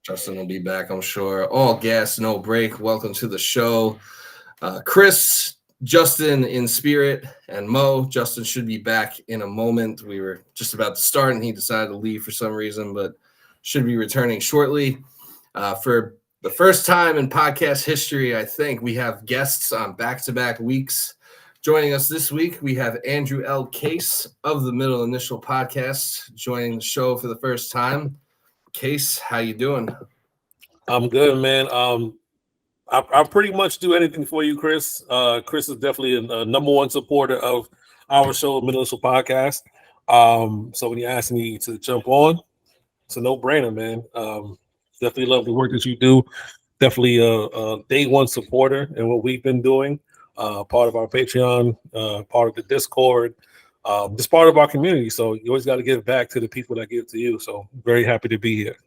Justin will be back, I'm sure. All gas, no break. Welcome to the show. Chris, Justin in spirit, and Mo. Justin should be back in a moment. We were just about to start, and he decided to leave for some reason, but should be returning shortly. For the first time in podcast history, I think, we have guests on back-to-back weeks. Joining us this week, we have Andrew L. Case of the Middle Initial Podcast joining the show for the first time. Case, how you doing? I'm good, man. I pretty much do anything for you, Chris. Chris is definitely a number one supporter of our show, Middle Initial Podcast. So when you ask me to jump on, it's a no-brainer, man. Definitely love the work that you do. Definitely a day one supporter in what we've been doing. Part of our Patreon, part of the Discord, just part of our community. So you always got to give back to the people that give to you. So very happy to be here.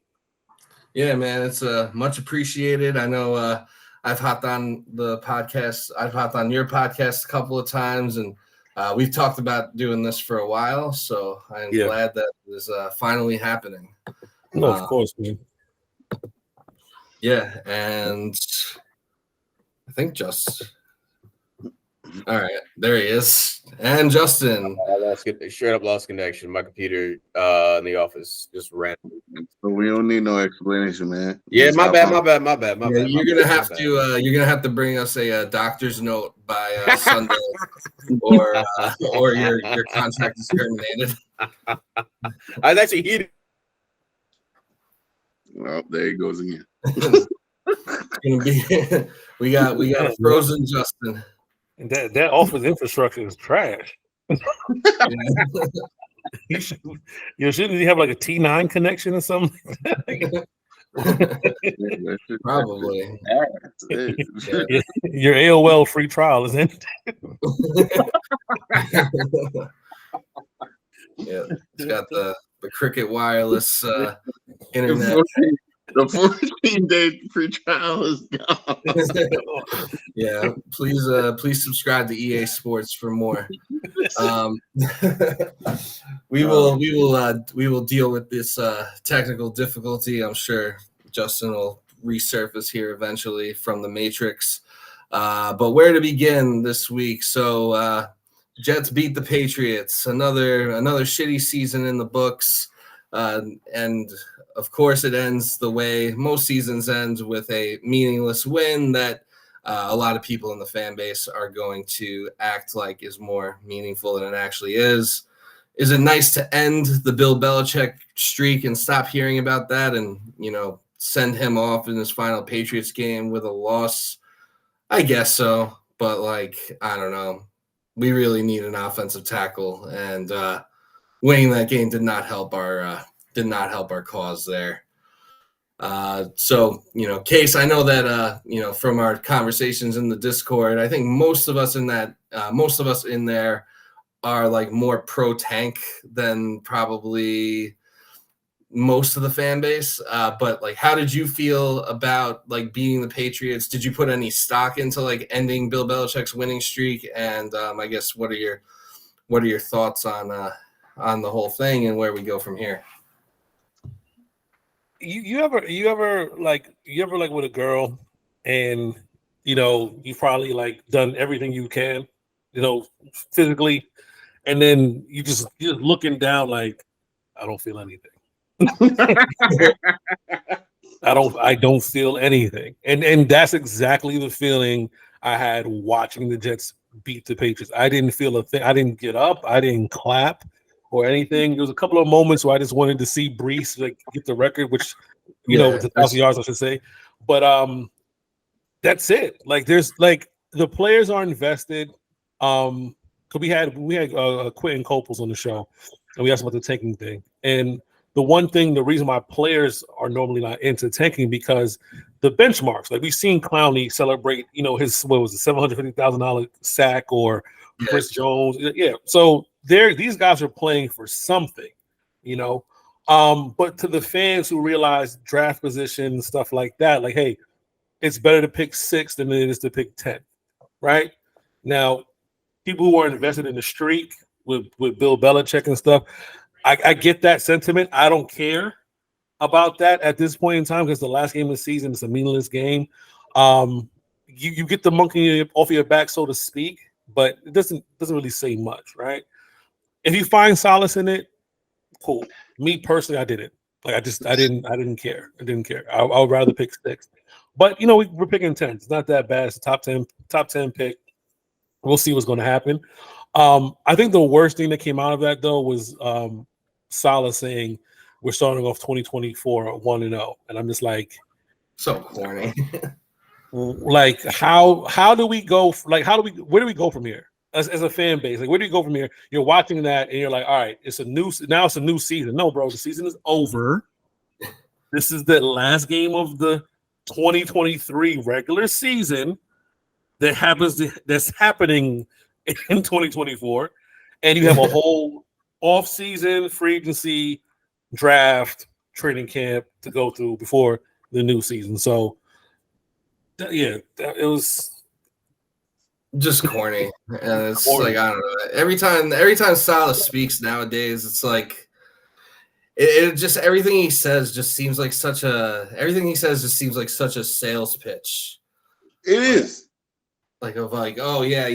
Yeah, man, it's much appreciated. I know I've hopped on the podcast. I've hopped on your podcast a couple of times, and we've talked about doing this for a while. So I'm glad that it is finally happening. No, of course, man. Yeah, and I think all right, there he is. And Justin. I straight up lost connection. My computer in the office just ran. So we don't need no explanation, man. Yeah, my bad. You're gonna have to bring us a doctor's note by Sunday, or your contract is terminated. I was actually heated. Well, there he goes again. we got a frozen Justin. And that office infrastructure is trash. Shouldn't you have like a T9 connection or something? Probably. Your AOL free trial is ended. Yeah, it's got the Cricket wireless internet. The 14-day free trial is gone. Yeah, please subscribe to EA Sports for more. We will deal with this technical difficulty. I'm sure Justin will resurface here eventually from the Matrix. But where to begin this week? So Jets beat the Patriots. Another shitty season in the books, and of course, it ends the way most seasons end, with a meaningless win that a lot of people in the fan base are going to act like is more meaningful than it actually is. Is it nice to end the Bill Belichick streak and stop hearing about that and, send him off in his final Patriots game with a loss? I guess so, but I don't know. We really need an offensive tackle, and winning that game did not help our cause there. So, Case, I know that, from our conversations in the Discord, I think most of us in there are more pro tank than probably most of the fan base. But how did you feel about beating the Patriots? Did you put any stock into ending Bill Belichick's winning streak? And I guess what are your thoughts on the whole thing and where we go from here? You ever with a girl, and you've probably done everything you can, physically, and then you're just looking down I don't feel anything. I don't feel anything, and that's exactly the feeling I had watching the Jets beat the Patriots. I didn't feel a thing. I didn't get up. I didn't clap or anything. There was a couple of moments where I just wanted to see Brees get the record, which with 1,000 yards, I should say. But that's it. There's the players are invested. Because we had Quentin Coples on the show, and we asked about the tanking thing. And the reason why players are normally not into tanking, because the benchmarks, we've seen Clowney celebrate, his $750,000 sack, or Chris Jones. Yeah. So these guys are playing for something, but to the fans who realize draft position and stuff like that, hey, it's better to pick 6 than it is to pick 10, right? Now, people who are invested in the streak with Bill Belichick and stuff, I get that sentiment. I don't care. about that at this point in time because the last game of the season is a meaningless game. You get the monkey off your back, so to speak, but it doesn't really say much, right? If you find solace in it, cool. Me personally, I didn't. Like I didn't care. I didn't care. I would rather pick 6. But we're picking 10. It's not that bad. It's a top 10 pick. We'll see what's going to happen. I think the worst thing that came out of that though was Salah saying we're starting off 2024 1-0, and I'm just like, so corny. Like how do we go? Like where do we go from here as a fan base? Like where do you go from here? You're watching that and you're like, all right, it's a new season. No, bro, the season is over. This is the last game of the 2023 regular season that's happening in 2024, and you have a whole off-season free agency draft training camp to go through before the new season. So yeah, it was just corny, and it's like I don't know. Every time Salah speaks nowadays, it's like it just everything he says just seems like such a sales pitch. It is like oh yeah,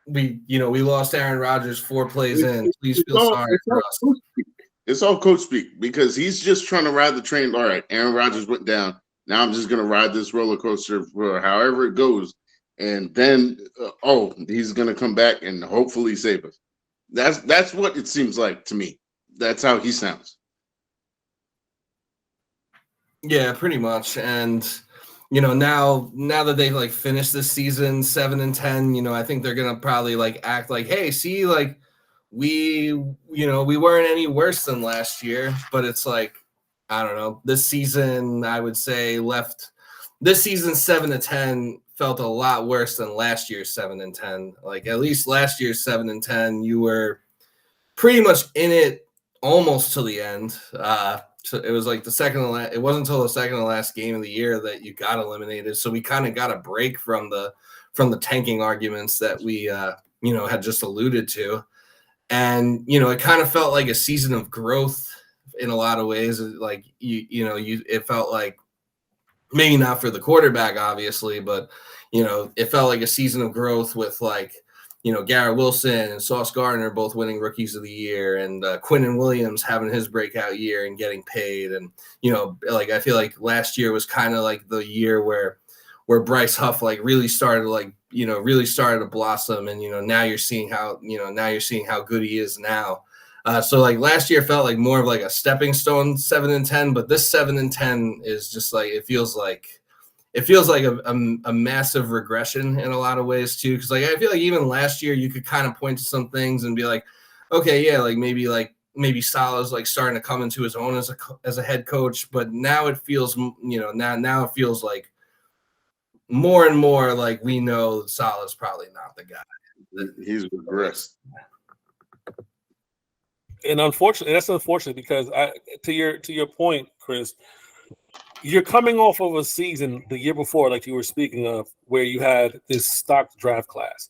we lost Aaron Rodgers 4 plays in. Please feel sorry for us. It's all coach speak because he's just trying to ride the train. All right, Aaron Rodgers went down. Now I'm just going to ride this roller coaster for however it goes. And then, he's going to come back and hopefully save us. That's what it seems like to me. That's how he sounds. Yeah, pretty much. And, now that they've like finished this season 7-10, I think they're going to probably like act like, hey, see, like we weren't any worse than last year, but it's like, I don't know. This season, I would say this season 7-10 felt a lot worse than last year's 7-10. Like at least last year's 7-10, you were pretty much in it almost to the end. So it was like it wasn't until the second to last game of the year that you got eliminated. So we kind of got a break from the tanking arguments that we had just alluded to, and it kind of felt like a season of growth. In a lot of ways, like it felt like maybe not for the quarterback, obviously, but it felt like a season of growth with like Garrett Wilson and Sauce Gardner both winning Rookies of the Year, and Quinnen Williams having his breakout year and getting paid, and like I feel like last year was kind of like the year where Bryce Huff like really started to blossom, and now you're seeing how good he is now. So like last year felt like more of like a stepping stone 7-10, but this 7-10 is just like it feels like a massive regression in a lot of ways too. Because like I feel like even last year you could kind of point to some things and be like, okay, yeah, like maybe Salah's like starting to come into his own as a head coach, but now it feels now it feels like more and more like we know Salah's probably not the guy. He's regressed. And unfortunately, that's unfortunate because to your point, Chris, you're coming off of a season the year before, like you were speaking of, where you had this stocked draft class,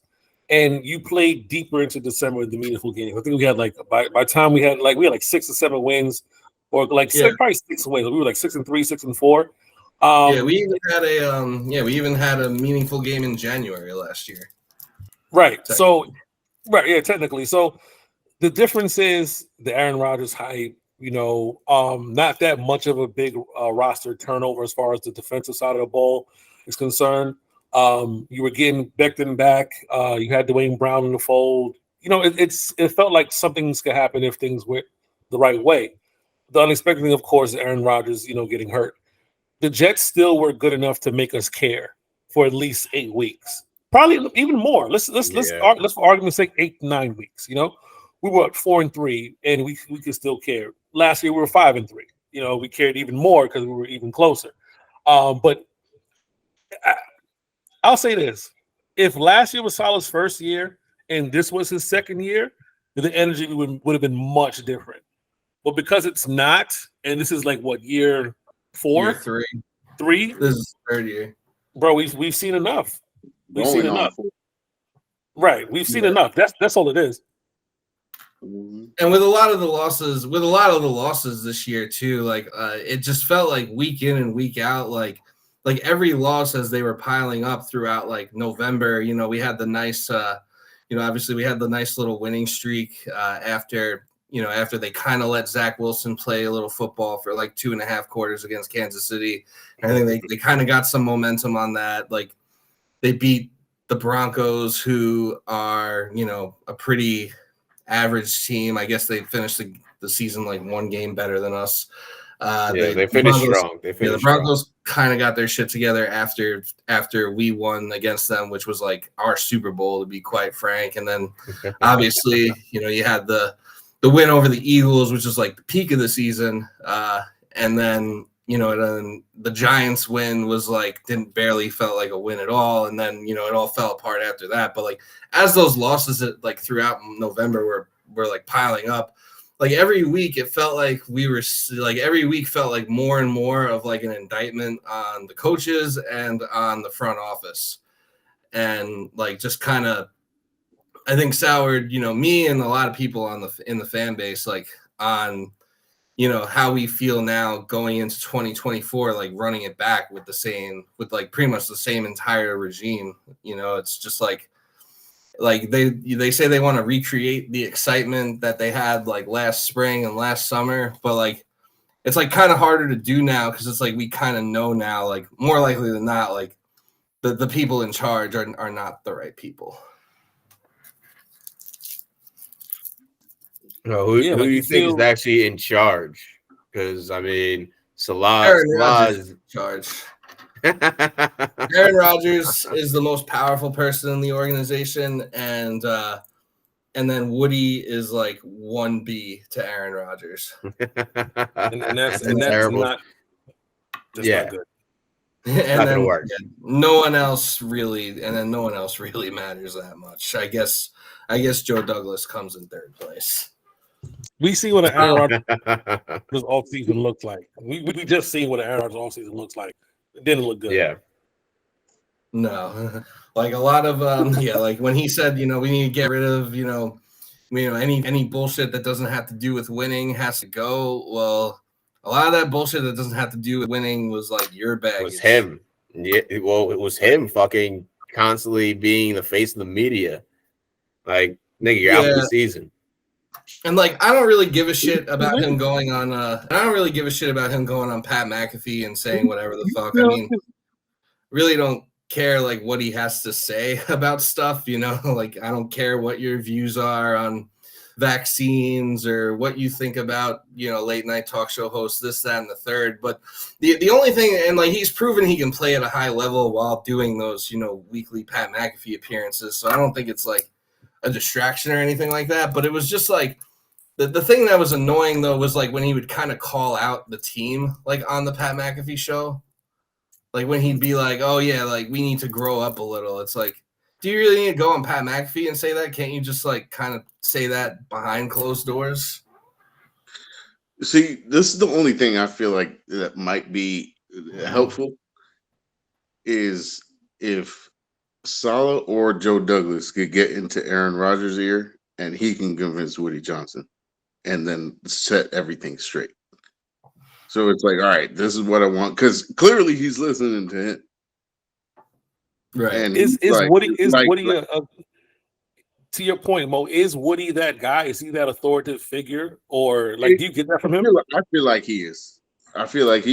and you played deeper into December in the meaningful games. I think we had like by the time we had like 6 or 7 wins, or like probably 6 wins. We were like 6-3, 6-4. We even had a meaningful game in January last year. Right. So, right. Yeah. Technically. So. The difference is the Aaron Rodgers hype, not that much of a big roster turnover as far as the defensive side of the ball is concerned. You were getting Becton back. You had Dwayne Brown in the fold. It felt like some things could happen if things went the right way. The unexpected thing, of course, is Aaron Rodgers, getting hurt. The Jets still were good enough to make us care for at least 8 weeks, probably even more. Let's for argument's sake 8 to 9 weeks. We were at 4-3, and we could still care. Last year we were 5-3. We cared even more because we were even closer. But I'll say this: if last year was Salah's first year and this was his second year, the energy would have been much different. But because it's not, and this is like what, year 4? Year 3. 3? This is 3rd year. Bro, we've seen enough. We've seen enough. Right. We've seen enough. That's all it is. And with a lot of the losses this year too, like it just felt like week in and week out, like every loss as they were piling up throughout like November. You know, we had the nice, obviously we had the nice little winning streak after they kind of let Zach Wilson play a little football for like 2.5 quarters against Kansas City. And I think they kind of got some momentum on that. Like they beat the Broncos, who are, a pretty average team. I guess they finished the season like one game better than us. They finished strong. The Broncos kind of got their shit together after we won against them, which was like our Super Bowl, to be quite frank. And then obviously, you had the win over the Eagles, which was like the peak of the season. And then, then the Giants win was like barely felt like a win at all. And then, it all fell apart after that. But like as those losses like throughout November were like piling up, like every week it felt like every week felt like more and more of like an indictment on the coaches and on the front office. And like just kind of, I think soured, me and a lot of people in the fan base, like on, how we feel now going into 2024, like running it back with like pretty much the same entire regime. It's just like they say they want to recreate the excitement that they had like last spring and last summer, but like it's like kind of harder to do now because it's like we kind of know now, like more likely than not, like the people in charge are not the right people. No, who do you think is actually in charge? Because I mean, Aaron Rodgers is in charge. Aaron Rodgers is the most powerful person in the organization, and then Woody is like 1B to Aaron Rodgers, and that's terrible. Not good. And then no one else really matters that much. I guess Joe Douglas comes in third place. We see what an Aaron Rodgers offseason looks like. We just seen what an Aaron Rodgers offseason looks like. It didn't look good. Yeah. No, like a lot of like when he said, we need to get rid of, any bullshit that doesn't have to do with winning has to go. Well, a lot of that bullshit that doesn't have to do with winning was like your baggage. It was him. Yeah, well, it was him fucking constantly being the face of the media. Like, nigga, you're out for the season. And like, I don't really give a shit about him going on. I don't really give a shit about him going on Pat McAfee and saying whatever the fuck. I mean, really don't care like what he has to say about stuff. Like I don't care what your views are on vaccines or what you think about late night talk show hosts, this, that, and the third. But the only thing, and like he's proven he can play at a high level while doing those weekly Pat McAfee appearances. So I don't think it's like a distraction or anything like that, but it was just like the thing that was annoying though was like when he would kind of call out the team like on the Pat McAfee show, like when he'd be like, oh yeah, like we need to grow up a little. It's like, do you really need to go on Pat McAfee and say that? Can't you just like kind of say that behind closed doors? See, this is the only thing I feel like that might be helpful is if Saleh or Joe Douglas could get into Aaron Rodgers' ear and he can convince Woody Johnson and then set everything straight. So it's like, all right, this is what I want, because clearly he's listening to him. Right. And is Woody to your point, Mo, is Woody that guy? Is he that authoritative figure? Or like do you get that from him? I feel like he is. I think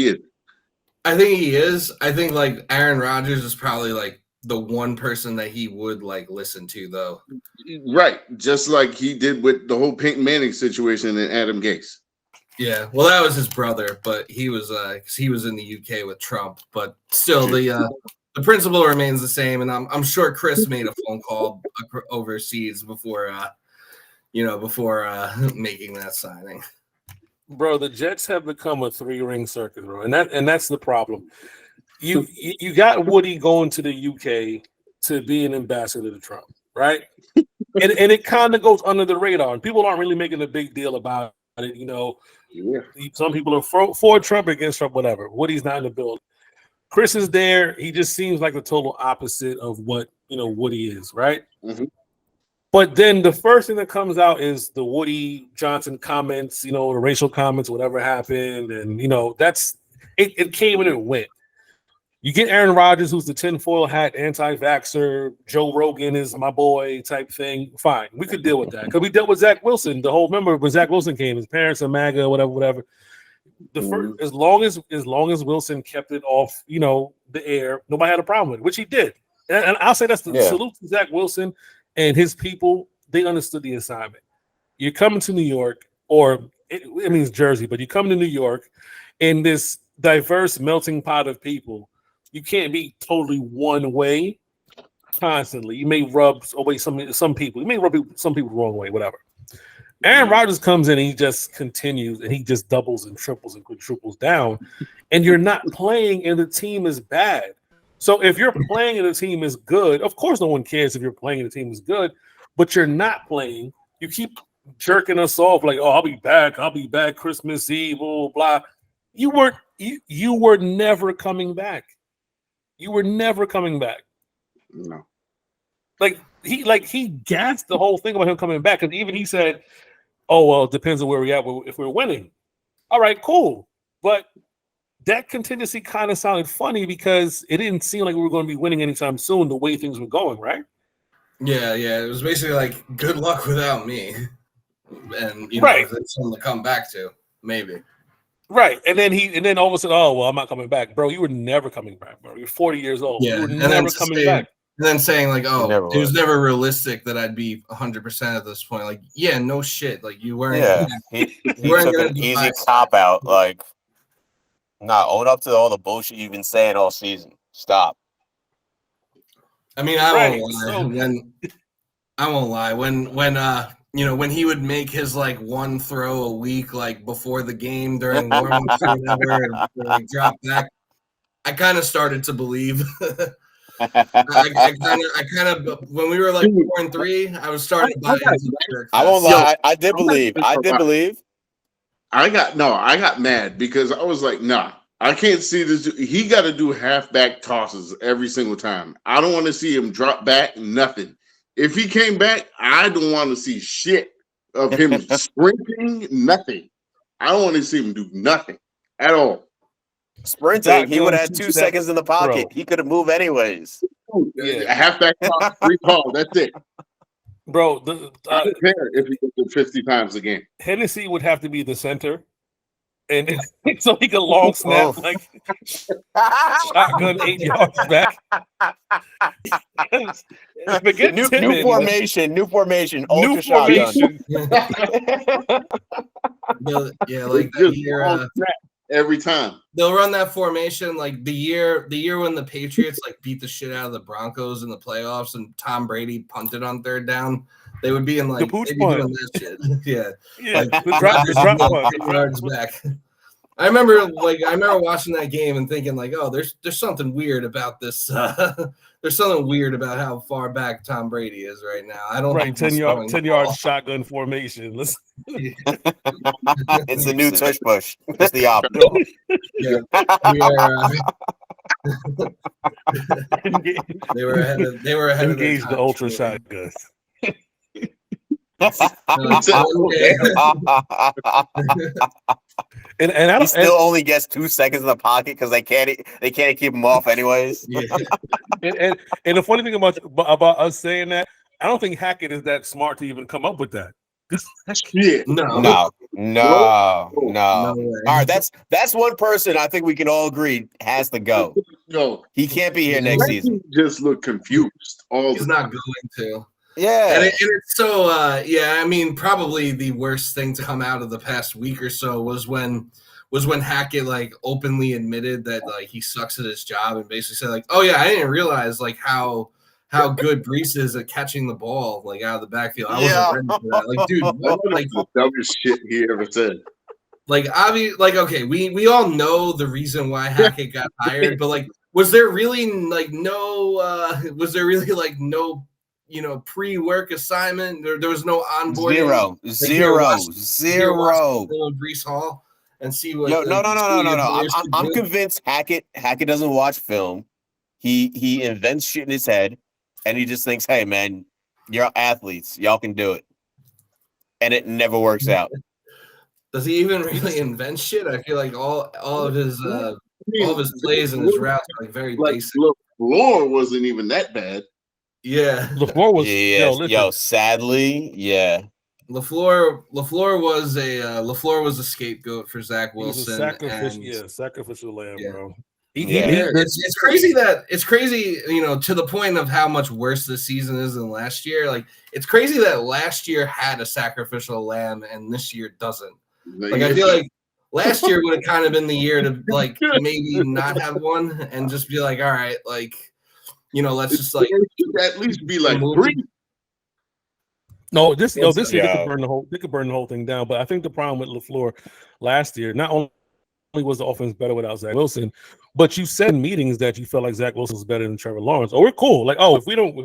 he is. I think like Aaron Rodgers is probably like the one person that he would like listen to though. Right. Just like he did with the whole Peyton Manning situation and Adam Gase. Yeah. Well, that was his brother, but he was in the UK with Trump, but still the principle remains the same. And I'm sure Chris made a phone call overseas before making that signing. Bro, the Jets have become a 3-ring circus, bro. And that's the problem. You got Woody going to the UK to be an ambassador to Trump, right? and it kind of goes under the radar, and people aren't really making a big deal about it. Yeah. Some people are for Trump, against Trump, whatever. Woody's not in the building. Chris is there. He just seems like the total opposite of what Woody is, right? Mm-hmm. But then the first thing that comes out is the Woody Johnson comments, the racial comments, whatever happened. And, that's it came and it went. You get Aaron Rodgers, who's the tinfoil hat, anti-vaxxer, Joe Rogan is my boy type thing. Fine. We could deal with that. Because we dealt with Zach Wilson. Remember when Zach Wilson came, his parents are MAGA, whatever. As long as Wilson kept it off, the air, nobody had a problem with it, which he did. And I'll say that's the salute to Zach Wilson and his people. They understood the assignment. You're coming to New York, it means Jersey, but you come to New York in this diverse melting pot of people. You can't be totally one way constantly. You may rub away some people. You may rub some people the wrong way, whatever. Aaron Rodgers comes in and he just continues and he just doubles and triples and quadruples down. And you're not playing and the team is bad. So if you're playing and the team is good, of course no one cares if you're playing and the team is good, but you're not playing. You keep jerking us off like, oh, I'll be back Christmas Eve, blah, blah. You were never coming back. You were never coming back. No. He gassed the whole thing about him coming back. Because even he said, oh, well, it depends on where we're at if we're winning. All right, cool. But that contingency kind of sounded funny because it didn't seem like we were going to be winning anytime soon the way things were going, right? Yeah. It was basically like, good luck without me. And, right. It's something to come back to, maybe. Right. And then all of a sudden, oh, well, I'm not coming back. Bro, you were never coming back, bro. You're 40 years old. Yeah. You were never coming back. And then saying like, oh, it was never realistic that I'd be 100% at this point. Like, yeah, no shit. Like you weren't. Yeah, he took an easy cop out. Like, own up to all the bullshit you've been saying all season. Stop. I mean, I won't lie. When he would make his like one throw a week, like before the game during warm-ups or whatever, and like drop back, I kind of started to believe. I kind of when we were like 4-3, I was starting to buy into. I won't lie. I did believe. I got mad because I was like, nah, I can't see this. He got to do halfback tosses every single time. I don't want to see him drop back. Nothing. If he came back, I don't want to see shit of him sprinting. Nothing. I don't want to see him do nothing at all. Sprinting, he would have had 2 seconds in the pocket. Bro. He could have moved anyways. Yeah, halfback toss, 3 calls. That's it. Bro, if he did 50 times a game. Hennessy would have to be the center. And so he could long snap like shotgun 8 yards back. New formation, ultra shotgun. Every time they'll run that formation, like the year when the Patriots like beat the shit out of the Broncos in the playoffs and Tom Brady punted on 3rd down. They would be in like doing that shit. Yeah, like the drop yards back. I remember watching that game and thinking like, oh, there's something weird about this. There's something weird about how far back Tom Brady is right now. I don't right 10 yard shotgun formation. It's the new tush push. It's the opposite. They were ahead engage of the ultra shotguns. And he still only gets 2 seconds in the pocket because they can't keep him off anyways. Yeah. and the funny thing about us saying that, I don't think Hackett is that smart to even come up with that. Yeah, no. All right, that's one person I think we can all agree has to go. No, he can't be here next season. Just look confused. He's not going to. Yeah, and it's so. I mean, probably the worst thing to come out of the past week or so was when Hackett like openly admitted that like he sucks at his job and basically said like, oh yeah, I didn't realize like how good Brees is at catching the ball like out of the backfield. I wasn't ready for that. Like, dude, what like the dumbest shit he ever said. Like, obviously, like, okay, we all know the reason why Hackett got hired, but like, was there really no pre-work assignment? There was no onboarding. Zero. Brees Hall and see what. No. I'm convinced Hackett doesn't watch film. He invents shit in his head, and he just thinks, "Hey, man, You're athletes. Y'all can do it. And it never works out. Does he even really invent shit? I feel like all of his plays and his routes are like very basic. LaFleur wasn't even that bad. Yeah, LaFleur was sadly, yeah. LaFleur was a scapegoat for Zach He was Wilson. a sacrificial lamb, bro. It's crazy to the point of how much worse this season is than last year. Like, it's crazy that last year had a sacrificial lamb and this year doesn't. Like, I feel like last year would have kind of been the year to like maybe not have one and just be like, all right, like, let's just like at least be like 3. No, this year they could burn the whole thing down. But I think the problem with LaFleur last year, not only was the offense better without Zach Wilson, but you said in meetings that you felt like Zach Wilson was better than Trevor Lawrence. Oh, we're cool. Like, if we don't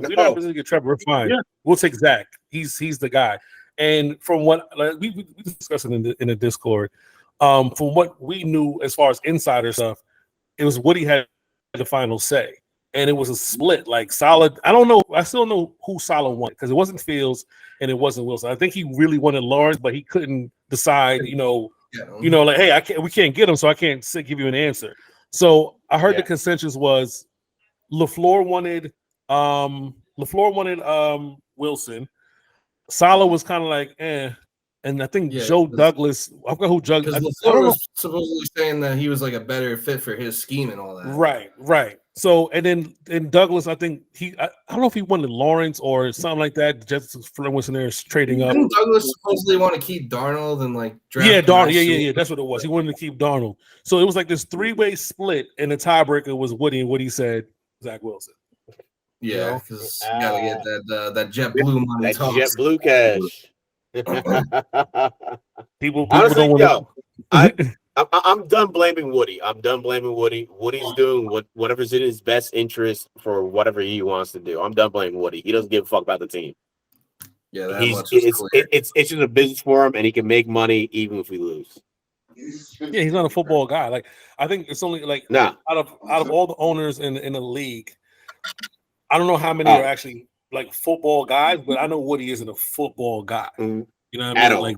get Trevor, we're fine. Yeah. We'll take Zach. He's the guy. And from what we discussed it in the Discord, from what we knew as far as insider stuff, it was Woody had the final say. And it was a split, like solid. I don't know. I still don't know who solid won because it wasn't Fields and it wasn't Wilson. I think he really wanted Lawrence, but he couldn't decide. Like, hey, we can't get him, so I can't give you an answer. So I heard the consensus was LaFleur wanted Wilson. Saleh was kind of like, and I think Joe Douglas. I forgot who Douglas. LaFleur was supposedly saying that he was like a better fit for his scheme and all that. Right. So and then Douglas, I think I don't know if he wanted Lawrence or something like that. Just was in there trading up. Didn't Douglas supposedly want to keep Darnold and like draft? Yeah, Darnold. Yeah. That's what it was. He wanted to keep Darnold. So it was like this 3-way split, and the tiebreaker was Woody, and Woody said Zach Wilson. Yeah, because you gotta get that JetBlue money. That JetBlue cash. People honestly, don't want to. I'm done blaming Woody. Woody's doing whatever's in his best interest for whatever he wants to do. I'm done blaming Woody. He doesn't give a fuck about the team. Yeah, it's just a business for him, and he can make money even if we lose. Yeah, he's not a football guy. Like, I think it's only like out of all the owners in the league, I don't know how many are actually like football guys, but I know Woody isn't a football guy. You know what I mean? Like,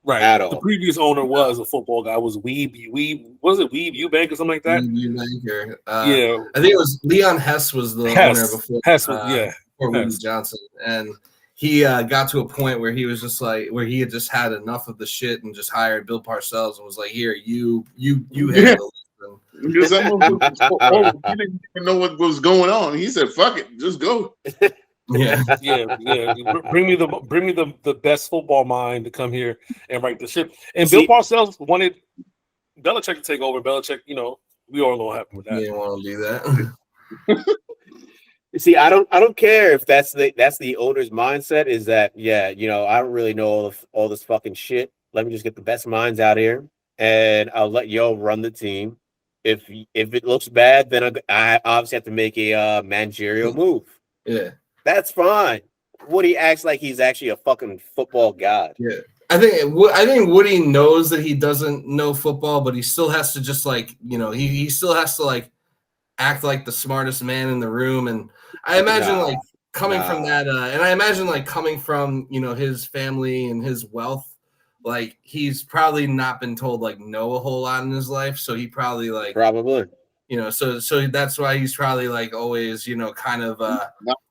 right. The previous owner was a football guy. Was Weeb Eubank or something like that? Eubank. I think it was Leon Hess was the owner before. Before Woody Johnson, and he got to a point where he was just like, where he had just had enough of the shit and just hired Bill Parcells and was like, "Here, you handle it." Because he didn't even know what was going on. He said, "Fuck it, just go." Yeah. Bring me the best football mind to come here and write the ship. And Bill Parcells wanted Belichick to take over. Belichick, we all know what happened with that. He didn't want to do that. See, I don't care if that's the owner's mindset. Is that I don't really know all this fucking shit. Let me just get the best minds out here, and I'll let y'all run the team. If it looks bad, then I obviously have to make a managerial move. Yeah. That's fine. Woody acts like he's actually a fucking football god. Yeah, I think Woody knows that he doesn't know football, but he still has to just like he still has to like act like the smartest man in the room. And I imagine coming from that, and I imagine like coming from his family and his wealth, like he's probably not been told like no a whole lot in his life, so he probably so that's why he's probably like always kind of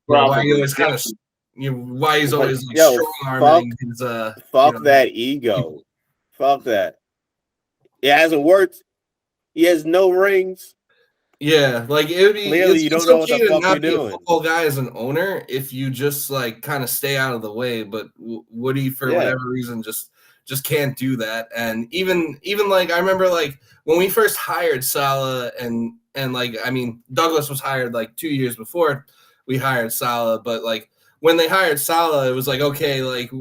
why he always kind of why he's always like strong-arming his fuck that ego. Fuck that. It hasn't worked. He has no rings. Yeah, like it would be clearly you don't know what the fuck you're doing. A football guy as an owner if you just like kind of stay out of the way, but Woody for whatever reason just can't do that. And even like I remember like when we first hired Saleh and like I mean Douglas was hired like 2 years before we hired Saleh, but like when they hired Saleh, it was like, okay, like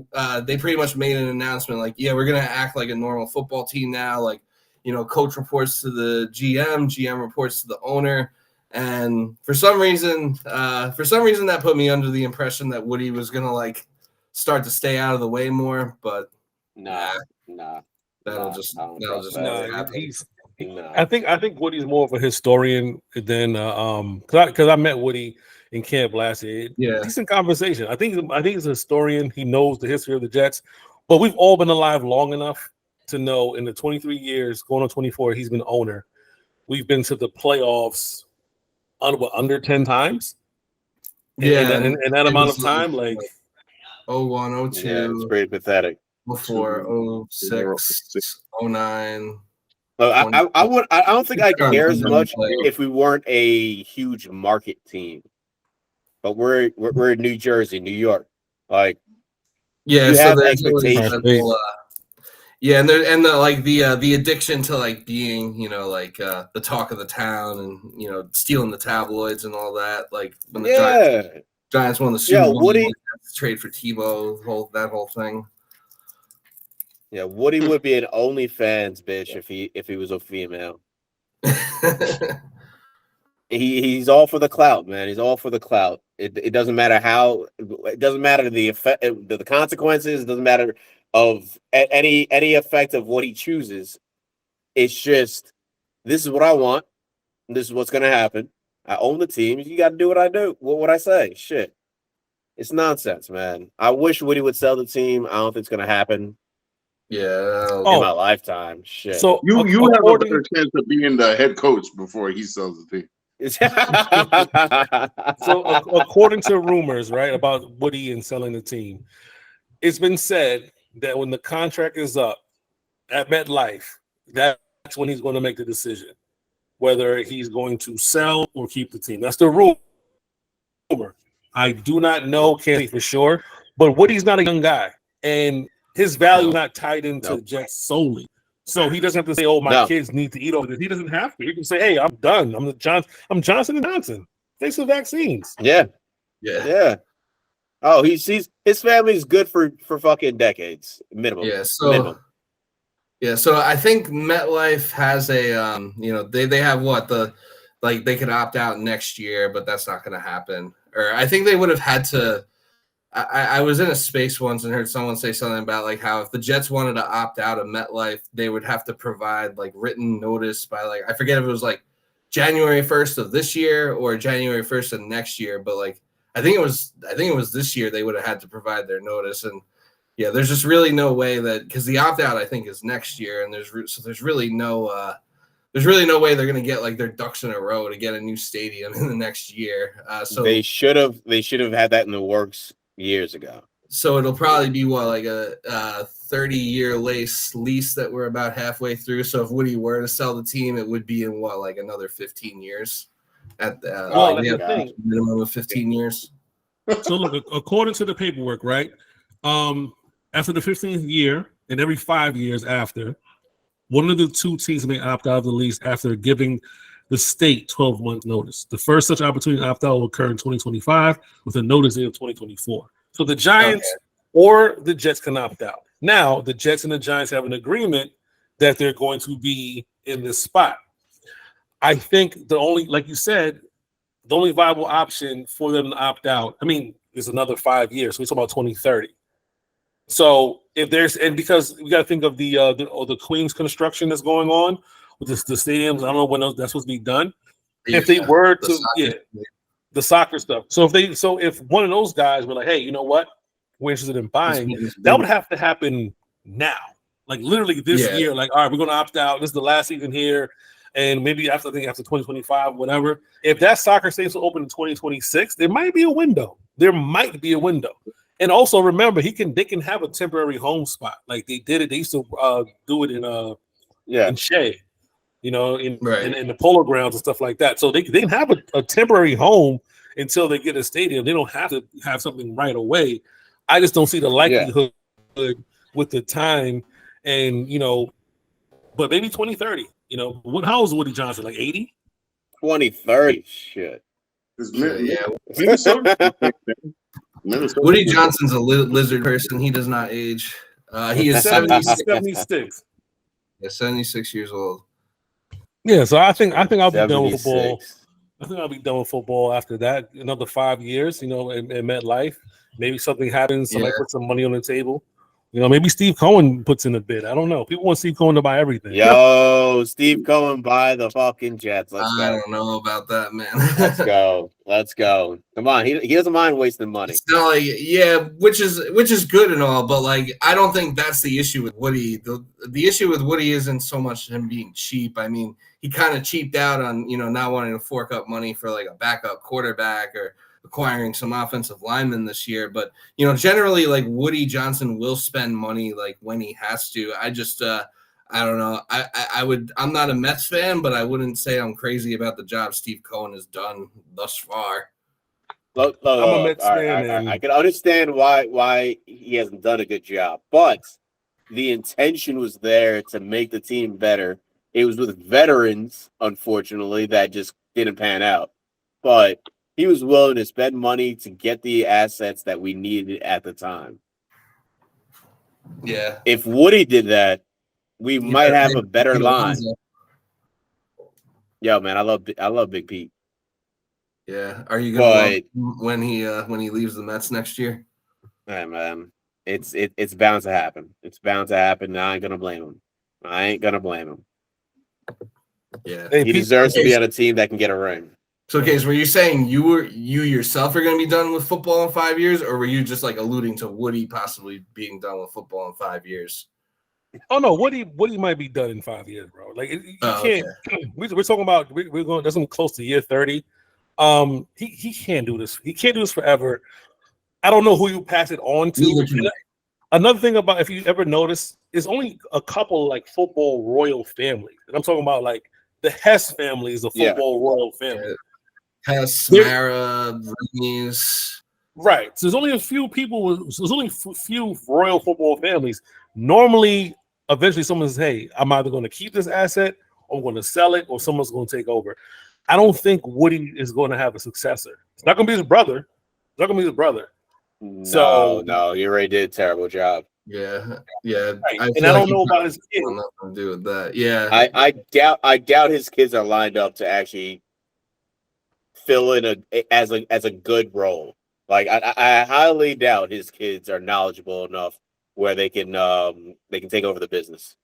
they pretty much made an announcement like, yeah, we're going to act like a normal football team now. Like, coach reports to the GM reports to the owner. And for some reason that put me under the impression that Woody was going to like start to stay out of the way more, but that'll just never happen. I think Woody's more of a historian than because I met Woody in Camp last year. Yeah. Decent conversation. I think he's a historian. He knows the history of the Jets, but we've all been alive long enough to know in the 23 years, going on 24, he's been owner. We've been to the playoffs under 10 times. Yeah. In that amount of time, like 01, 02. Yeah, it's pretty pathetic. 04, 06, 09. I don't think I care as much Like, if we weren't a huge market team, but we're in New Jersey, New York. Like, yeah, you so have there's always expectations. that whole, yeah, and the addiction to like being, you know, like the talk of the town and, you know, stealing the tabloids and all that. Like when the Giants won the Super Bowl, Woody trade for Tebow, that whole thing. Yeah, Woody would be an OnlyFans bitch if he was a female. He's all for the clout, man. He's all for the clout. It doesn't matter how. It doesn't matter the effect, the consequences. It doesn't matter of any effect of what he chooses. It's just, this is what I want. This is what's gonna happen. I own the team. You got to do what I do. What I say? Shit, it's nonsense, man. I wish Woody would sell the team. I don't think it's gonna happen. Yeah. In my lifetime. Shit. So you have a better chance of being the head coach before he sells the team. So according to rumors, right, about Woody and selling the team, it's been said that when the contract is up at MetLife, that's when he's going to make the decision whether he's going to sell or keep the team. That's the rumor. I do not know, can't say for sure, but Woody's not a young guy, and his value is not tied into the Jets solely. So he doesn't have to say, "Oh, my kids need to eat over this." He doesn't have to. He can say, "Hey, I'm done. I'm Johnson & Johnson. Thanks for vaccines." Yeah. Oh, his family is good for fucking decades minimum. Yeah. So minimum. Yeah. So I think MetLife has a you know, they have they could opt out next year, but that's not going to happen. Or I think they would have had to. I was in a space once and heard someone say something about like how if the Jets wanted to opt out of MetLife, they would have to provide like written notice by like, I forget if it was like January 1st of this year or January 1st of next year, but like I think it was this year they would have had to provide their notice. And yeah, there's just really no way that, because the opt out I think is next year, and there's really no way they're going to get like their ducks in a row to get a new stadium in the next year. So they should have had that in the works years ago. So it'll probably be like a 30-year lease that we're about halfway through. So if Woody were to sell the team, it would be in like another 15 years. At the minimum of 15 years. So look, according to the paperwork, right? After the 15th year and every 5 years after, one of the two teams may opt out of the lease after giving the state 12-month notice. The first such opportunity to opt out will occur in 2025 with a notice in 2024. So the Giants or the Jets can opt out. Now, the Jets and the Giants have an agreement that they're going to be in this spot. I think the only, like you said, the only viable option for them to opt out, I mean, is another 5 years. So we're talking about 2030. So if there's, and because we got to think of the Queens construction that's going on with the stadiums, I don't know when that's supposed to be done. If they were to, the soccer stuff. So if one of those guys were like, hey, you know what, we're interested in buying, that would have to happen now, like literally this year. Like, all right, we're going to opt out. This is the last season here, and maybe after 2025, whatever. If that soccer stadium will open in 2026, there might be a window. And also remember, they can have a temporary home spot. Like they did it. They used to do it in Shea, you know, in the polo grounds and stuff like that. So they can have a temporary home until they get a stadium. They don't have to have something right away. I just don't see the likelihood with the time, and you know, but maybe 2030. You know, how old is Woody Johnson? Like 80? 2030. Shit. Woody Johnson's a lizard person. He does not age. He is 76. Yeah, 76 years old. Yeah, so I think I'll be done with football. I think I'll be done with football after that. Another 5 years, you know, in MetLife. Maybe something happens. Somebody puts some money on the table, You know, maybe Steve Cohen puts in a bid. I don't know. People want Steve Cohen to buy everything. Yo, Steve Cohen buy the fucking Jets. Let's go. I don't know about that, man. Let's go. Let's go. Come on. He doesn't mind wasting money. It's not like, yeah, which is good and all, but like I don't think that's the issue with Woody. The issue with Woody isn't so much him being cheap. I mean, he kind of cheaped out on, not wanting to fork up money for like a backup quarterback or acquiring some offensive linemen this year. But generally, like Woody Johnson will spend money like when he has to. I just I don't know. I'm not a Mets fan, but I wouldn't say I'm crazy about the job Steve Cohen has done thus far. Look, I'm a Mets all fan, right. and I can understand why he hasn't done a good job, but the intention was there to make the team better. It was with veterans, unfortunately, that just didn't pan out. But he was willing to spend money to get the assets that we needed at the time. Yeah. If Woody did that, we might have a better line. Yo, man, I love Big Pete. Yeah. Are you gonna when he leaves the Mets next year? Hey, man, it's bound to happen. It's bound to happen. I ain't gonna blame him. Yeah. He deserves to be on a team that can get a ring. So, Case, were you saying you yourself are going to be done with football in 5 years, or were you just like alluding to Woody possibly being done with football in 5 years? Oh no, Woody might be done in 5 years, bro. Like you can't. Okay. We're talking about we're going. That's close to year 30. He can't do this. He can't do this forever. I don't know who you pass it on to. Another thing about, if you ever notice, is only a couple like football royal families, and I'm talking about like the Hess family is a football royal family. Yeah. Hess, Mara, Reese. Right. So there's only a few people. There's only a few royal football families. Normally, eventually, someone says, "Hey, I'm either going to keep this asset, or I'm going to sell it, or someone's going to take over." I don't think Woody is going to have a successor. It's not going to be his brother. It's not going to be his brother. No, you already did a terrible job. Yeah. Right. I don't know about his kids. Nothing to do with that. Yeah. I doubt his kids are lined up to actually fill in as a good role. Like I highly doubt his kids are knowledgeable enough where they can take over the business.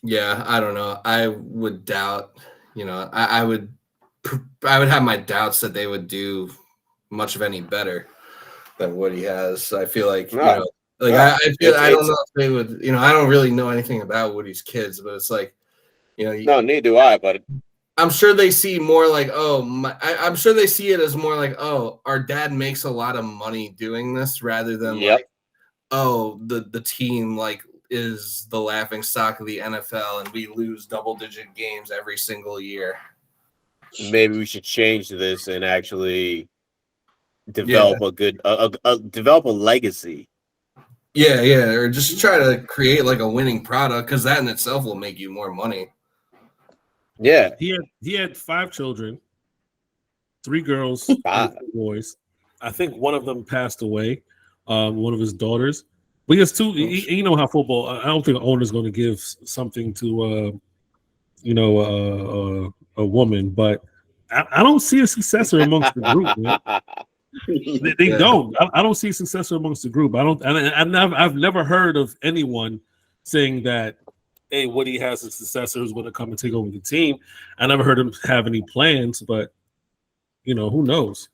Yeah, I don't know. I would doubt. I would have my doubts that they would do much of any better than what he has. I feel like I don't know if they would. I don't really know anything about Woody's kids, but it's like, no, neither do I. But I'm sure they see more like, I'm sure they see it as more like, oh, our dad makes a lot of money doing this, rather than like, oh, the team like is the laughing stock of the NFL and we lose double-digit games every single year. Maybe we should change this and actually develop a good develop a legacy. Yeah, or just try to create like a winning product, because that in itself will make you more money. Yeah, he had 5 children, 3 girls, 5 boys. I think one of them passed away. One of his daughters. But he has 2. You know how football. I don't think an owner's going to give something to a woman, but I don't see a successor amongst the group. Man. They don't. I don't see a successor amongst the group. I don't. And I've never heard of anyone saying that, hey, Woody has a successor who's going to come and take over the team. I never heard him have any plans, but who knows?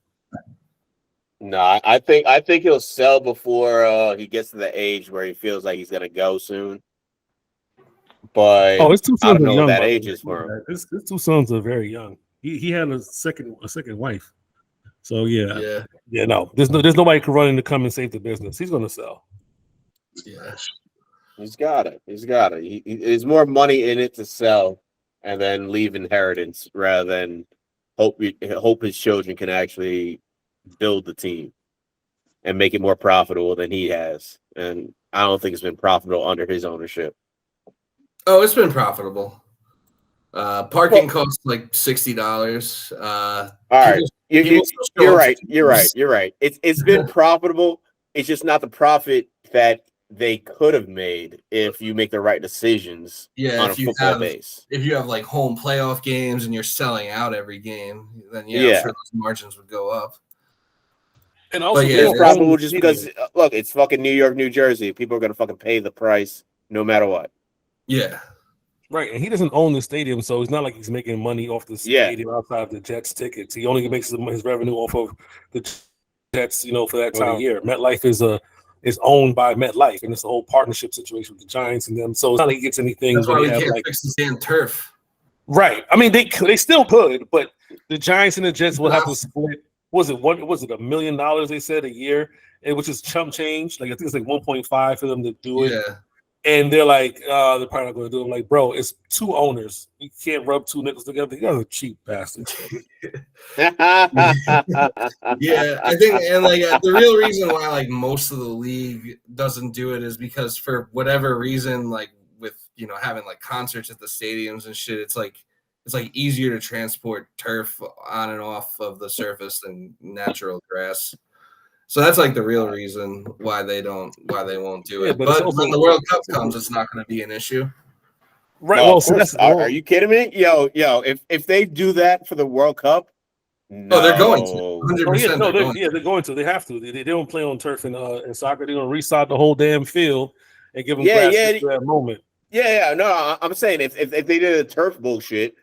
No, I think he'll sell before he gets to the age where he feels like he's gonna go soon. But his 2 sons I don't know are young, what that age is for him. His 2 sons are very young. He had a second wife. So yeah. No, there's nobody can run in to come and save the business. He's gonna sell. Yeah, he's got it. There's more money in it to sell, and then leave inheritance rather than hope his children can actually build the team and make it more profitable than he has. And I don't think it's been profitable under his ownership. Oh, it's been profitable. Parking costs like $60. All right. You're right. It's been profitable. It's just not the profit that they could have made if you make the right decisions on a football base. If you have like home playoff games and you're selling out every game, then I'm sure those margins would go up. And also, it's probable just because look, it's fucking New York, New Jersey. People are gonna fucking pay the price no matter what. Yeah. Right, and he doesn't own the stadium, so it's not like he's making money off the stadium outside of the Jets tickets. He only makes his revenue off of the Jets, for that time of year. MetLife is owned by MetLife, and it's a whole partnership situation with the Giants and them. So it's not like he gets anything. That's why we can't fix the damn turf. Right. I mean, they still could, but the Giants and the Jets will have to split. Was it $1 million they said a year, which is chump change? Like I think it's like 1.5 for them to do it. Yeah. And they're like, they're probably not going to do it. I'm like, bro, it's two owners. You can't rub two nickels together. You guys are cheap bastards. Yeah, I think, and the real reason why most of the league doesn't do it is because for whatever reason, with having concerts at the stadiums and shit, it's easier to transport turf on and off of the surface than natural grass. So that's the real reason why they won't do it. Yeah, but when the World Cup comes, it's not going to be an issue. Right. No, well, so are you kidding me? Yo, if they do that for the World Cup, no, they're going to. 100%. They're going to. They have to. They don't play on turf in soccer. They're going to resod the whole damn field and give them grass for that moment. Yeah. No, I'm saying if they did a turf bullshit,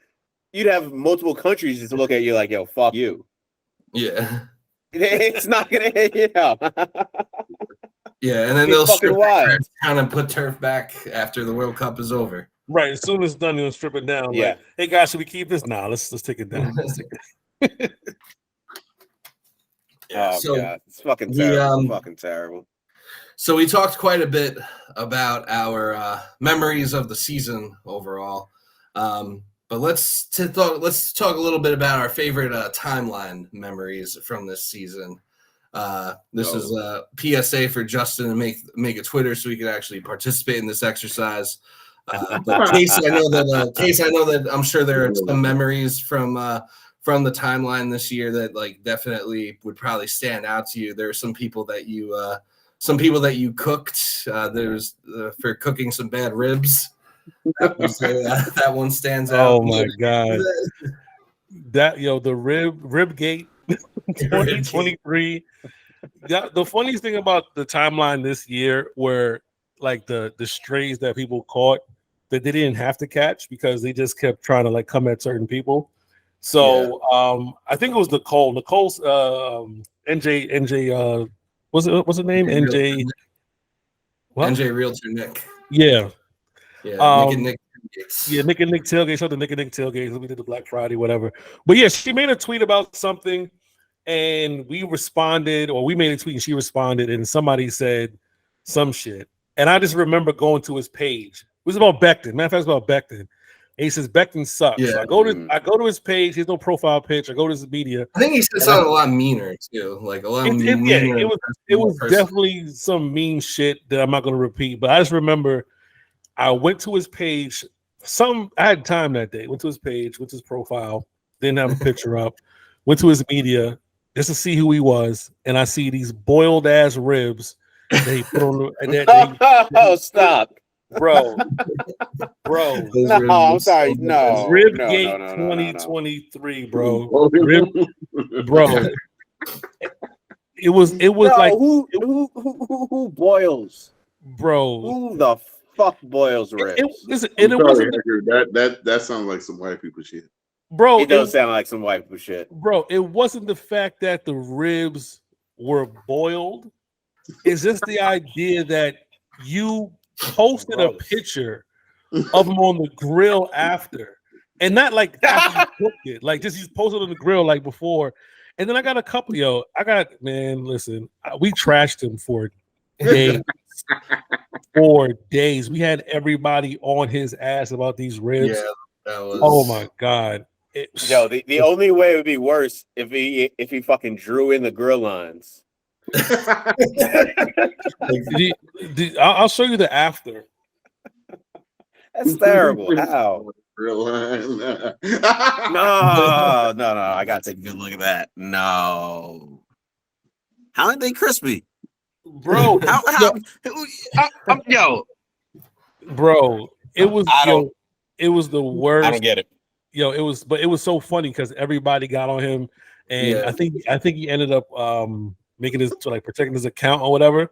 you'd have multiple countries just look at you like, yo, fuck you. Yeah. It's not gonna hit you. Yeah, and then they'll kind of put turf back after the World Cup is over. Right, as soon as it's done, they'll strip it down. Yeah. Like, hey guys, should we keep this? Nah, let's take it down. God, it's fucking terrible. Fucking terrible. So we talked quite a bit about our memories of the season overall. But let's talk a little bit about our favorite timeline memories from this season. This is a PSA for Justin to make a Twitter so he could actually participate in this exercise. But Case, I know that I'm sure there are some memories from the timeline this year that definitely would probably stand out to you. There are some people that you cooked. There's for cooking some bad ribs. That one stands out. Oh my god! The rib gate 2023. The funniest thing about the timeline this year were the strays that people caught that they didn't have to catch because they just kept trying to come at certain people. So I think it was Nicole's NJ what's her name? NJ NJ Realtor Nick. Yeah. Yeah, Nick and Nick tailgates. Yeah, Nick and Nick tailgates. So the Nick and Nick tailgates. We did the Black Friday, whatever. But yeah, she made a tweet about something, and we responded, or we made a tweet, and she responded, and somebody said some shit. And I just remember going to his page. It was about Becton. Matter of fact, it's about Becton. And he says Becton sucks. Yeah. So I go to his page. He has no profile pitch. I go to his media. I think he said something a lot meaner too, a lot meaner. Yeah, it was definitely some mean shit that I'm not going to repeat. But I just remember. I went to his page. I had time that day. Went to his page, went to his profile, didn't have a picture up. Went to his media just to see who he was, and I see these boiled ass ribs that he put on. Stop, bro. No, I'm sorry. No, Ribgate 2023, bro. Bro. It was who boils, bro? Who the fuck boils ribs? That sounds like some white people shit, bro. It does sound like some white people shit, bro. It wasn't the fact that the ribs were boiled. It's just the idea that you posted a picture of them on the grill after, and not after you cooked it, just you posted on the grill before. And then I got a couple. Listen, we trashed him for days. 4 days. We had everybody on his ass about these ribs. Yeah, that was... Oh my god. The only way it would be worse if he fucking drew in the grill lines. I'll show you the after. That's terrible. How? Grill line. No. I gotta take a good look at that. No. How are they crispy? Bro, bro, it was the worst. I don't get it. It was so funny because everybody got on him, and I think he ended up making his like protecting his account or whatever.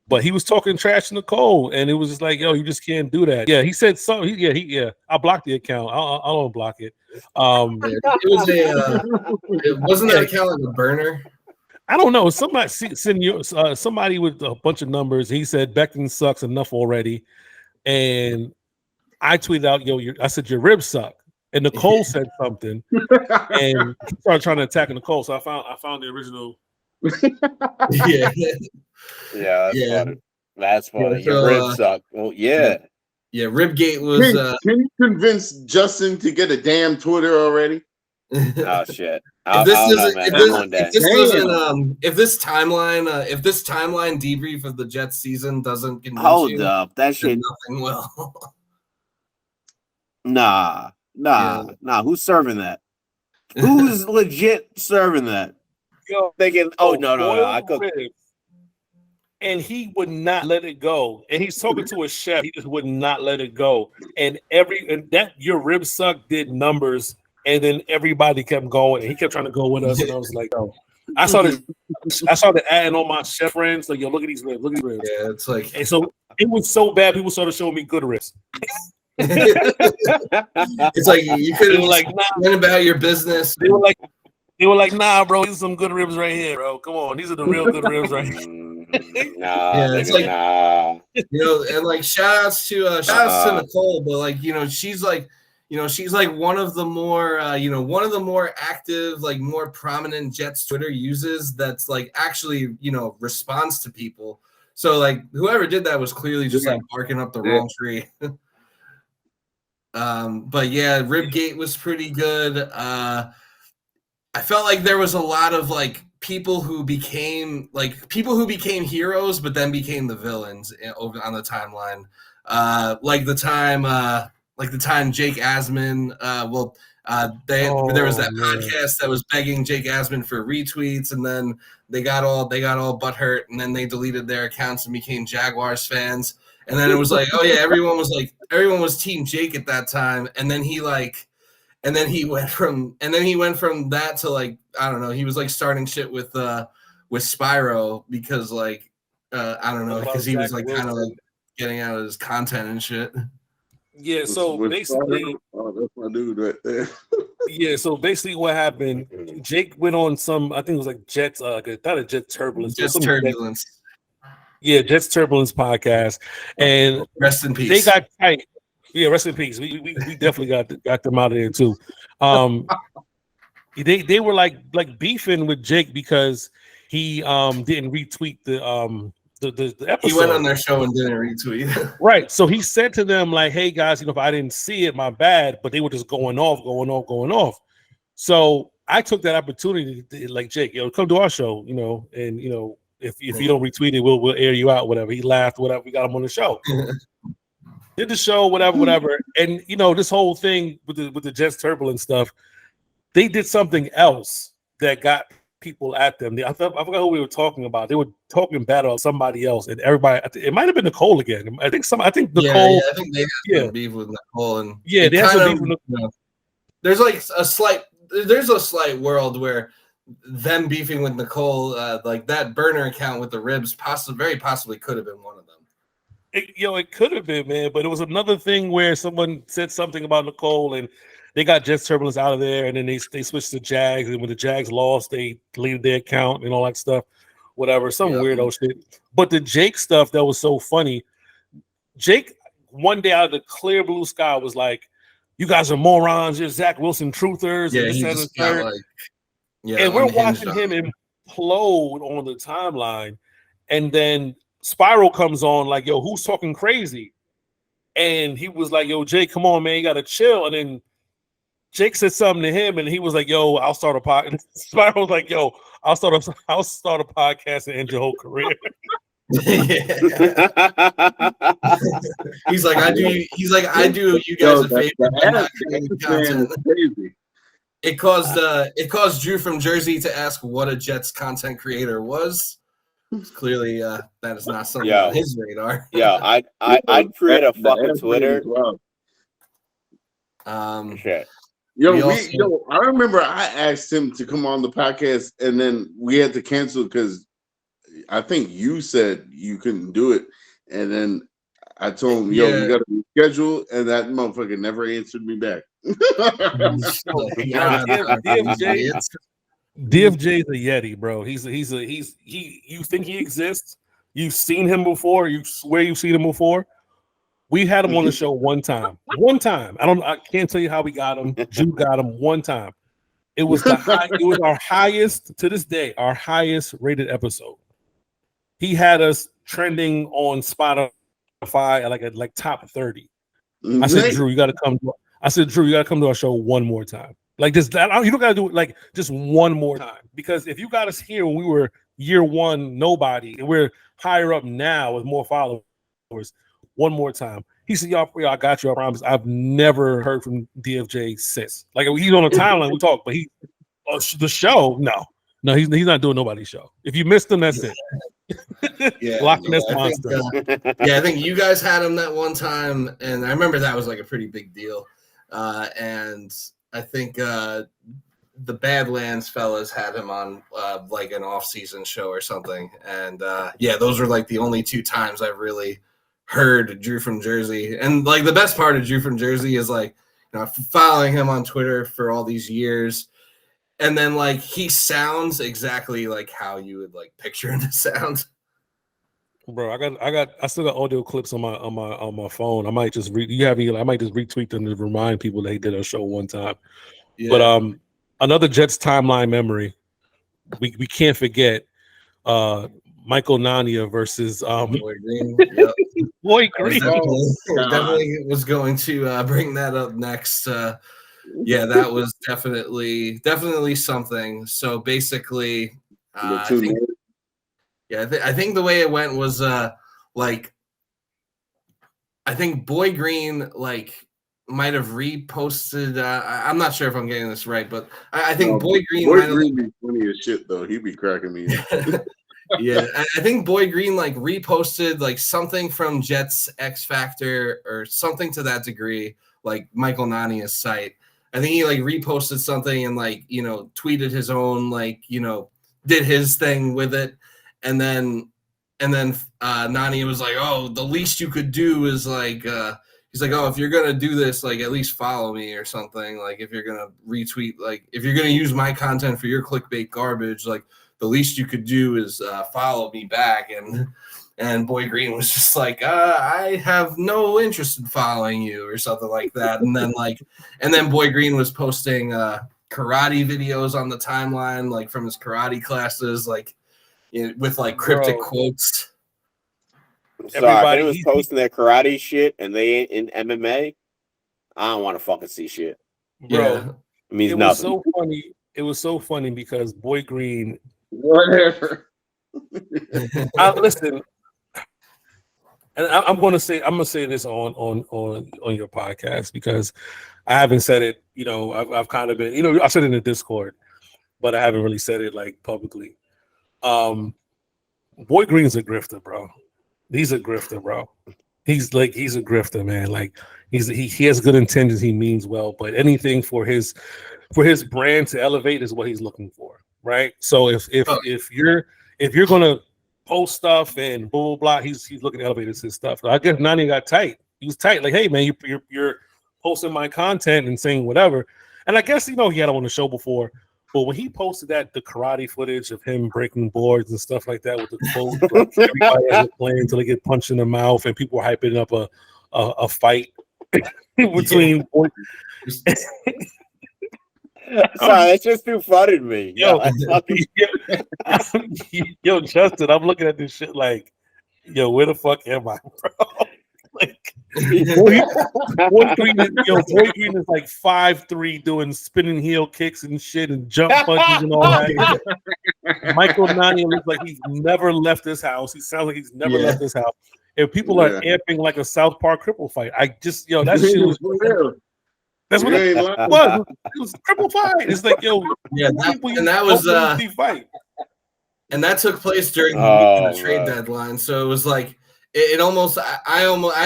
But he was talking trash to Nicole, and it was just like, yo, you just can't do that. Yeah, he said so. I blocked the account. I'll unblock it. It was it wasn't that account like a burner. I don't know. Somebody send you somebody with a bunch of numbers. He said Becton sucks enough already, and I tweeted out, yo, I said your ribs suck, and Nicole said something, and he started trying to attack Nicole. So I found the original. Yeah. Yeah, funny. That's funny. So, your ribs suck. Well, yeah. Yeah, Ribgate was. Can you convince Justin to get a damn Twitter already? Oh shit! If this timeline debrief of the Jets season doesn't convince hold up, that shit nothing will. Nah. Who's serving that? Who's legit serving that? Yo, thinking, no, I cook. And he would not let it go. And he's talking to a chef. He just would not let it go. And that your ribs suck did numbers. And then everybody kept going. And he kept trying to go with us. And I was like, oh. I started adding all my chef friends. Like, yo, look at these ribs. Look at these ribs. Yeah, it's like. And so it was so bad. People started showing me good ribs. It's like you could have like went about your business. They were like, nah, bro, these are some good ribs right here, bro. Come on, these are the real good ribs right here. It's like, and like shout outs to Nicole, but like, she's like one of the more active, like more prominent Jets Twitter users that's like actually, responds to people. So like whoever did that was clearly just like barking up the wrong tree. But yeah, Ribgate was pretty good. I felt like there was a lot of like people who became heroes, but then became the villains over on the timeline. Like the time Jake Asman. There was that podcast that was begging Jake Asman for retweets, and then they got all butthurt, and then they deleted their accounts and became Jaguars fans. And then it was like, oh yeah, everyone was Team Jake at that time, and then he went from that to like, I don't know, he was like starting shit with Spyro because like I don't know, because he was like kind of like getting out of his content and shit. Yeah, so basically, that's my dude right there. Yeah, so basically what happened, Jake went on some, I think it was like Jets, not a Jet Turbulence. Jets Turbulence. Yeah, Jets Turbulence podcast, and rest in peace. They got tight. Yeah, rest in peace. We definitely got them out of there too. They were like beefing with Jake because he didn't retweet the episode. He went on their show and didn't retweet. Right. So he said to them like, "Hey guys, if I didn't see it, my bad." But they were just going off. So I took that opportunity to, like, Jake, come to our show, and if you don't retweet it, we'll air you out, whatever. He laughed, whatever. We got him on the show. Did the show, whatever. And this whole thing with the Jets Turbulence stuff, they did something else that got people at them. I forgot who we were talking about. They were talking bad about somebody else, and everybody. It might have been Nicole again. I think Nicole. Yeah, I think they had some beef with Nicole, and they had some beef with Nicole. There's like a slight world where them beefing with Nicole, like that burner account with the ribs, very possibly could have been one of them. It could have been, man, but it was another thing where someone said something about Nicole, and they got Jets Turbulence out of there, and then they switched to Jags, and when the Jags lost, they deleted their account and all that stuff, whatever, some weirdo shit. But the Jake stuff that was so funny, Jake one day out of the clear blue sky was like, "You guys are morons, you're Zach Wilson truthers," yeah, and this and the third. And we're watching him implode on the timeline, and then Spiral comes on like, "Yo, who's talking crazy?" And he was like, "Yo, Jake, come on, man, you gotta chill." And then Jake said something to him, and he was like, "Yo, I'll start a podcast." Spiral was like, "Yo, I'll start a podcast and end your whole career." He's like, I do you guys a favor. It caused Drew from Jersey to ask what a Jets content creator was. Clearly, that is not something on his radar. I'd create a fucking Twitter. Shit. I remember I asked him to come on the podcast, and then we had to cancel because I think you said you couldn't do it, and then I told him, "Yo, you got to reschedule," and that motherfucker never answered me back. DFJ is a Yeti, bro. He's you think he exists? You've seen him before. You swear you've seen him before. We had him on the show one time. I can't tell you how we got him. Jew got him one time. It was it was our highest to this day, our highest rated episode. He had us trending on Spotify at like top 30. I said, Drew, you got to come. I said, Drew, you got to come to our show one more time. Like this, you don't got to do it like just one more time. Because if you got us here when we were year one, nobody, and we're higher up now with more followers, one more time. He said, y'all, I got you. I promise. I've never heard from DFJ since. Like he's on the timeline, we talk, but the show, no, he's not doing nobody's show. If you missed him, that's it. Loch Ness Monster. I think you guys had him that one time, and I remember that was like a pretty big deal. And I think the Badlands fellas had him on like an off-season show or something. And those were like the only two times I've really heard Drew from Jersey. And like the best part of Drew from Jersey is like, you know, following him on Twitter for all these years. And then like he sounds exactly like how you would like picture him to sound. Bro, I still got audio clips on my phone. I might just retweet them to remind people that he did a show one time. Yeah. But another Jets timeline memory. We can't forget Michael Nania versus Boy Green. Yep. Boy Green. Definitely was going to bring that up next. That was definitely something. So basically, I think the way it went was like I think Boy Green like might have reposted. I'm not sure if I'm getting this right, but I think Boy Green be funny as shit though. He'd be cracking me up. Yeah, I think Boy Green like reposted like something from Jets X Factor or something to that degree, like Michael Nania's site. I think he like reposted something and like, you know, tweeted his own, like, you know, did his thing with it. And then Nania was like, oh, the least you could do is like, he's like, oh, if you're going to do this, like at least follow me or something. Like if you're going to retweet, like if you're going to use my content for your clickbait garbage, like the least you could do is follow me back. And Boy Green was just like, I have no interest in following you or something like that. And then Boy Green was posting karate videos on the timeline, like from his karate classes, like with like cryptic quotes. Everybody was posting their karate shit and they ain't in MMA. I don't want to fucking see shit. Bro, it means it nothing. Was so funny. It was so funny because Boy Green. Whatever. Listen, and I'm gonna say this on your podcast because I haven't said it. You know, I've kind of been. You know, I said it in the Discord, but I haven't really said it like publicly. Boy Green's a grifter, bro. He's a grifter, bro. He's a grifter, man. Like he has good intentions. He means well, but anything for his brand to elevate is what he's looking for, right? So if you're gonna post stuff and blah blah blah, he's looking to elevate his stuff. So I guess Nani got tight. He was tight, like, hey man, you're posting my content and saying whatever. And I guess he had him on the show before. But when he posted the karate footage of him breaking boards and stuff like that with the quote, everybody has a plan until they get punched in the mouth, and people were hyping up a fight between. Sorry, that's just too funny to me. Yo, Justin, I'm looking at this shit like, yo, where the fuck am I, bro? Like, Boy Green is like 5'3", doing spinning heel kicks and shit and jump punches and all that. Michael Nania looks like he's never left this house. He sounds like he's never left this house. And people are amping like a South Park cripple fight. I just, that shit was real. That's what it was. It was a cripple fight. It's like, that was fight. And that took place during the trade deadline. So it was like. It almost. I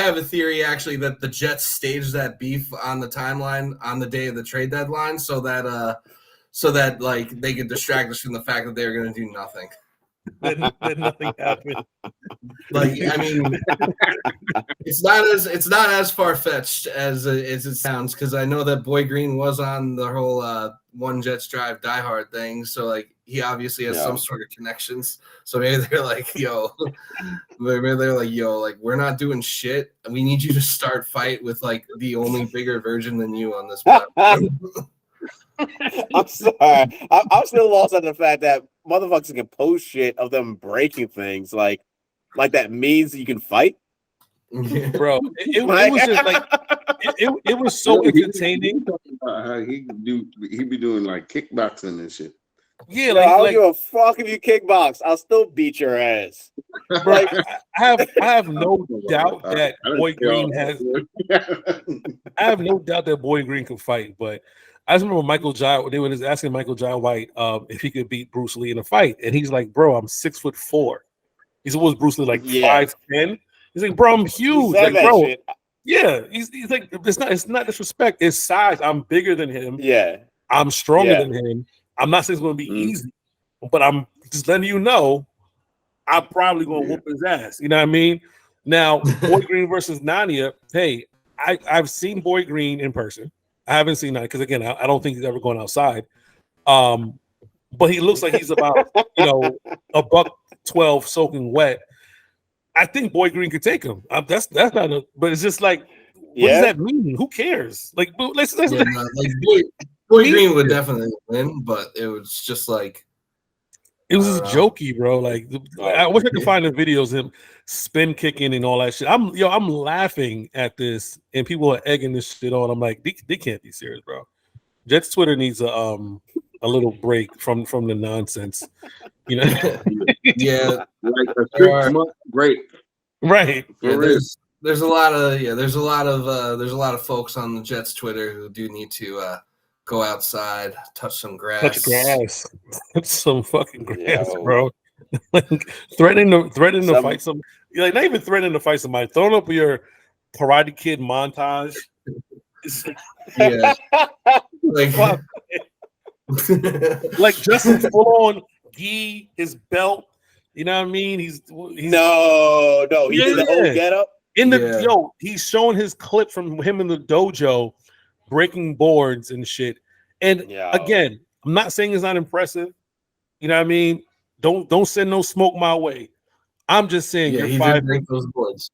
have a theory actually that the Jets staged that beef on the timeline on the day of the trade deadline, so that like they could distract us from the fact that they were going to do nothing. then nothing happened. Like, I mean, it's not as far fetched as it sounds, because I know that Boy Green was on the whole One Jets Drive Die Hard thing, so like he obviously has some sort of connections. So maybe they're like, yo, like we're not doing shit. We need you to start fight with like the only bigger version than you on this platform. I'm sorry. I'm still lost on the fact that motherfuckers can post shit of them breaking things like that means you can fight. Bro, it was just like it was so entertaining. How he be doing like kickboxing and shit. Yeah, I don't give a fuck if you kickbox. I'll still beat your ass. Bro, I have no doubt that Boy Green has. I have no doubt that Boy Green can fight, but I just remember Michael Jai. They were just asking Michael Jai White if he could beat Bruce Lee in a fight, and he's like, "Bro, I'm 6'4." He's always Bruce Lee like 5'10". He's like, "Bro, I'm huge." Like, bro, shit. Yeah. He's like, it's not disrespect. It's size. I'm bigger than him. Yeah. I'm stronger than him. I'm not saying it's going to be easy, but I'm just letting you know I'm probably going to whoop his ass. You know what I mean? Now, Boy Green versus Nania. Hey, I've seen Boy Green in person. I haven't seen that because again, I don't think he's ever gone outside. But he looks like he's about $112 soaking wet. I think Boy Green could take him. That's not a. But it's just like, what does that mean? Who cares? Like, let's like Boy Green would definitely win, but it was just like it was just jokey, bro. Like, I wish I could find the videos of him spin kicking and all that shit. I'm laughing at this, and people are egging this shit on. I'm like, they can't be serious, bro. Jets Twitter needs a little break from the nonsense, you know. Yeah, like a 6 month break. Right. Yeah, there's a lot of folks on the Jets Twitter who do need to go outside, touch some grass. Touch some fucking grass, bro. Like threatening to fight some, like not even threatening to fight somebody. Throwing up your Karate Kid montage. Yeah. Like Justin full on gi, his belt. You know what I mean? He's no. He did the whole getup. He's showing his clip from him in the dojo breaking boards and shit. And again, I'm not saying it's not impressive. You know what I mean? Don't send no smoke my way. I'm just saying you're 5'3" those boards.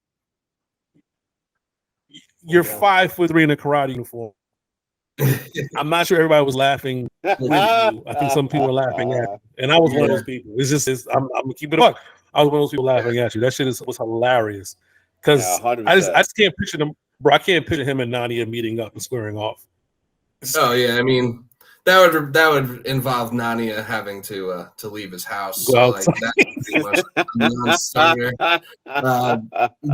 You're 5'3" in a karate uniform. I'm not sure everybody was laughing with you. I think some people were laughing at you. And I was one of those people. I'm gonna keep it up. I was one of those people laughing at you. That shit was hilarious. Because I just can't picture them, bro. I can't picture him and Nadia meeting up and squaring off. Oh yeah, I mean that would involve Nania having to leave his house. So, like, that's pretty much a non-starter. But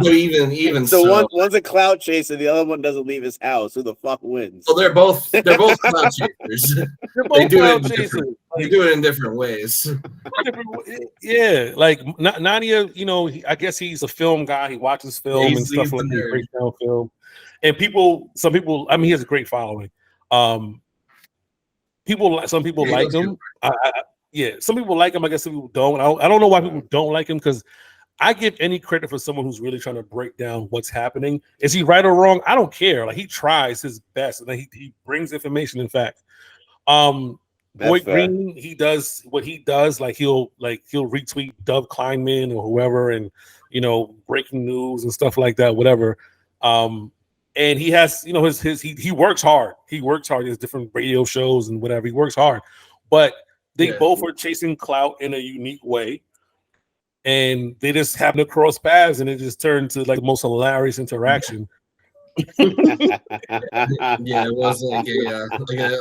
even so, one's a cloud chaser, the other one doesn't leave his house. Who the fuck wins? Well, they're both cloud chasers. They do it in different ways. Yeah, like Nania, I guess he's a film guy. He watches film and stuff like that. Breaks down film, and some people. I mean, he has a great following. Some people like him. Some people like him. I guess some people don't. I don't know why people don't like him, because I give any credit for someone who's really trying to break down what's happening. Is he right or wrong? I don't care. Like, he tries his best, and then he brings information. In fact, Boy Green, he does what he does. Like he'll retweet Dove Kleinman or whoever, and breaking news and stuff like that. Whatever. And he has, he works hard. He works hard. He has different radio shows and whatever. He works hard, but they both are chasing clout in a unique way, and they just happen to cross paths, and it just turned to like the most hilarious interaction. Yeah, it was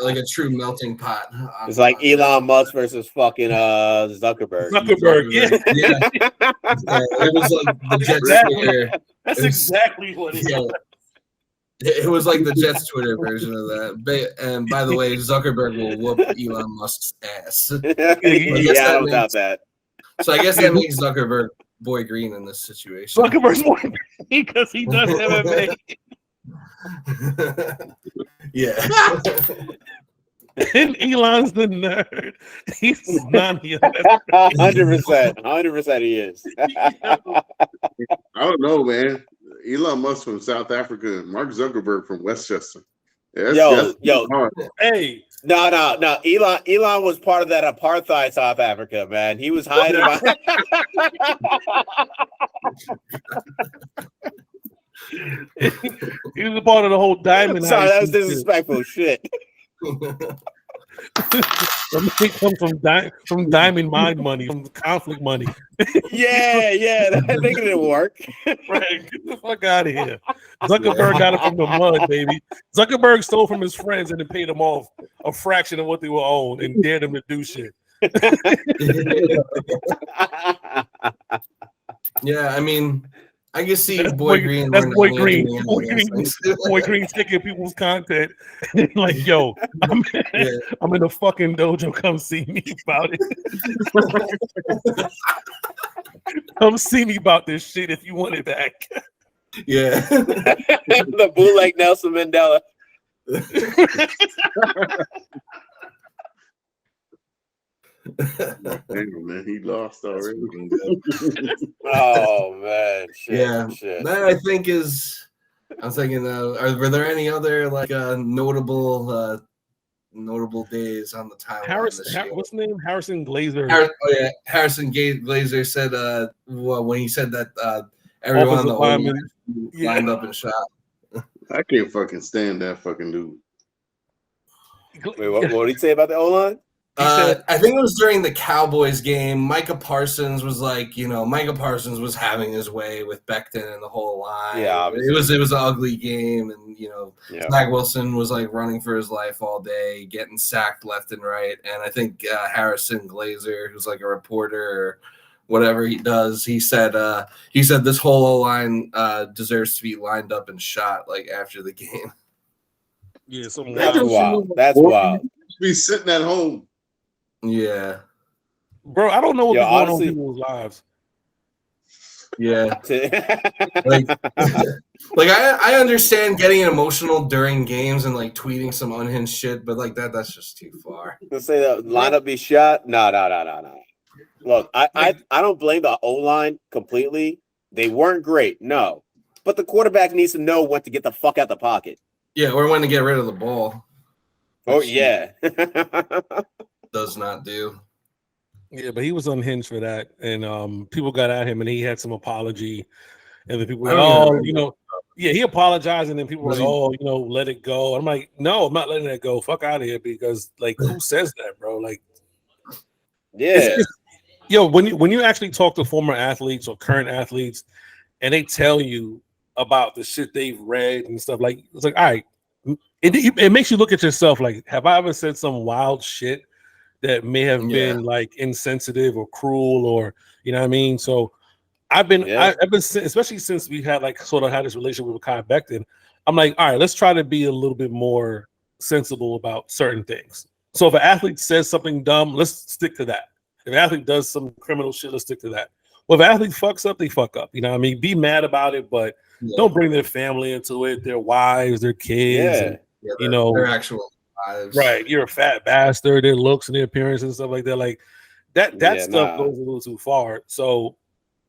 like a true melting pot. It's like Elon Musk versus fucking Zuckerberg. Yeah. It was like the Jets Twitter. That's exactly what it is. It was like the Jets Twitter version of that. And by the way, Zuckerberg will whoop Elon Musk's ass. I don't doubt that. So I guess that makes Zuckerberg Boy Green in this situation. Zuckerberg's Boy Green because he does MMA. Yeah. And Elon's the nerd. He's not here. 100%. He is. I don't know, man. Elon Musk from South Africa and Mark Zuckerberg from Westchester. Yo. Hard. Hey. No. Elon was part of that apartheid South Africa, man. He was hiding behind. He was a part of the whole diamond. Sorry, that was disrespectful shit. He comes from diamond mine money, from conflict money. Yeah, that nigga didn't work. Right, get the fuck out of here. Zuckerberg got it from the mud, baby. Zuckerberg stole from his friends and then paid them off a fraction of what they were owed and dared them to do shit. Yeah, I mean, I can see That's Boy Green. That's Boy learning Green. any of these things. Boy Green's taking people's content. Like, yo, I'm in the fucking dojo. Come see me about it. Come see me about this shit if you want it back. Yeah. The bootleg Nelson Mandela. Damn, man, he lost already. Oh man, shit. That I think is. I'm thinking, were there any other like notable days on the timeline? What's his name? Harrison Glazer. Harrison Glazer said when he said that everyone on the line lined up and shot. I can't fucking stand that fucking dude. Wait, what did he say about the O-line? I think it was during the Cowboys game. Micah Parsons was having his way with Becton and the whole line. Yeah, obviously. it was an ugly game, and Zach Wilson was like running for his life all day, getting sacked left and right. And I think Harrison Glazer, who's like a reporter or whatever he does, he said this whole O-line deserves to be lined up and shot like after the game. Yeah, that's wild. That's wild. Be sitting at home. Yeah, bro, I don't know what's going on in people's lives. Yeah, like I understand getting emotional during games and like tweeting some unhinged shit, but like that's just too far. Let's say the lineup be shot. No. Look, I don't blame the O-line completely. They weren't great, no, but the quarterback needs to know when to get the fuck out the pocket. Yeah, or when to get rid of the ball. Oh yeah. Does not do. Yeah, but he was unhinged for that, and people got at him, and he had some apology, and then people were like, he apologized, and then people were like, let it go. I'm like, no, I'm not letting that go. Fuck out of here, because like, who says that, bro? Like, yeah, when you actually talk to former athletes or current athletes, and they tell you about the shit they've read and stuff, like it's like, all right, it makes you look at yourself, like, have I ever said some wild shit that may have been like insensitive or cruel, or you know what I mean? So I've been especially since we had like sort of had this relationship with Kai Becton, I'm like, all right, let's try to be a little bit more sensible about certain things. So if an athlete says something dumb, let's stick to that. If an athlete does some criminal shit, let's stick to that. Well, if an athlete fucks up, they fuck up. You know what I mean? Be mad about it, but don't bring their family into it, their wives, their kids, their actual lives. Right, you're a fat bastard. Their looks and their appearance and stuff like that, like that stuff goes a little too far. So,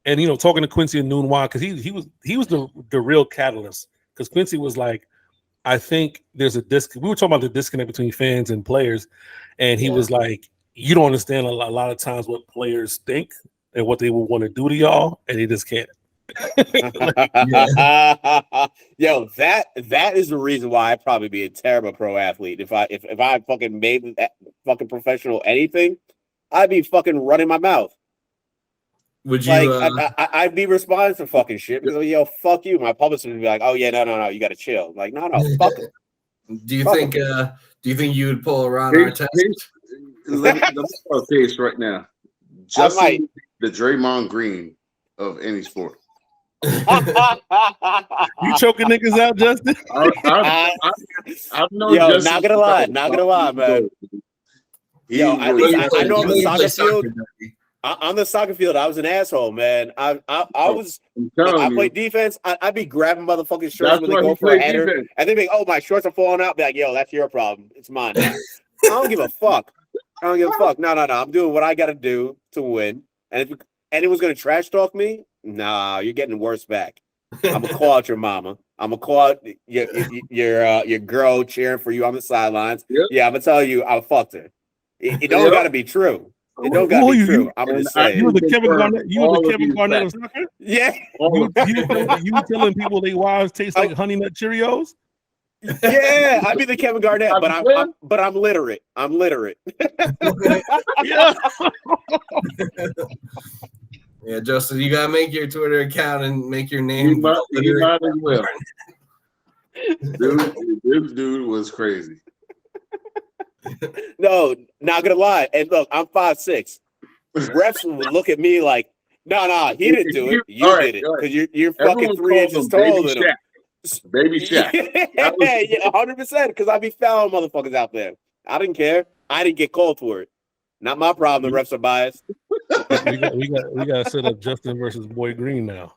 and talking to Quincy and Nunwa, because he was the real catalyst. Because Quincy was like, I think there's a we were talking about the disconnect between fans and players, and he was like, you don't understand a lot of times what players think and what they will want to do to y'all, and they just can't. Yo, that is the reason why I'd probably be a terrible pro athlete. If I fucking made that fucking professional anything, I'd be fucking running my mouth. Would you? I'd be responding to fucking shit because fuck you. My publicist would be like, oh yeah, no, you got to chill. Like, no, fuck it. Do you think you would pull around our test? Let me say this right now. Justin, the Draymond Green of any sport. You choking niggas out, Justin? I've known Justin. Not gonna lie, man. I know on the soccer field. On the soccer field, I was an asshole, man. I played defense. I'd be grabbing motherfucking shorts when they go for a header, and they'd be like, "Oh, my shorts are falling out." Be like, "Yo, that's your problem. It's mine now." I don't give a fuck. I don't give a fuck. No. I'm doing what I got to do to win. And if anyone's gonna trash talk me, nah, you're getting worse back. I'm gonna call out your mama. I'm gonna call out your girl cheering for you on the sidelines. Yep. Yeah, I'm gonna tell you I fucked her. It don't gotta be true. It don't gotta be true. I'm just saying. You were the Kevin Garnett. You were the Kevin Garnett of soccer. Yeah. You telling people their wives taste like Honey Nut Cheerios. Yeah, I'd be the Kevin Garnett, but I'm literate. I'm literate. Yeah. Yeah, Justin, you gotta make your Twitter account and make your name. You might as well. This dude was crazy. No, not gonna lie. And look, I'm 5'6". Refs would look at me like, no, he didn't do it. You did it because you're fucking 3 inches taller than him. Baby Shaq. Yeah, 100%. Because I be fouling motherfuckers out there. I didn't care. I didn't get called for it. Not my problem. The refs are biased. we got to set up Justin versus Boy Green now.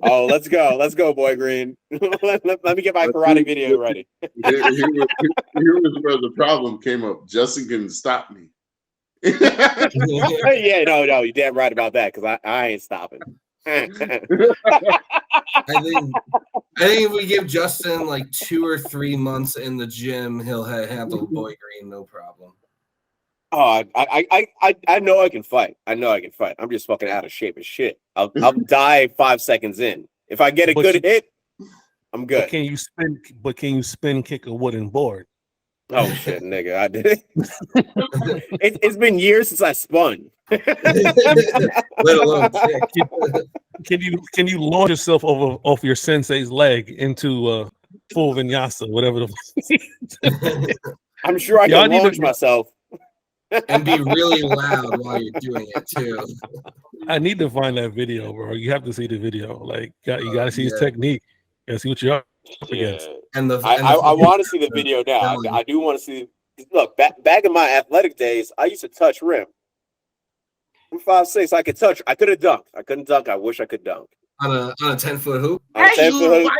Oh, let's go, Boy Green. let me get my karate video ready. Here was where the problem came up. Justin can stop me. Yeah, no, you're damn right about that because I ain't stopping. I think if we give Justin like 2 or 3 months in the gym, he'll handle Boy Green no problem. Oh, I know I can fight. I'm just fucking out of shape as shit. I'll die 5 seconds in. If I get a good hit, I'm good. But can you spin kick a wooden board? Oh shit, nigga, I did it. It's been years since I spun. Let alone Can you launch yourself off your sensei's leg into full vinyasa, whatever the I'm sure I can launch myself. And be really loud while you're doing it too. I need to find that video, bro. You have to see the video. Like you got to see his technique. You got to see what you're up against. And I want to see the video now. I do want to see. Look, back in my athletic days, I used to touch rim. I'm 5'6". I could touch. I could have dunked. I couldn't dunk. I wish I could dunk on a 10-foot hoop. On a 10-foot hoop. Why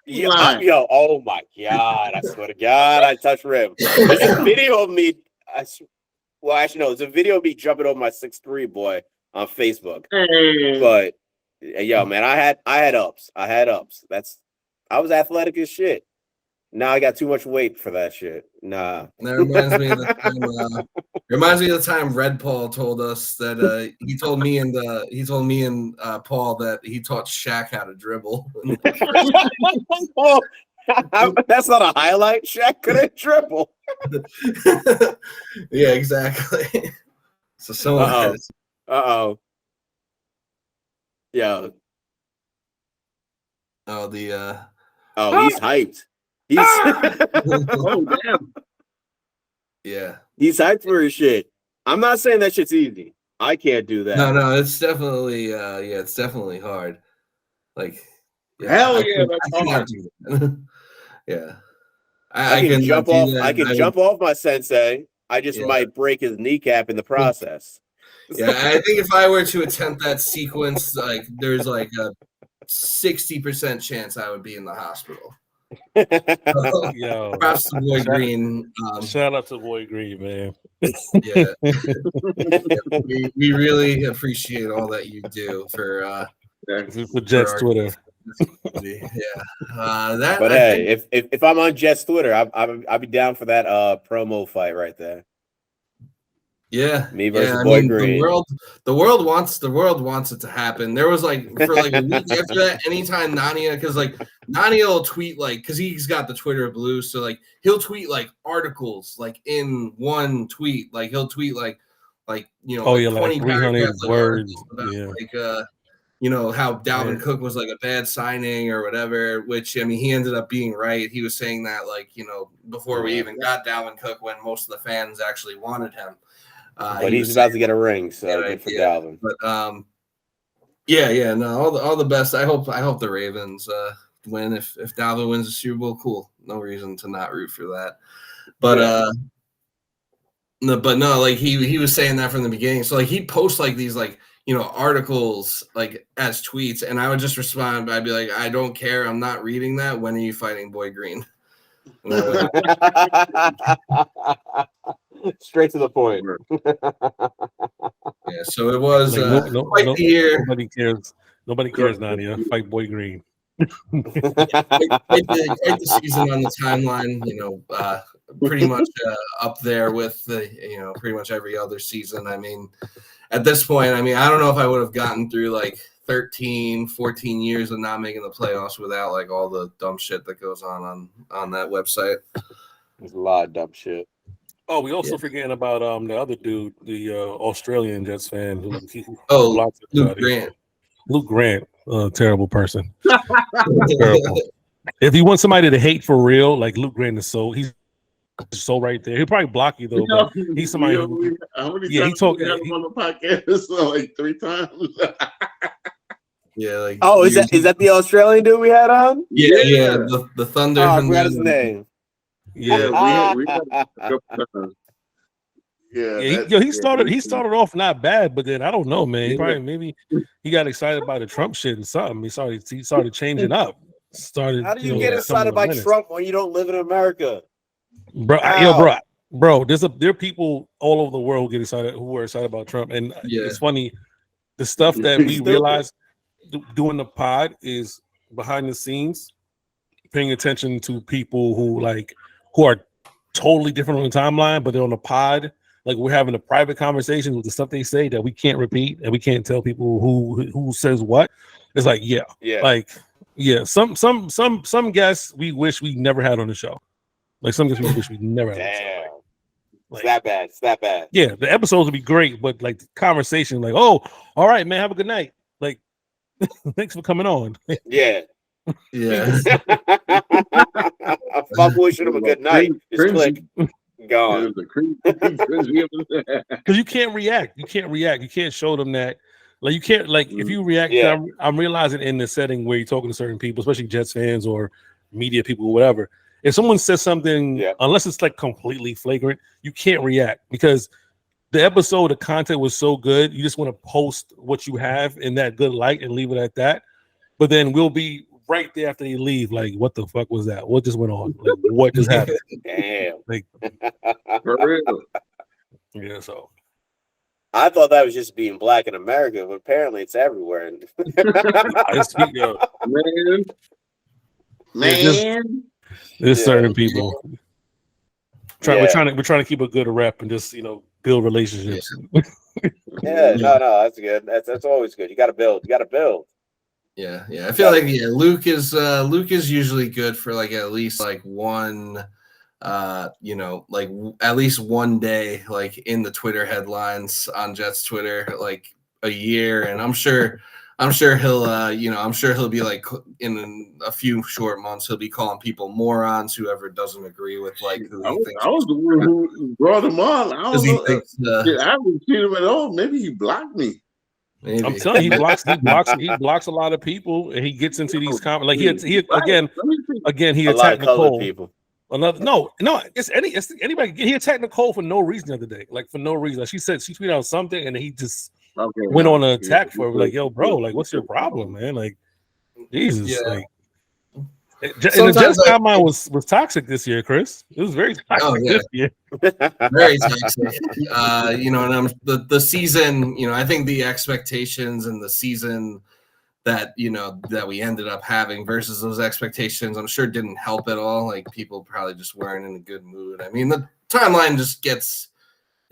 you lying? Yo, oh my god! I swear to God, I touched rim. There's a video of me. There's a video of me jumping over my 6'3" boy on Facebook. Hey. But yo, man, I had ups. I was athletic as shit. Now I got too much weight for that shit. Nah. That reminds me of the time Red Paul told us that he told me and Paul that he taught Shaq how to dribble. That's not a highlight. Shaq couldn't dribble. Yeah, exactly. So Uh-oh. Yeah. Oh, he's hyped. He's oh damn. Yeah. He's hyped for his shit. I'm not saying that shit's easy. I can't do that. No, it's definitely it's definitely hard. Like hell yeah, that's hard. Yeah. I can jump off. I can jump off my sensei. I just might break his kneecap in the process. Yeah, I think if I were to attempt that sequence, like there's like a 60% chance I would be in the hospital. Yo, props to Boy Green. Shout out to Boy Green, man. Yeah, we really appreciate all that you do for Jets Twitter. Yeah, but hey, if I'm on Jets Twitter, I'll be down for that promo fight right there. Yeah, me versus Boy Green. The world wants it to happen. There was like for like a week after that, anytime Nania, because like Nania will tweet like because he's got the Twitter blue, so like he'll tweet like articles like in one tweet. Like he'll tweet like 20 300 words about how Dalvin Cook was like a bad signing or whatever. Which I mean, he ended up being right. He was saying that like before we even got Dalvin Cook when most of the fans actually wanted him. But he's about to get a ring, so good for Dalvin. But all the best. I hope the Ravens win. If Dalvin wins the Super Bowl, cool. No reason to not root for that. But no, like he was saying that from the beginning. So like he posts like these like articles like as tweets, and I would just respond. I'd be like, I don't care. I'm not reading that. When are you fighting Boy Green? Straight to the point. Yeah, so it was quite the year. Nobody cares, Nadia. Fight Boy Green. Quite the season on the timeline, pretty much up there with the, pretty much every other season. I mean, at this point, I don't know if I would have gotten through like 13, 14 years of not making the playoffs without like all the dumb shit that goes on that website. There's a lot of dumb shit. Oh, we also forgetting about the other dude, the Australian Jets fan. Luke Grant. Luke Grant, terrible person. Terrible. If you want somebody to hate for real, like Luke Grant he's so right there. He'll probably block you though. But he's somebody who, he talked on the podcast like 3 times. Yeah, like is that the Australian dude we had on? Yeah, the Thunder. Oh, I forgot his name. Yeah, we had a couple times. He started off not bad, but then I don't know, man. Maybe he got excited by the Trump shit or something. He started changing up. How do you get excited by Trump when you don't live in America? Bro, there are people all over the world who are excited about Trump, and it's funny. The stuff that we realized doing the pod is behind the scenes, paying attention to people who are totally different on the timeline, but they're on the pod. Like we're having a private conversation with the stuff they say that we can't repeat and we can't tell people who says what. It's like, some guests we wish we never had on the show. Like some guests we wish we never had on the show. Like, it's that bad. Yeah, the episodes would be great, but like the conversation, like, oh, all right, man, have a good night. Like, thanks for coming on. Yeah. Fuck wishing him a good night. Just click. Gone. Because you can't react. You can't show them that. Like you can't if you react. I'm realizing in the setting where you're talking to certain people, especially Jets fans or media people or whatever. If someone says something, unless it's like completely flagrant, you can't react because the content was so good. You just want to post what you have in that good light and leave it at that. But then we'll be right there after they leave. Like, what the fuck was that? What just went on? Like, what just happened? Damn. Like, for real. Yeah. So I thought that was just being black in America, but apparently it's everywhere. Man. There's certain people. We're trying to keep a good rep and just build relationships. No, that's good. That's always good. You got to build. Yeah. I feel like Luke is usually good for like at least like one, like at least one day, like in the Twitter headlines on Jets Twitter, like a year, and I'm sure he'll be like in a few short months he'll be calling people morons whoever doesn't agree with like who he thinks. I was the one who brought him on. I don't know. I haven't seen him at all. Maybe he blocked me. Maybe. I'm telling you, he blocks a lot of people, and he gets into these comments. Like he attacked Nicole. People. No, it's anybody. He attacked Nicole for no reason the other day. Like for no reason. Like she tweeted out something, and he just went on an attack for her. Like, yo, bro, like, what's your problem, man? Like, Jesus, like. And the Jets timeline was toxic this year, Chris. It was very toxic this year. Very toxic. And the season, I think the expectations and the season that we ended up having versus those expectations, I'm sure didn't help at all. Like people probably just weren't in a good mood. I mean, the timeline just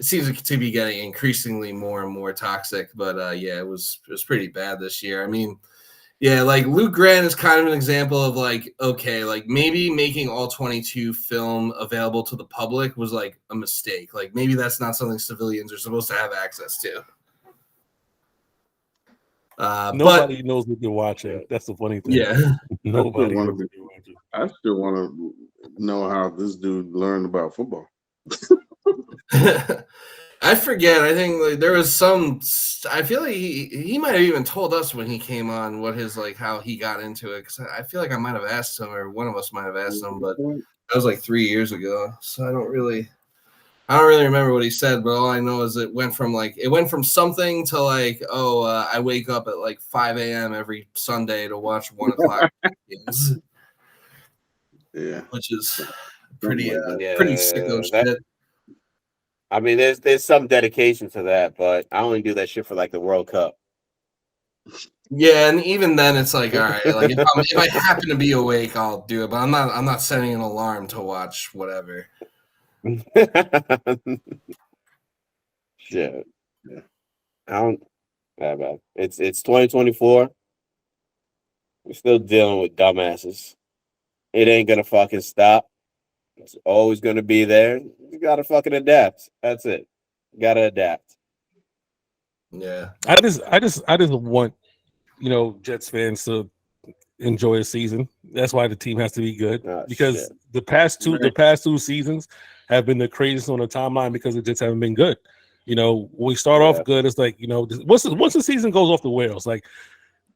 seems to be getting increasingly more and more toxic. But it was pretty bad this year. I mean. Yeah, like Luke Grant is kind of an example of like, okay, like maybe making all 22 film available to the public was like a mistake. Like maybe that's not something civilians are supposed to have access to. Nobody knows what you're watching. That's the funny thing. Yeah. Nobody knows what you're watching. I still want to know how this dude learned about football. I forget. I think like, there was some. I feel like he might have even told us when he came on what his like how he got into it. Because I feel like I might have asked him, or one of us might have asked him, but that was like 3 years ago. So I don't really remember what he said. But all I know is it went from something to like, I wake up at like 5 a.m. every Sunday to watch 1 o'clock games. Yeah. which is pretty Yeah, pretty sicko shit. I mean, there's some dedication to that, but I only do that shit for like the World Cup. Yeah, and even then, it's like, all right, like if I happen to be awake, I'll do it. But I'm not setting an alarm to watch whatever. Shit. Yeah. I don't. Man. It's 2024. We're still dealing with dumbasses. It ain't gonna fucking stop. It's always gonna be there. You gotta fucking adapt. That's it. You gotta adapt. Yeah, I just want, Jets fans to enjoy a season. That's why the team has to be good, because Shit. the past two seasons have been the craziest on the timeline because the Jets haven't been good. When we start off good, it's like, once the season goes off the rails, like,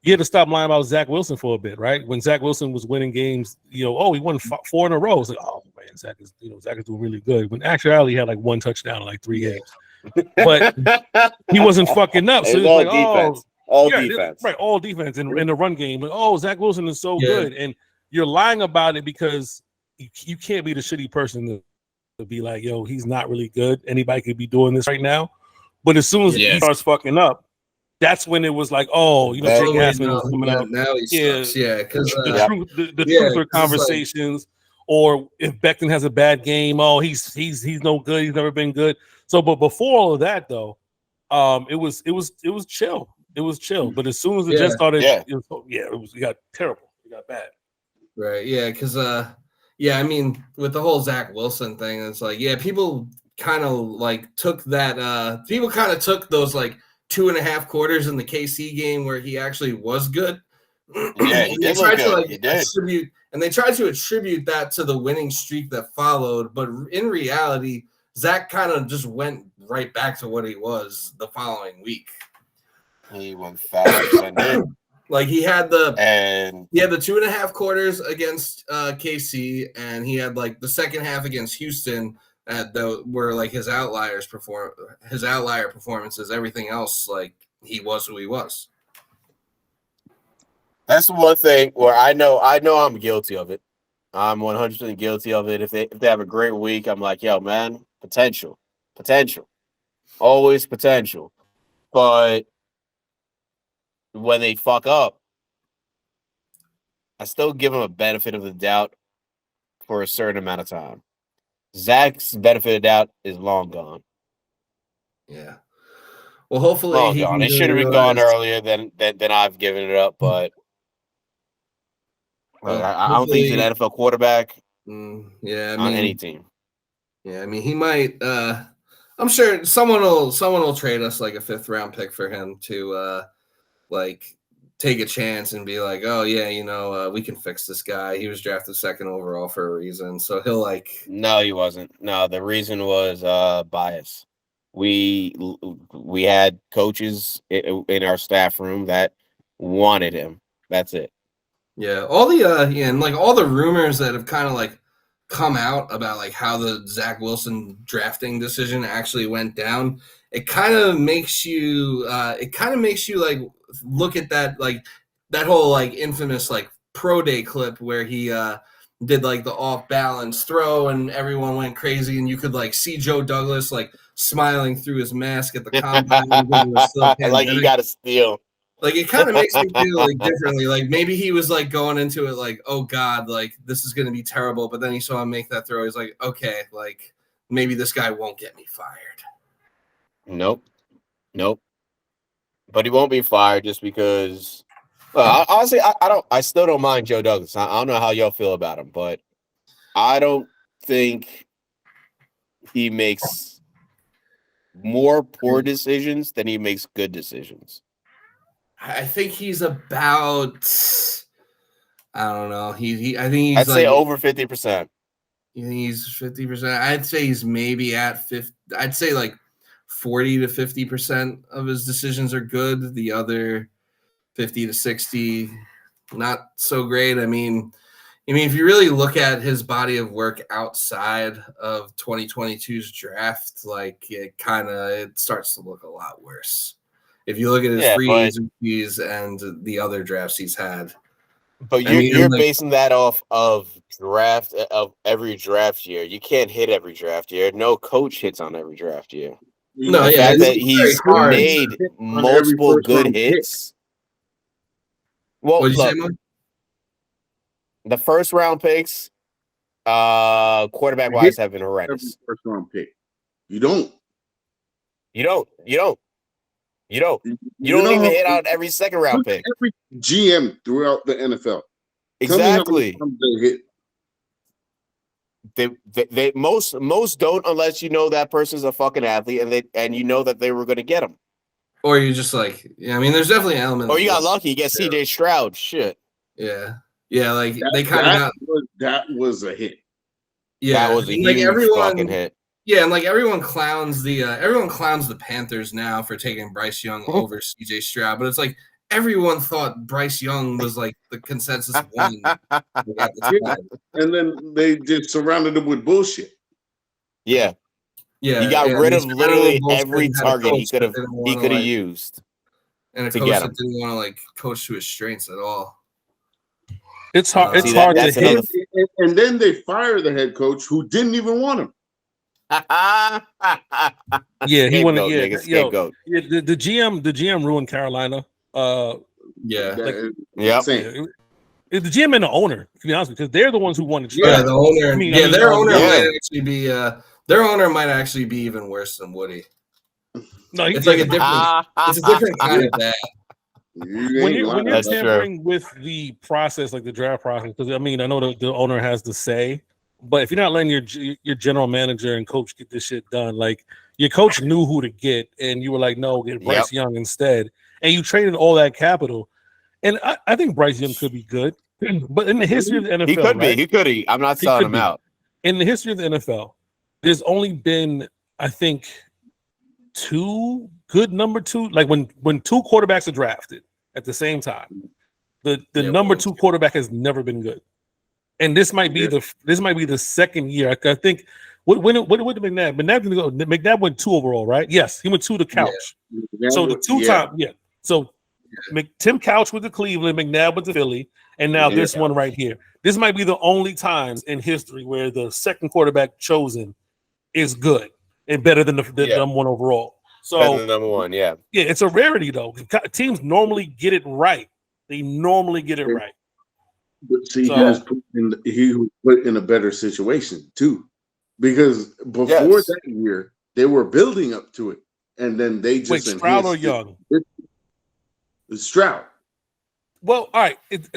you had to stop lying about Zach Wilson for a bit, right? When Zach Wilson was winning games, he won 4 in a row. It's like, oh man, Zach is doing really good. When actually he had like 1 touchdown in like 3 games, but he wasn't fucking up. So it's all like, defense. Defense, right? All defense in the run game. Like, Zach Wilson is so good, and you're lying about it because you can't be the shitty person to be like, yo, he's not really good. Anybody could be doing this right now, but as soon as he starts fucking up, that's when it was like, Jake Gassman was coming out. Now he sucks. Yeah, because the truther conversations, or if Becton has a bad game, he's no good. He's never been good. So, but before all of that, though, it was chill. It was chill. But as soon as it just started, it got terrible. It got bad. Right. Yeah. Because I mean, with the whole Zach Wilson thing, it's like, people kind of like took that. People kind of took those like 2.5 quarters in the KC game where he actually was good. Yeah, he did look good. He did. They tried to attribute that to the winning streak that followed, but in reality, Zach kind of just went right back to what he was the following week. He went 1,000% in. Like he had the 2.5 quarters against KC, and he had like the second half against Houston. Were like his outlier performances. Everything else, like he was who he was. That's the one thing where I know I'm guilty of it. I'm 100% guilty of it. If they have a great week, I'm like, yo, man, potential, always potential. But when they fuck up, I still give them a benefit of the doubt for a certain amount of time. Zach's benefit of doubt is long gone. Yeah. Well, hopefully long gone. It should have been gone earlier than I've given it up, but I don't think he's an NFL quarterback. On any team. Yeah, I mean he might. I'm sure someone will trade us like a 5th round pick for him to like take a chance and be like, oh yeah, we can fix this guy. He was drafted 2nd overall for a reason, so he'll like. No, he wasn't. No, the reason was bias. We had coaches in our staff room that wanted him. That's it. Yeah, all the and like all the rumors that have kind of like come out about like how the Zach Wilson drafting decision actually went down. It kind of makes you like look at that whole like infamous like pro day clip where he did like the off balance throw and everyone went crazy, and you could like see Joe Douglas like smiling through his mask at the combine. Like he got a steal. Like it kind of makes me feel like differently. Like maybe he was like going into it like, oh God, like this is gonna be terrible. But then he saw him make that throw. He's like, okay, like maybe this guy won't get me fired. Nope. But he won't be fired just because. Well, honestly, I still don't mind Joe Douglas. I don't know how y'all feel about him, but I don't think he makes more poor decisions than he makes good decisions. I think he's about. I don't know. I think he's. I'd say over 50%. You think he's 50%? I'd say he's maybe at 50. I'd say like 40 to 50% of his decisions are good. The other 50 to 60, not so great. I mean, if you really look at his body of work outside of 2022's draft, like it starts to look a lot worse. If you look at his free agencies and the other drafts he's had. But you're basing that off of every draft year. You can't hit every draft year. No coach hits on every draft year. No, the yeah, fact it's that he's very hard. made multiple good hits. Well, What'd you say, look, Mark? the first round picks, quarterback wise, have been horrendous. Every first round pick. You don't even hit out every second round pick. Every GM throughout the NFL. Exactly. Tell me how many times they hit. They most don't unless you know that person's a fucking athlete and you know that they were going to get him. Or you just like, yeah, I mean, there's definitely elements. Or you got lucky, you get CJ Stroud. Shit. Yeah. Yeah, like they kind of got that was a hit. Yeah, that was a huge fucking hit. Yeah, and like everyone clowns the Panthers now for taking Bryce Young over CJ Stroud, but it's like everyone thought Bryce Young was like the consensus one at the time. And then they just surrounded him with bullshit. Yeah. Yeah. He got rid of literally every target he could have used. And a coach that didn't want to like coach to his strengths at all. It's hard. It's hard to hit. And then they fire the head coach who didn't even want him. Yeah, he wanted. The GM ruined Carolina. The GM and the owner, to be honest, because they're the ones who won the trade. Yeah, the owner. Their owner might actually be. Their owner might actually be even worse than Woody. No, it's like a different. It's a different kind of bad. When you're tampering with the process, like the draft process, because I mean, I know the owner has the say, but if you're not letting your general manager and coach get this shit done, like your coach knew who to get, and you were like, no, get Bryce Young instead, and you traded all that capital, and I think Bryce Young could be good, but in the history of the NFL, he could be. I'm not selling him out. In the history of the NFL, there's only been, I think, 2 good number 2, like when 2 quarterbacks are drafted at the same time, the number 2 quarterback has never been good, and this might be the second year. I think what did McNabb went 2 overall, right? Yes, he went 2 to Couch. Yeah. So the 2 time, So Tim Couch with the Cleveland, McNabb with the Philly, and now this one right here. This might be the only times in history where the second quarterback chosen is good and better than the number 1 overall. So better than number 1, yeah, it's a rarity though. Teams normally get it right. They normally get it right. But see, he was put in a better situation too, because before that year they were building up to it, and then they just Stroud or Young. Stroud. Well, all right. It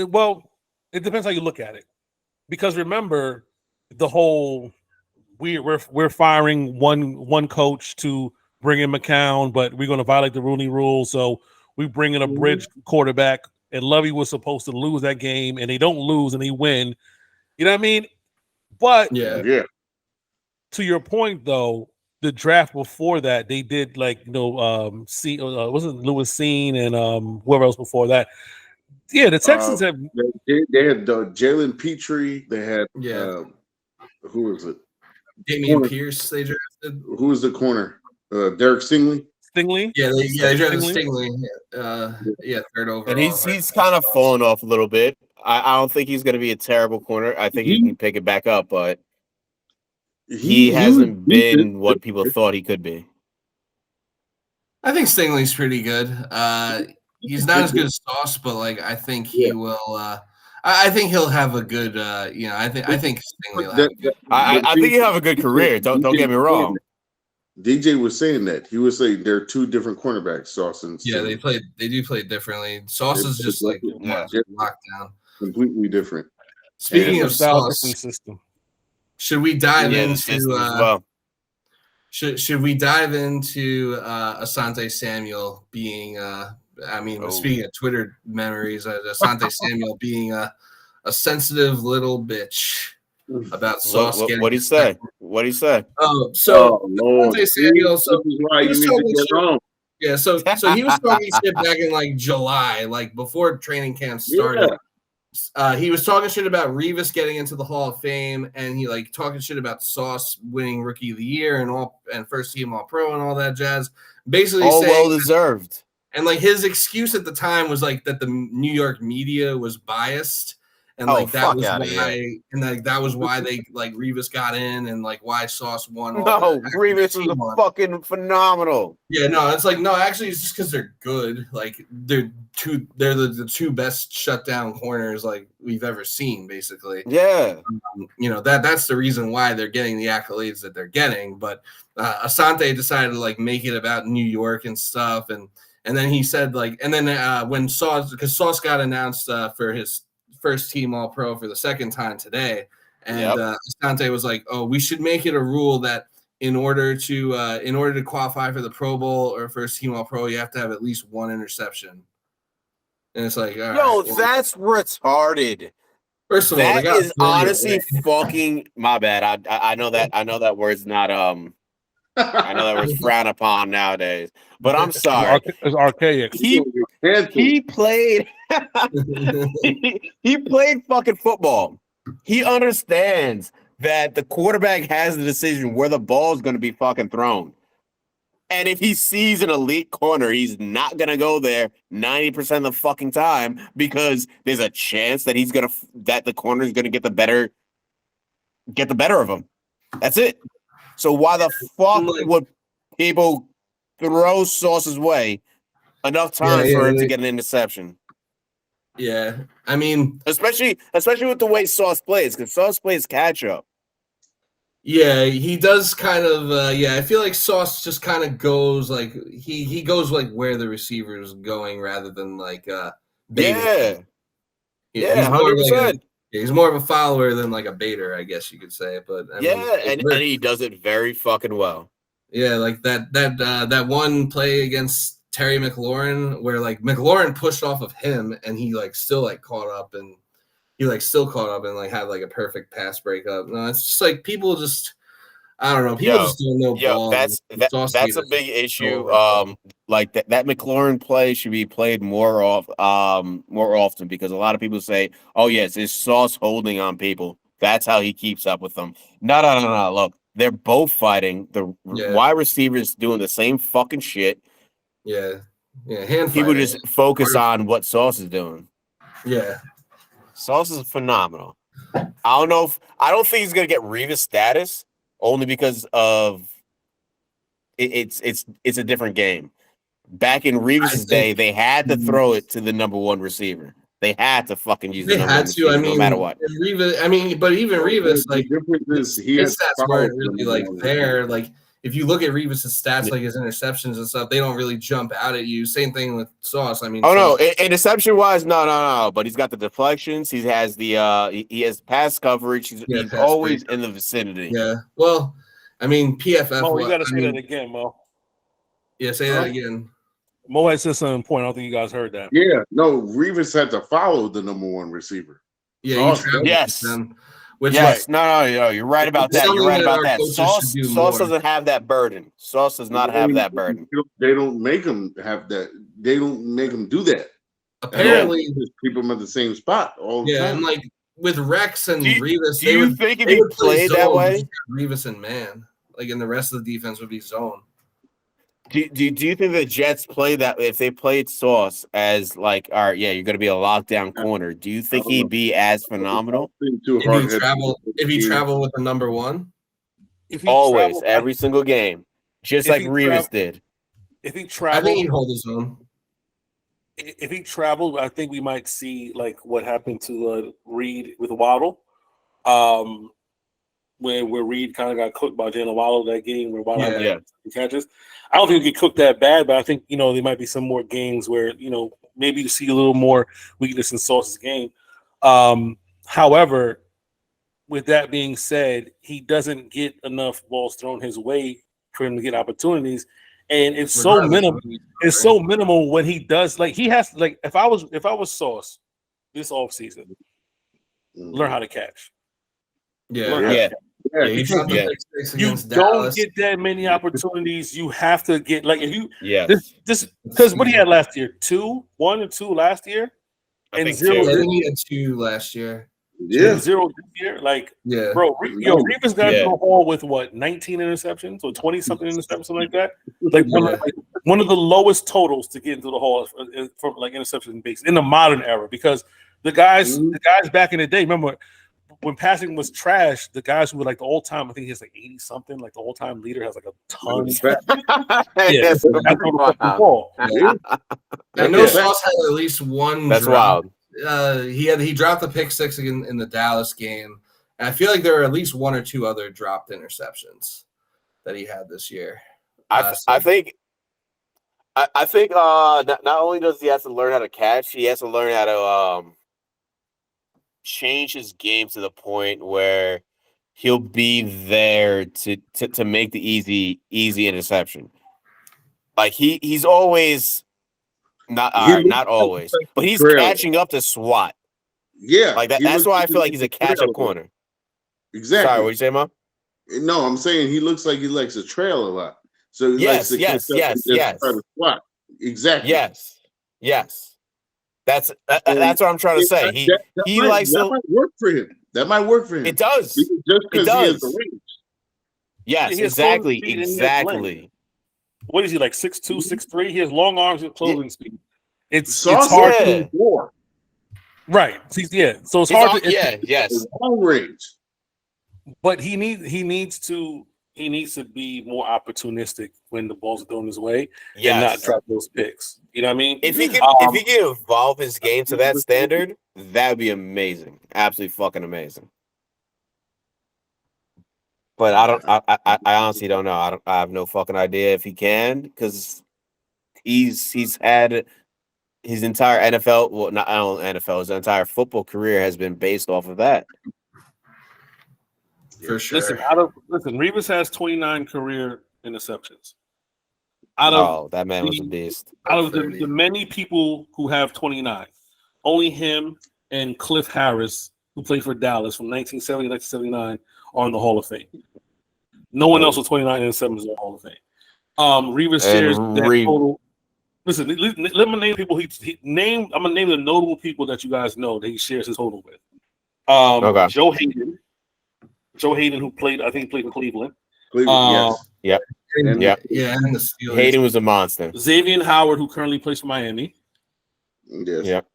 depends how you look at it, because remember the whole we're firing one coach to bring in McCown, but we're going to violate the Rooney Rule, so we bring in a bridge quarterback. And Lovey was supposed to lose that game, and they don't lose, and they win. You know what I mean? But to your point, though, the draft before that, they did wasn't Lewis Seen and whoever else before that. Yeah, the Texans have. They had Jalen Petrie. They had who was it? Damian Pierce. They drafted. Who was the corner? Derek Stingley. Yeah, they drafted Stingley. Third overall. And he's kind of fallen off a little bit. I don't think he's going to be a terrible corner. I think he can pick it back up, but he hasn't been what people thought he could be. I think Stingley's pretty good. He's not as good as Sauce, but I think he will. I think he'll have a good. I think Stingley. I think he'll have a good career. Don't get me wrong. DJ was saying that. He was saying they're 2 different cornerbacks, Sauce and Stingley. They do play differently. Sauce is just locked down. Completely different. Speaking of Sauce, system. Should we dive into should we dive into Asante Samuel being speaking of Twitter memories, Asante Samuel being a sensitive little bitch about Sauce. What did he say? Asante Samuel. So he was talking shit back in July, before training camp started. He was talking shit about Revis getting into the Hall of Fame, and he talking shit about Sauce winning Rookie of the Year and first team All Pro and all that jazz. Basically, all well deserved. And like his excuse at the time was like that the New York media was biased, and like that was why, and like that was why they like Revis got in, and like why Sauce won. No, Revis was fucking phenomenal. Yeah, no, it's like no, actually, it's just because they're good. Like they're the two best shutdown corners like we've ever seen, basically. Yeah, you know that's the reason why they're getting the accolades that they're getting. But Asante decided to like make it about New York and stuff, and then he said like, and then when because Sauce got announced for his first team All Pro for the second time today, and Asante was like, oh, we should make it a rule that in order to qualify for the Pro Bowl or first team All Pro, you have to have at least one interception. And it's like, that's retarded. First of all, that is honestly fucking my bad. I know that word's not I know that word's frowned upon nowadays, but I'm sorry. It's archaic. He played he played fucking football. He understands that the quarterback has the decision where the ball is going to be fucking thrown. And if he sees an elite corner, he's not going to go there 90% of the fucking time because there's a chance that that the corner is going to get the better of him. That's it. So why the fuck would people throw Sauce's way enough times for him to get an interception? Yeah, I mean, especially with the way Sauce plays, because Sauce plays catch up. Yeah, he does kind of. I feel like Sauce just kind of goes like he goes like where the receiver is going rather than like baiting. Yeah, 100%. He's more of a follower than like a baiter, I guess you could say. But I mean, and he does it very fucking well. Yeah, like that one play against Terry McLaurin where like McLaurin pushed off of him and he like still like caught up and like had like a perfect pass breakup. No, it's just like people just I don't know. People just don't know ball. That's a big issue. Like that McLaurin play should be played more often because a lot of people say, "Oh yes, it's Sauce holding on people. That's how he keeps up with them." No. Look, they're both fighting. The wide receivers doing the same fucking shit. Yeah. Hand people just focus on what Sauce is doing. Yeah. Sauce is phenomenal. I don't think he's gonna get Revis status only because of it's a different game. Back in Revis's day, they had to throw it to the number one receiver. They had to fucking use the number one receiver no matter what. Revis, but even Revis, like his stats weren't really like there. Like if you look at Revis's stats, like his interceptions and stuff, they don't really jump out at you. Same thing with Sauce. I mean, no, interception wise, no. But he's got the deflections. He has he has pass coverage. He's always in the vicinity. Yeah. Well, I mean, PFF. Mo, you got to say that again, Mo. Yeah, say that again. Mo had said something important. I don't think you guys heard that. Yeah, no. Revis had to follow the number one receiver. Yeah. Yes. No, you're right about that. You're right about that. Sauce doesn't have that burden. Sauce does not have that burden. They don't make him have that. They don't make him do that. Apparently, just keep him at the same spot all the time. And like with Rex and Revis, do you think if he played that way, Revis and man, like, and the rest of the defense would be zone. Do you think the Jets play that if they played Sauce as like, all right, you're going to be a lockdown corner? Do you think he'd be as phenomenal? If he traveled with the number one, always every single game, just like Revis did. If he traveled, I think he'd hold his own. If he traveled, I think we might see like what happened to Reed with Waddle, where Reed kind of got cooked by Jalen Waddle that game where Waddle had catches. I don't think he get cooked that bad, but I think there might be some more games where maybe you see a little more weakness in Sauce's game. However, with that being said, he doesn't get enough balls thrown his way for him to get opportunities. And it's so minimal. It's so minimal when he does. Like he has. Like if I was Sauce this offseason, learn how to catch. You don't get that many opportunities. You have to get like if you this because what he had last year, 1 or 2 last year, and 0. I think he had 2 last year. 0 this year. Like bro, Revis got to go home with what 19 interceptions or 20 something interceptions, something like that. Like one of the lowest totals to get into the Hall from like interception base in the modern era, because the guys back in the day, remember when passing was trash, the guys who were like the all-time, I think he's like 80 something, like the all-time leader has like a ton. Yes. Wow. I know Sauce had at least one. That's drop. wild. He dropped the pick six in the Dallas game, and I feel like there were at least one or two other dropped interceptions that he had this year. I think not only does he have to learn how to catch, he has to learn how to change his game to the point where he'll be there to make the easy interception. Like he's always not always, but he's catching up to SWAT. Yeah, like that. That's why I feel like he's a catch-up corner. Exactly. Sorry, what you say, Mom? No, I'm saying he looks like he likes to trail a lot. So he likes to yes. SWAT. Exactly. Yes. That's what I'm trying to say. He likes to. That might work for him. That might work for him. It does. Just because he has the range. Yes, exactly. What is he like? 6'2", 6'3"? He has long arms and clothing speed. It's Sauce hard to more. Right. So it's hard to yes. Long range. But he needs to be more opportunistic when the ball's thrown his way and not drop those picks. You know what I mean? If he can evolve his game to that standard, that'd be amazing. Absolutely fucking amazing. But I honestly don't know. I have no fucking idea if he can, because he's had his entire NFL, well, not NFL, his entire football career has been based off of that. For sure. Listen, Revis has 29 career interceptions. That man was a beast. Out of the many people who have 29, only him and Cliff Harris, who played for Dallas from 1970 to 1979, are in the Hall of Fame. No one else with 29 interceptions in the Hall of Fame. Revis shares that total. Listen, let me name people I'm gonna name the notable people that you guys know that he shares his total with. Joe Hayden, who played for Cleveland. Yes. Yep. And the Steelers. Hayden was a monster. Xavier Howard, who currently plays for Miami. Yes. Yep.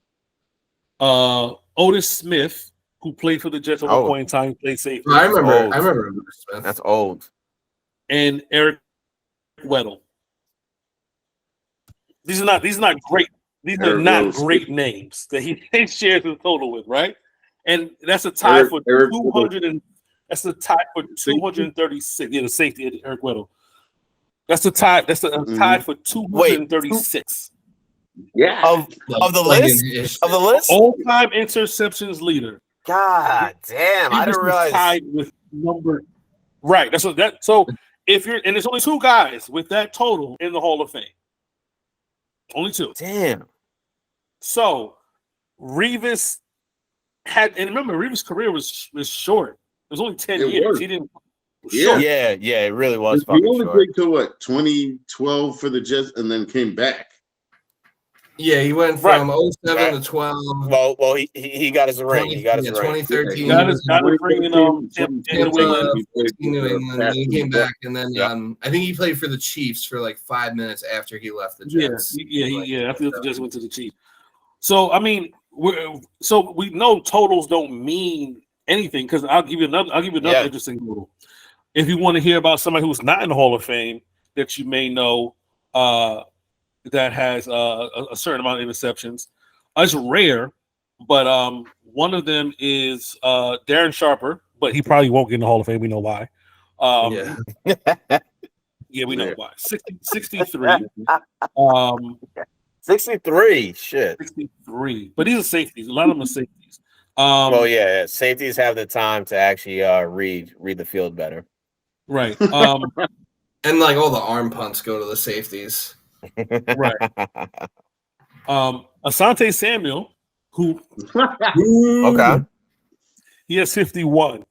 Otis Smith, who played for the Jets at one point in time, played safety. I remember Otis Smith. That's old. And Eric Weddle. These are not great. These are not great names that he shares his total with, right? And that's a tie for 200 and that's a tie for 236. Yeah, the safety, Eric Weddle. That's a tie. That's a tie for 236. Yeah. Of the list? Of the list? All-time interceptions leader. God damn. I didn't realize. Tied with number. Right. That's what that. So if you're, and there's only two guys with that total in the Hall of Fame. Only two. Damn. So Revis had, and remember, Revis' career was short. It was only 10 years. Was. He didn't. Yeah, it really was. He only played till 2012 for the Jets, and then came back. Yeah, he went from 07 to 12. Well, he got his ring. He got his ring. 2013. He got his ring in New England. Then he came back, and then I think he played for the Chiefs for like 5 minutes after he left the Jets. Yeah. After the Jets went to the Chiefs. So I mean, we know totals don't mean anything, because I'll give you another interesting total. If you want to hear about somebody who's not in the Hall of Fame that you may know, that has a certain amount of interceptions. It's rare, but one of them is Darren Sharper, but he probably won't get in the Hall of Fame. We know why. Yeah, we know why. 63. 63. Shit. 63. But these are safeties. A lot of them are safeties. Safeties have the time to actually read the field better. Right. And like all the arm punts go to the safeties. Right. Asante Samuel, who he has 51.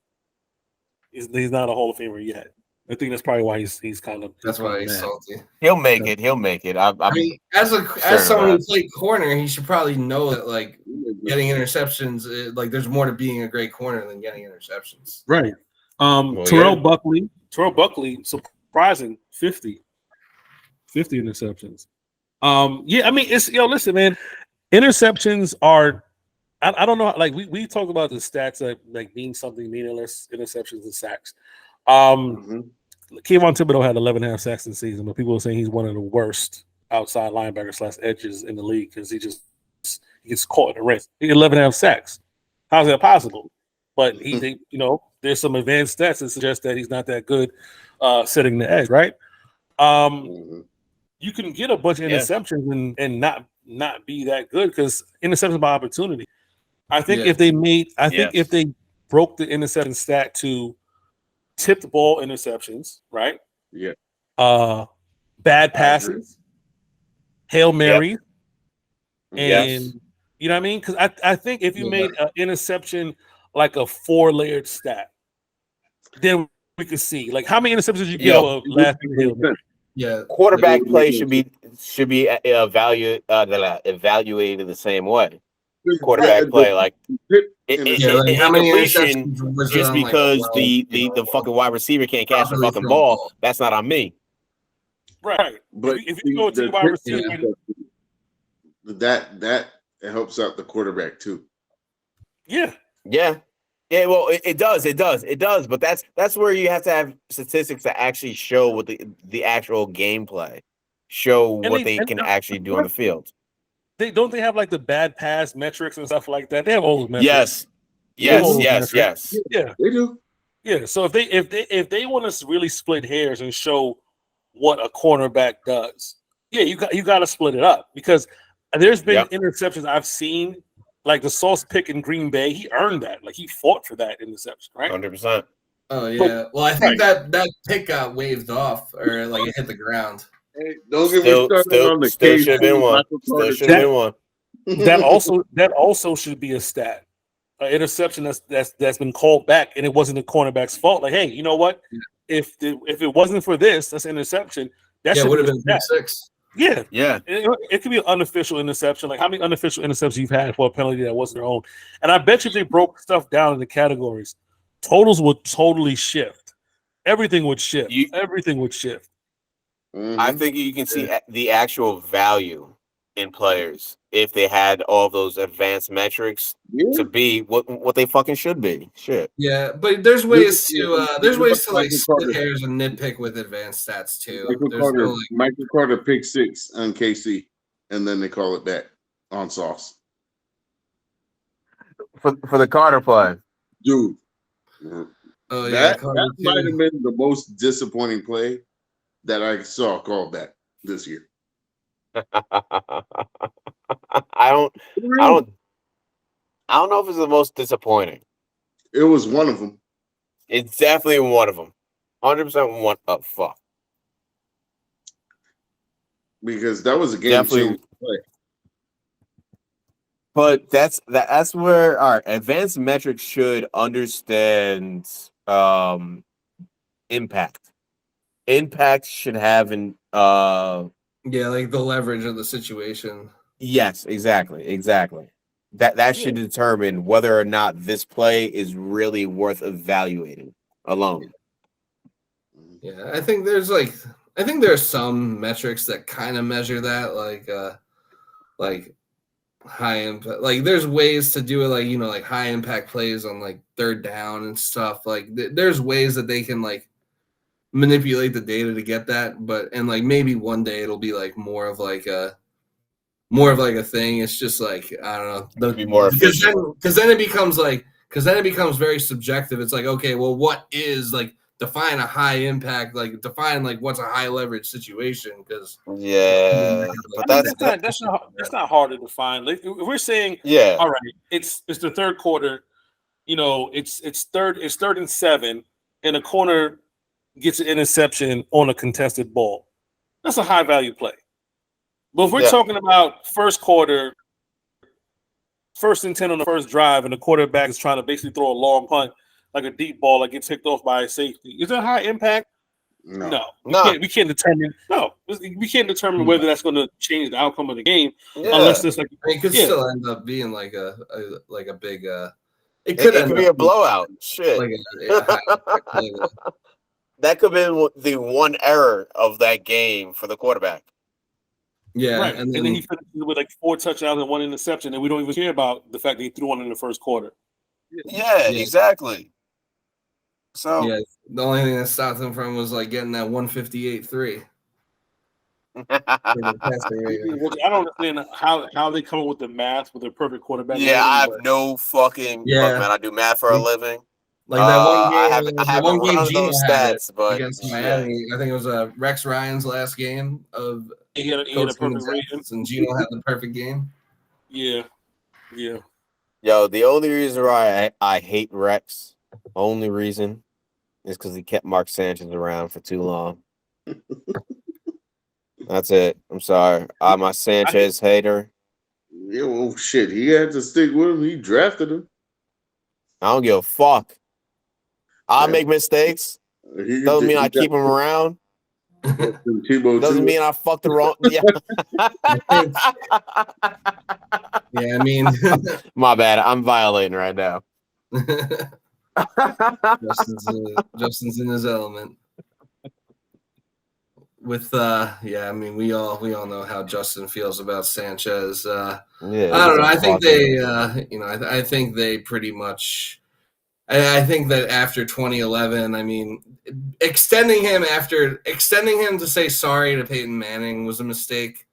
He's not a Hall of Famer yet. I think that's probably why he's kind of. That's why he's salty. He'll make it. I mean, as someone who played corner, he should probably know that like getting interceptions, like there's more to being a great corner than getting interceptions. Right. Terrell Buckley, surprising 50 50 interceptions. Yeah, I mean, listen, man, interceptions are. I don't know. Like we talked about the stats like being something meaningless, interceptions and sacks. Kayvon Thibodeau had 11.5 sacks in the season, but people are saying he's one of the worst outside linebacker / edges in the league because he gets caught in the wrist. He had 11.5 sacks. How's that possible? But there's some advanced stats that suggest that he's not that good setting the edge, right? You can get a bunch of interceptions and not be that good because interceptions by opportunity. I think if they broke the interception stat to tipped ball interceptions, right? Yeah. Bad passes, Hail Mary, and you know what I mean? Because I think if you made an interception like a 4-layered stat, then we could see like how many interceptions you get off of last Hail Mary. Yeah, quarterback play should be evaluated the same way. Quarterback play, like how many incompletion interceptions was just it on, because the fucking wide receiver can't catch the fucking ball. That's not on me. Right. But if you go to the wide receiver, that helps out the quarterback too. Yeah. Well, it does. But that's where you have to have statistics that actually show what the actual gameplay show what they can actually do on the field. They have like the bad pass metrics and stuff like that. They have all those metrics. Yes. Yeah, they do. Yeah. So if they want to really split hairs and show what a cornerback does, you got to split it up because there's been interceptions I've seen, like the Sauce pick in Green Bay. He earned that. Like he fought for that interception, right? 100%. Oh yeah. Well, I think that pick got waved off or like it hit the ground. Hey, don't get me started on the still should have been one. Still should have been one. That also should be a stat. An interception that's been called back and it wasn't the cornerback's fault. Like, hey, you know what? If it wasn't for this, that's an interception. That would have been 6. Yeah. It could be an unofficial interception. Like how many unofficial interceptions you've had for a penalty that wasn't their own? And I bet you if they broke stuff down into categories, totals would totally shift. Everything would shift. Everything would shift. I think you can see the actual value in players if they had all those advanced metrics to be what they fucking should be. Shit. Yeah, but there's ways to like split hairs and nitpick with advanced stats too. Michael Carter pick 6 on KC, and then they call it back on Sauce for the Carter play, dude. Oh yeah, that might have been the most disappointing play that I saw called back this year. I don't know if it's the most disappointing. It was one of them. It's definitely one of them. 100% one. Oh fuck! Because that was a game-changing play. But that's where our advanced metrics should understand impact. Impact should have an like the leverage of the situation. Yes, exactly. That should determine whether or not this play is really worth evaluating alone. Yeah, I think there are some metrics that kind of measure that, like high impact. Like there's ways to do it, like high impact plays on like third down and stuff. Like there's ways that they can like manipulate the data to get that, but like maybe one day it'll be like more of like a thing. It's just like I don't know, be more efficient. Because then it becomes very subjective. It's like, okay, well, what is like define a high impact, like define like what's a high leverage situation? Because but that's not hard to define. Like if we're saying, all right, it's the third quarter, it's third and 7, and a corner gets an interception on a contested ball. That's a high value play. But if we're talking about first quarter, 1st and 10 on the first drive, and the quarterback is trying to basically throw a long punt, like a deep ball that gets picked off by a safety, is that high impact? No. We can't determine. No, we can't determine whether that's going to change the outcome of the game unless there's like. It could still end up being like a big. It could be a blowout. Shit. that could have been the one error of that game for the quarterback. Yeah, right. And then he finished with like 4 touchdowns and 1 interception, and we don't even care about the fact that he threw one in the first quarter. Yeah, exactly. So yeah, the only thing that stopped him from was like getting that 158.3. I don't understand how they come up with the math with a perfect quarterback. Yeah, I have no fucking look, man. I do math for a living. Like that one game, I haven't run Gino those had stats, but against Miami, I think it was Rex Ryan's last game of he had a perfect rating, and Gino had the perfect game. Yeah. Yo, the only reason why I hate Rex, only reason, is because he kept Mark Sanchez around for too long. That's it. I'm sorry. I'm a Sanchez hater. Yeah, well, shit. He had to stick with him. He drafted him. I don't give a fuck. I'll make mistakes. Doesn't mean I keep him around. Doesn't mean I fucked the wrong. Yeah. Yeah, I mean, my bad. I'm violating right now. Justin's in his element. With I mean, we all know how Justin feels about Sanchez. I don't know. I think they, I think they pretty much. I think that after 2011, I mean, extending him to say sorry to Peyton Manning was a mistake,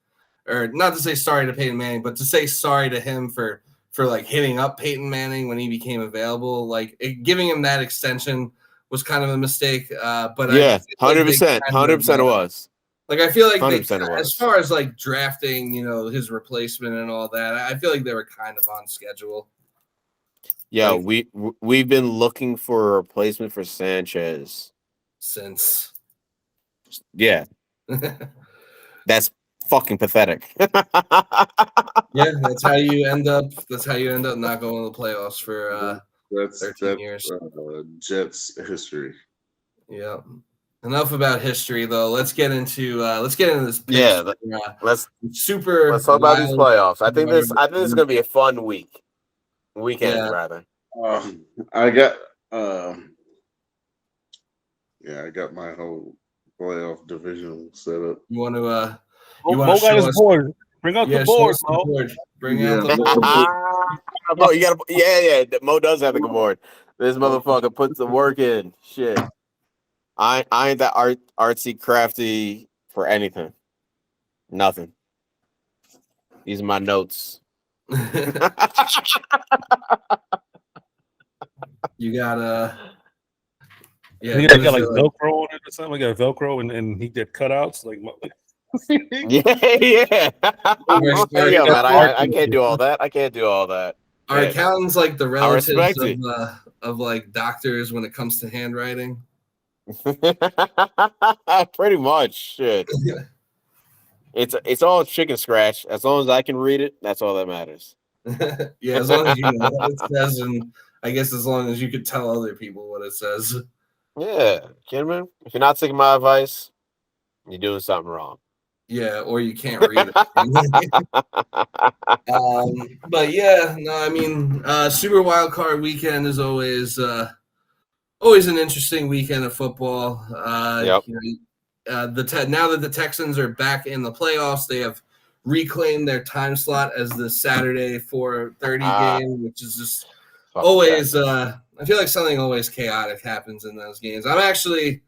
or not to say sorry to Peyton Manning, but to say sorry to him for like hitting up Peyton Manning when he became available. Like giving him that extension was kind of a mistake. But yeah, 100%, 100% it was. Like I feel like as far as like drafting, his replacement and all that, I feel like they were kind of on schedule. Yeah, like, we've been looking for a replacement for Sanchez since. Yeah, that's fucking pathetic. Yeah, that's how you end up. That's how you end up not going to the playoffs for 13 years. Jets history. Yeah. Enough about history, though. Let's get into this. Yeah, let's talk about these playoffs. I think this is going to be a fun weekend rather. I got I got my whole playoff division set up. You want to Mo got his board. Bring out the board, Mo. Bring out the board. Mo, you gotta Mo does have the board. This motherfucker puts the work in. Shit. I ain't that artsy crafty for anything. Nothing. These are my notes. You got he got like Velcro on it or something. We got Velcro and he did cutouts like. yeah. Man, I can't do all that. Our accountants like the relatives of like doctors when it comes to handwriting. Pretty much. Shit. It's all chicken scratch. As long as I can read it, that's all that matters. Yeah, as long as you know what it says, and I guess as long as you could tell other people what it says. Yeah, Kidman. If you're not taking my advice, you're doing something wrong. Yeah, or you can't read it. But yeah, no, I mean, Super Wild Card Weekend is always an interesting weekend of football. Yep. Now that the Texans are back in the playoffs, they have reclaimed their time slot as the Saturday 4:30 game, which is just always. I feel like something always chaotic happens in those games. I'm actually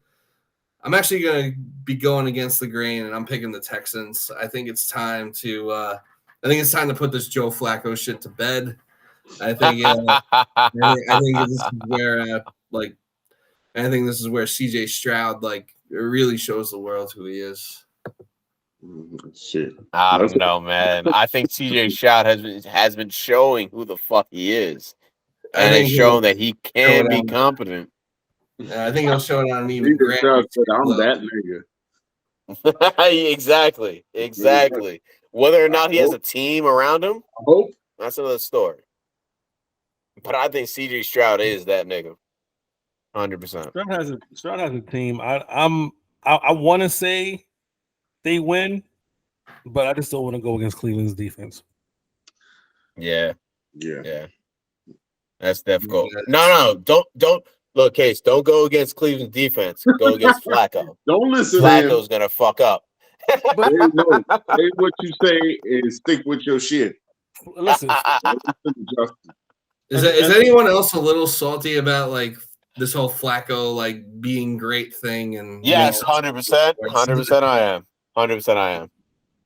going to be going against the grain, and I'm picking the Texans. I think it's time to put this Joe Flacco shit to bed. I think this is where CJ Stroud really shows the world who he is. Shit. I don't know, man. I think CJ Stroud has been showing who the fuck he is, and has shown that he can be competent. I think he'll show it on an even grander. I'm that nigga. Exactly. Whether or not he has a team around him, that's another story. But I think CJ Stroud is that nigga. 100%. Stroud has a team. I want to say they win, but I just don't want to go against Cleveland's defense. Yeah. That's difficult. No, don't. Look, Case, don't go against Cleveland defense. Go against Flacco. Don't listen to him. Flacco's gonna fuck up. No, say what you say and stick with your shit. Listen, Is anyone else a little salty about like this whole Flacco like being great thing? And Yes, 100%. 100% I am. 100% I am.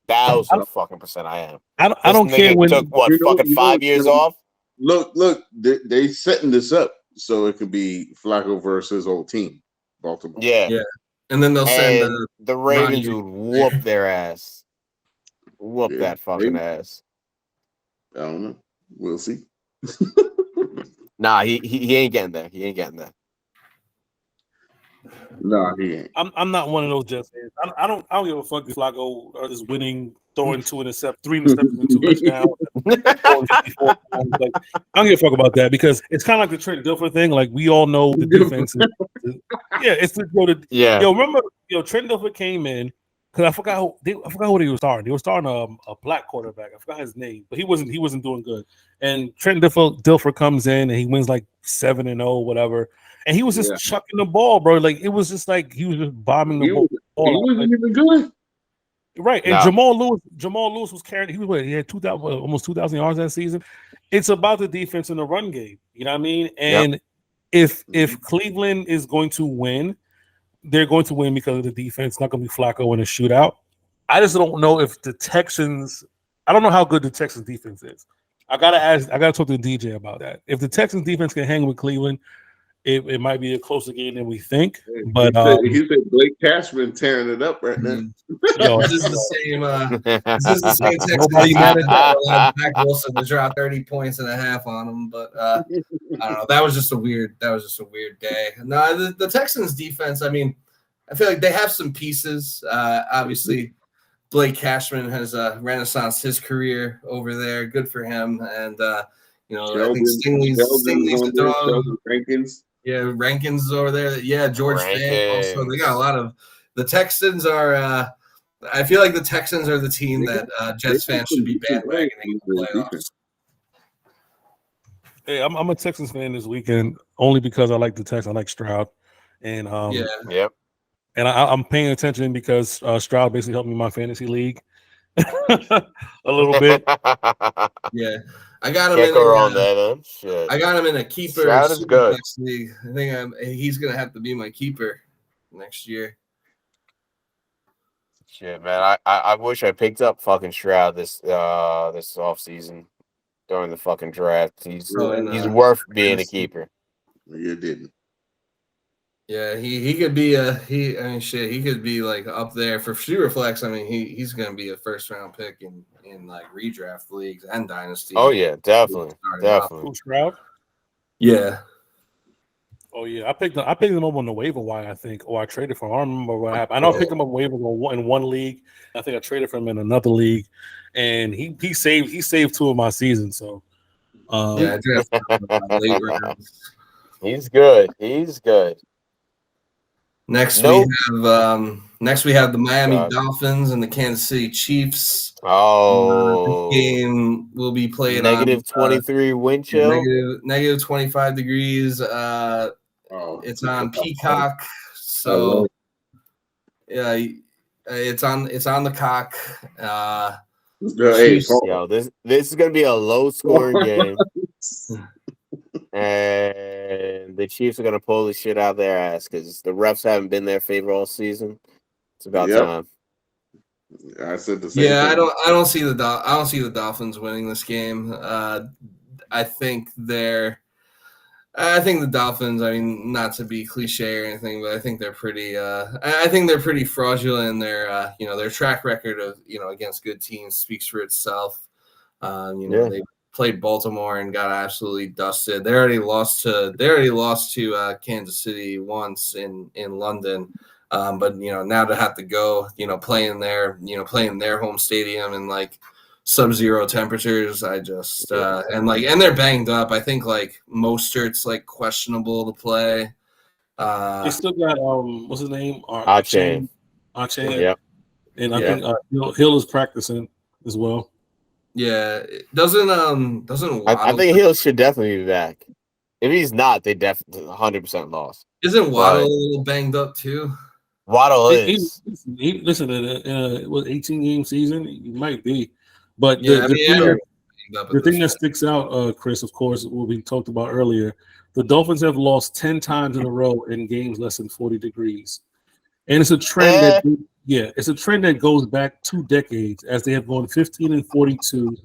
1,000% I am. I don't care when took what fucking 5 years off. Look, they setting this up so it could be Flacco versus old team, Baltimore. Yeah. And then they'll send the Ravens would whoop their ass. Whoop that fucking ass. I don't know. We'll see. Nah, he ain't getting there. He ain't getting there. No, he ain't. I'm not one of those Jets fans. I don't give a fuck if Flacco or this winning, throwing 3 interceptions and 2 touchdowns. Like, I don't give a fuck about that because it's kind of like the Trent Dilfer thing. Like we all know the defense. It's the Yo, remember? Trent Dilfer came in because I forgot who he was starting. They were starting a black quarterback. I forgot his name, but he wasn't doing good. And Trent Dilfer comes in and he wins like 7-0, whatever. And he was just chucking the ball, bro. Like it was just like he was just bombing the ball. He wasn't even good. Right. And Jamal Lewis was carrying. He had almost 2,000 yards that season. It's about the defense and the run game. You know what I mean? And if Cleveland is going to win, they're going to win because of the defense. It's not going to be Flacco in a shootout. I just don't know if the Texans. I don't know how good the Texans defense is. I gotta talk to the DJ about that. If the Texans defense can hang with Cleveland, it might be a closer game than we think. But he said Blake Cashman tearing it up right now. Yo, this is the same Texans that Zach Wilson to drop 30 points and a half on him. But I don't know. That was just a weird day. No, the Texans defense. I mean, I feel like they have some pieces. Obviously, Blake Cashman has renaissance his career over there. Good for him. And I think Stingley's a dog. Rankins. Yeah, Rankins is over there. Yeah, George Fant also. They got a lot of the Texans are. I feel like the Texans are the team that Jets fans should be bandwagoning in the playoffs. Hey, I'm a Texans fan this weekend only because I like the Texans. I like Stroud, and and I'm paying attention because Stroud basically helped me in my fantasy league a little bit. Yeah. I got him I got him in a keeper. Stroud is good. League. I think he's gonna have to be my keeper next year. Shit, man. I wish I picked up fucking Stroud this offseason during the fucking draft. He's worth being a keeper. You didn't. Yeah, he could be he could be like up there for Superflex. I mean, he's gonna be a first round pick in like redraft leagues and dynasty. Oh yeah, definitely. Stroud? Yeah. Oh yeah, I picked him up on the waiver wire, I think, or I traded for him. I don't remember what happened. I know I picked him up on waiver in one league. I think I traded for him in another league, and he saved 2 of my seasons. So I drafted late rounds. He's good. He's good. Next we have the Miami Dolphins and the Kansas City Chiefs. This game will be played on 23 wind chill, negative 25 degrees. It's on Peacock, so it's on the cock. This is gonna be a low scoring game. And the Chiefs are gonna pull the shit out of their ass because the refs haven't been their favor all season. It's about time. I said the same. Yeah, thing. I don't see the Dolphins winning this game. I think the Dolphins. I mean, not to be cliche or anything, but I think they're pretty. I think they're pretty fraudulent. And their track record of against good teams speaks for itself. They played Baltimore and got absolutely dusted. They already lost to Kansas City once in London. But now to have to go, play in their home stadium in like sub-zero temperatures, I just and they're banged up. I think like Mostert's like questionable to play. They still got what's his name? Achane. Yep. And I think Hill is practicing as well. Yeah, doesn't I think Hill should definitely be back. If he's not, they definitely 100% lost. Isn't Waddle Right. a little banged up too? Waddle is. Listen, it was 18-game season. He might be, but Yeah, the thing that banged up at the this thing that point. sticks out, Chris, of course, what we talked about earlier, the Dolphins have lost 10 times in a row in games less than 40 degrees. And it's a trend it's a trend that goes back 2 decades, as they have gone 15 and 42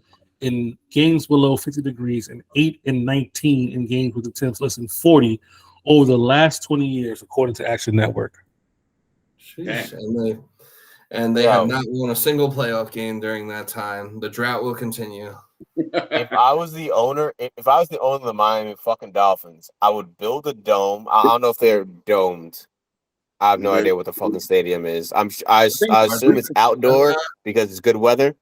in games below 50 degrees and 8 and 19 in games with attempts less than 40 over the last 20 years, according to Action Network. Sheesh. And they have not won a single playoff game during that time. The drought will continue. If I was the owner of the Miami fucking Dolphins, I would build a dome. I don't know if they're domed. I have no idea what the fucking stadium is. I assume it's outdoor because it's good weather.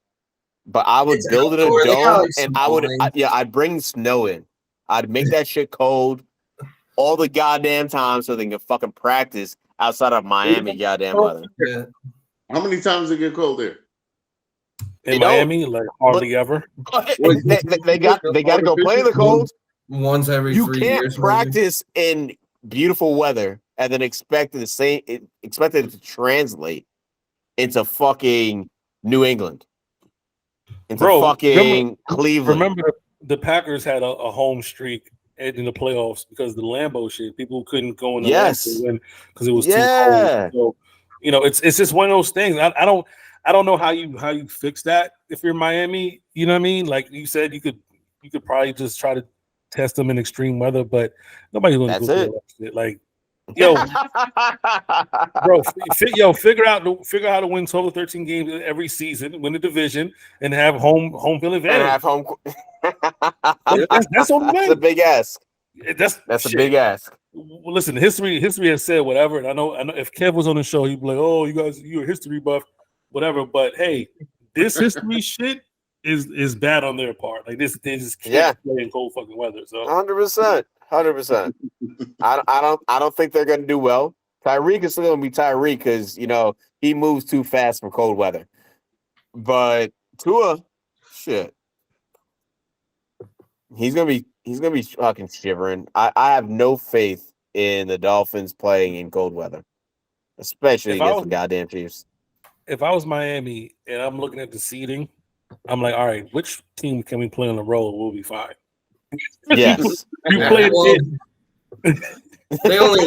But I would build it a dome, and I'd bring snow in. I'd make that shit cold all the goddamn time so they can fucking practice outside of Miami goddamn weather. Yeah. How many times they get cold there? In Miami, like hardly ever. They got to go play in the cold once every 3 years. You can't practice in beautiful weather and then expect it to translate into fucking New England. Into fucking Cleveland. Remember the Packers had a home streak in the playoffs because of the Lambeau shit. People couldn't go in the Lambeau win because it was too cold. So, it's just one of those things. I don't know how you fix that if you're Miami. You know what I mean? Like you said, you could probably just try to test them in extreme weather, but nobody's going to go through that shit. Like, bro, figure out how to win 12 or 13 games every season, win the division, and have home field advantage. And have home. That's on the way. That's a big ask. That's a big ask. Well, listen, history has said whatever, and I know if Kev was on the show, he'd be like, "Oh, you're a history buff, whatever." But hey, this history shit is bad on their part. Like they just can't play in cold fucking weather. So 100%. I don't think they're gonna do well. Tyreek is still gonna be Tyreek because he moves too fast for cold weather. But Tua, shit. He's gonna be fucking shivering. I have no faith in the Dolphins playing in cold weather, especially against the goddamn Chiefs. If I was Miami and I'm looking at the seeding, I'm like, all right, which team can we play on the road? We'll be fine. Yes, you played it. They only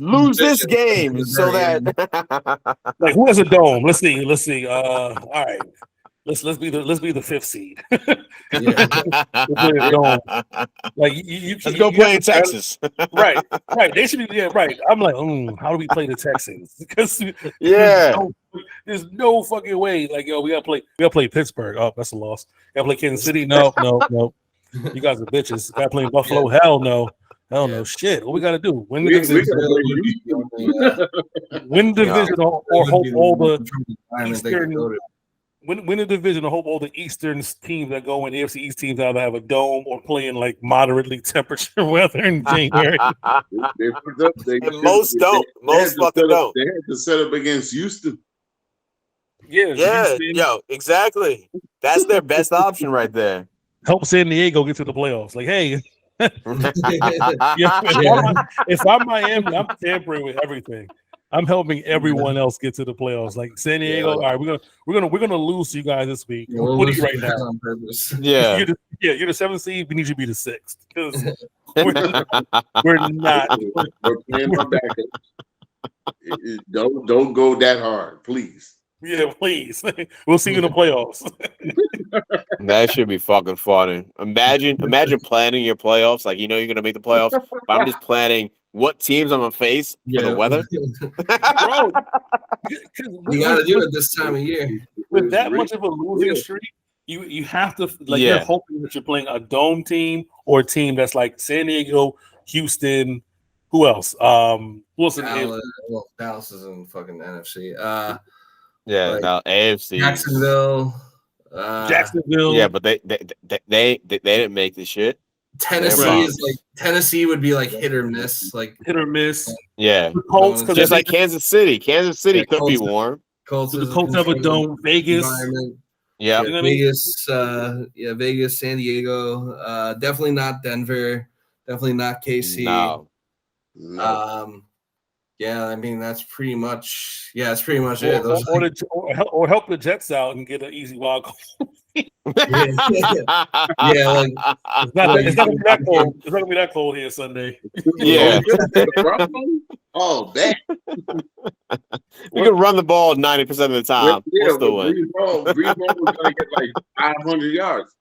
lose this game so that like who has a dome? Let's see. All right. Let's be the fifth seed. Like you let's go play in Texas. Right. They should be right. I'm like, how do we play the Texans? Because there's no fucking way. Like, we gotta play Pittsburgh. Oh, that's a loss. Gotta play Kansas City. No. You guys are bitches. Gotta play Buffalo. Hell no. Shit. What we gotta do? Win the division. Win the division or hope all the Eastern. Win the division. I hope all the Eastern teams that go in, the AFC East teams, either have a dome or play in like moderately temperature weather in January. Most don't. Most fucking don't. They had to set up against Houston. Yeah. Yo, exactly. That's their best option right there. Help San Diego get to the playoffs. Like, hey, if I'm Miami, I'm tampering with everything. I'm helping everyone else get to the playoffs. Like San Diego, all right, we're gonna lose to you guys this week. What are you right now? On purpose. Yeah, you're the 7th seed. We need you to be the 6th because we're not. We're playing our backup. Don't go that hard, please. Yeah, please. We'll see you in the playoffs. That should be fucking funny. Imagine planning your playoffs like you're gonna make the playoffs, but I'm just planning what teams I'm gonna face for the weather. Bro, you gotta do it this time of year. With that much of a losing streak, you have to you're hoping that you're playing a dome team or a team that's like San Diego, Houston. Who else? Dallas is in fucking NFC. AFC. Jacksonville. Yeah, but they didn't make the shit. Tennessee would be like hit or miss. Yeah. The Colts, just like Kansas City. Kansas City could be warm. The Colts have a dome. Vegas. Yeah. Vegas, Vegas, San Diego. Definitely not Denver. Definitely not KC. No. Yeah, I mean that's pretty much. Yeah, it's pretty much it. Those Or help the Jets out and get an easy wild card. yeah, like it's not gonna be that cold. It's not gonna be that cold here Sunday. Yeah. Oh, man. We can run the ball 90% of the time. Yeah, We'll still win. Breeze Ball was going to get like 500 yards.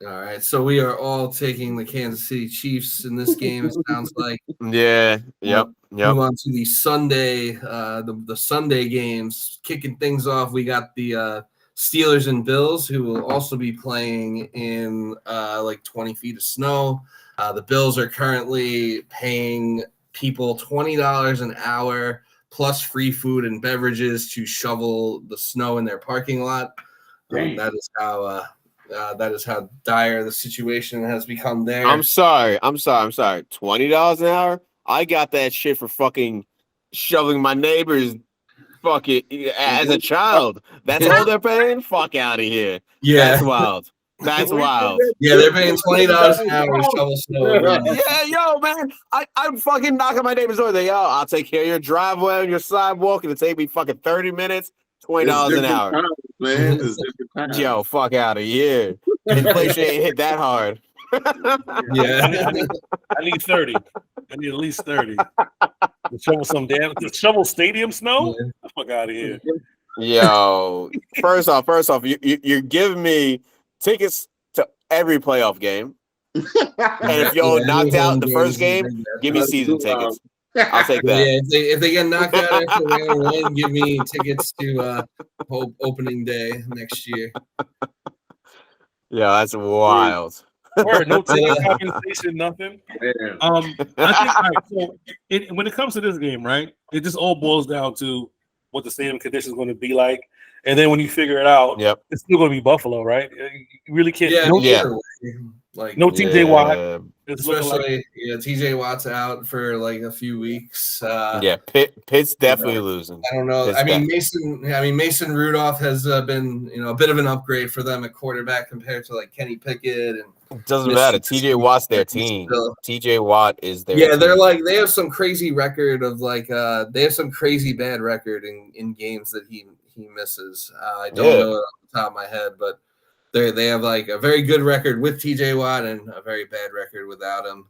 all right, so we are all taking the Kansas City Chiefs in this game. It sounds like. Yeah. Yep. Move on to the Sunday, the Sunday games. Kicking things off, we got the Steelers and Bills, who will also be playing in like 20 feet of snow. The Bills are currently paying people $20 an hour plus free food and beverages to shovel the snow in their parking lot. That is how dire the situation has become there. I'm sorry. $20 an hour? I got that shit for fucking shoveling my neighbor's fucking as a child. That's all they're paying? Fuck out of here. Yeah. That's wild. That's wild. Yeah, they're paying $20 an hour to shovel snow. Yeah, yo, man. I'm fucking knocking my neighbor's door. Yo, I'll take care of your driveway and your sidewalk. It'll take me fucking 30 minutes. $20 an hour. Times, man. It's different times. Yo, fuck out of here. Inflation ain't hit that hard. Yeah. I need 30. I need at least 30. To shovel stadium snow? Yeah. Fuck out of here. Yo, first off, you're giving me tickets to every playoff game. And if y'all knocked out the first game, give me season tickets. I'll take that. Yeah, if they get knocked out after round one, give me tickets to opening day next year. Yeah, that's wild. Word, no ticket compensation, nothing. Yeah. I think all right, so when it comes to this game, right, it just all boils down to what the stadium condition is going to be like, and then when you figure it out, it's still going to be Buffalo, right? You really can't. Like no TJ Watt. Especially, TJ Watt's out for like a few weeks. Pitt's definitely losing. I don't know. Mason Rudolph has been a bit of an upgrade for them at quarterback compared to like Kenny Pickett and. It doesn't matter. TJ Watt's their team. TJ Watt is their team. They're like they have some crazy record of like they have some crazy bad record in games that he misses. I don't know it off the top of my head, but they have like a very good record with TJ Watt and a very bad record without him.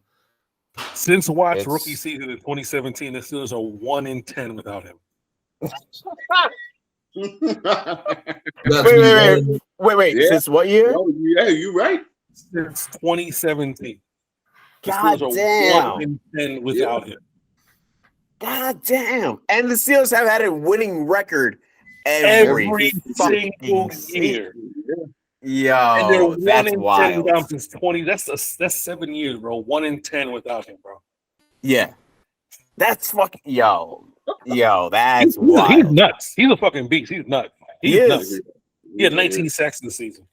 Since Watt's rookie season in 2017, the Steelers are 1-10 without him. Wait. Yeah. Since what year? Oh, yeah, you're right. Since 2017. God damn. 1-10 without him. God damn. And the Steelers have had a winning record every single year. Yo, and they're that's 1-10 wild. down since 20. That's 7 years, bro. 1-10 without him, bro. Yeah. That's fucking that's wild. He's nuts. He's a fucking beast. He's nuts. He's nuts. He had 19 sacks in the season.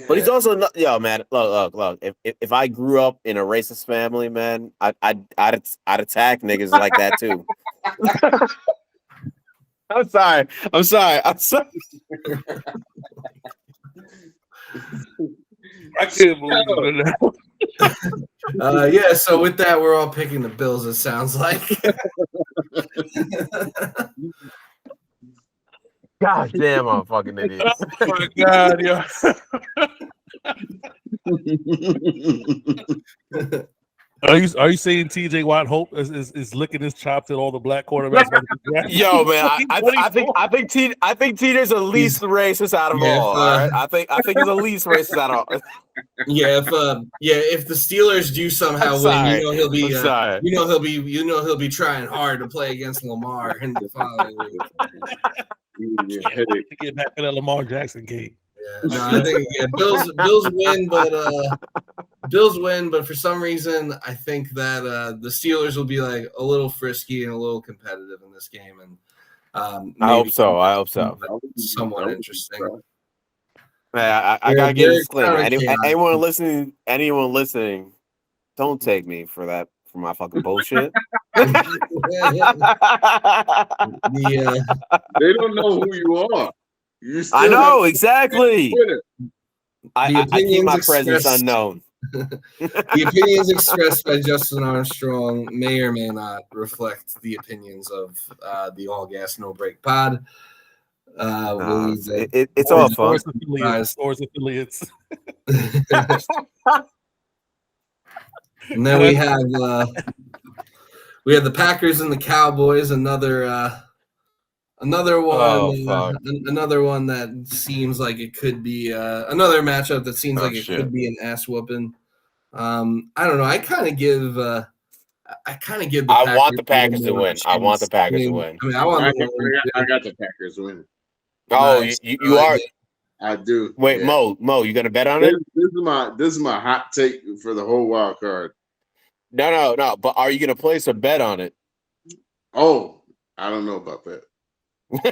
But he's also not, man. Look. If I grew up in a racist family, man, I'd attack niggas like that too. I'm sorry. I can't believe it. So with that, we're all picking the Bills. It sounds like. God damn, I'm a fucking idiot. Oh my God, yo. Are you saying TJ Watt Hope is licking his chops at all the black quarterbacks? Yo, man, I think TJ's the least racist out of all. All right, I think he's the least racist out of all. If the Steelers do somehow win, he'll be trying hard to play against Lamar in the following week. To get back to that Lamar Jackson game. I think Bills win, but for some reason I think that the Steelers will be like a little frisky and a little competitive in this game, and I hope so. Somewhat interesting. Man, I gotta get a disclaimer. Anyone listening, don't take me for that for my fucking bullshit. They don't know who you are. I know exactly. I keep my presence unknown. The opinions expressed by Justin Armstrong may or may not reflect the opinions of the All Gas No Break Pod. We'll leave that. It's all fun. Or its affiliates. And then we have the Packers and the Cowboys. Another one. Another one that seems like it could be another matchup that seems like it could be an ass whooping. I don't know. I kind of give. The I want the Packers to win. I want the Packers to win. I mean, I got the Packers winning. Oh, Nice. you are. I do. Wait, yeah. Mo, you gonna bet on it? This is my hot take for the whole wild card. No. But are you gonna place a bet on it? Oh, I don't know about that. I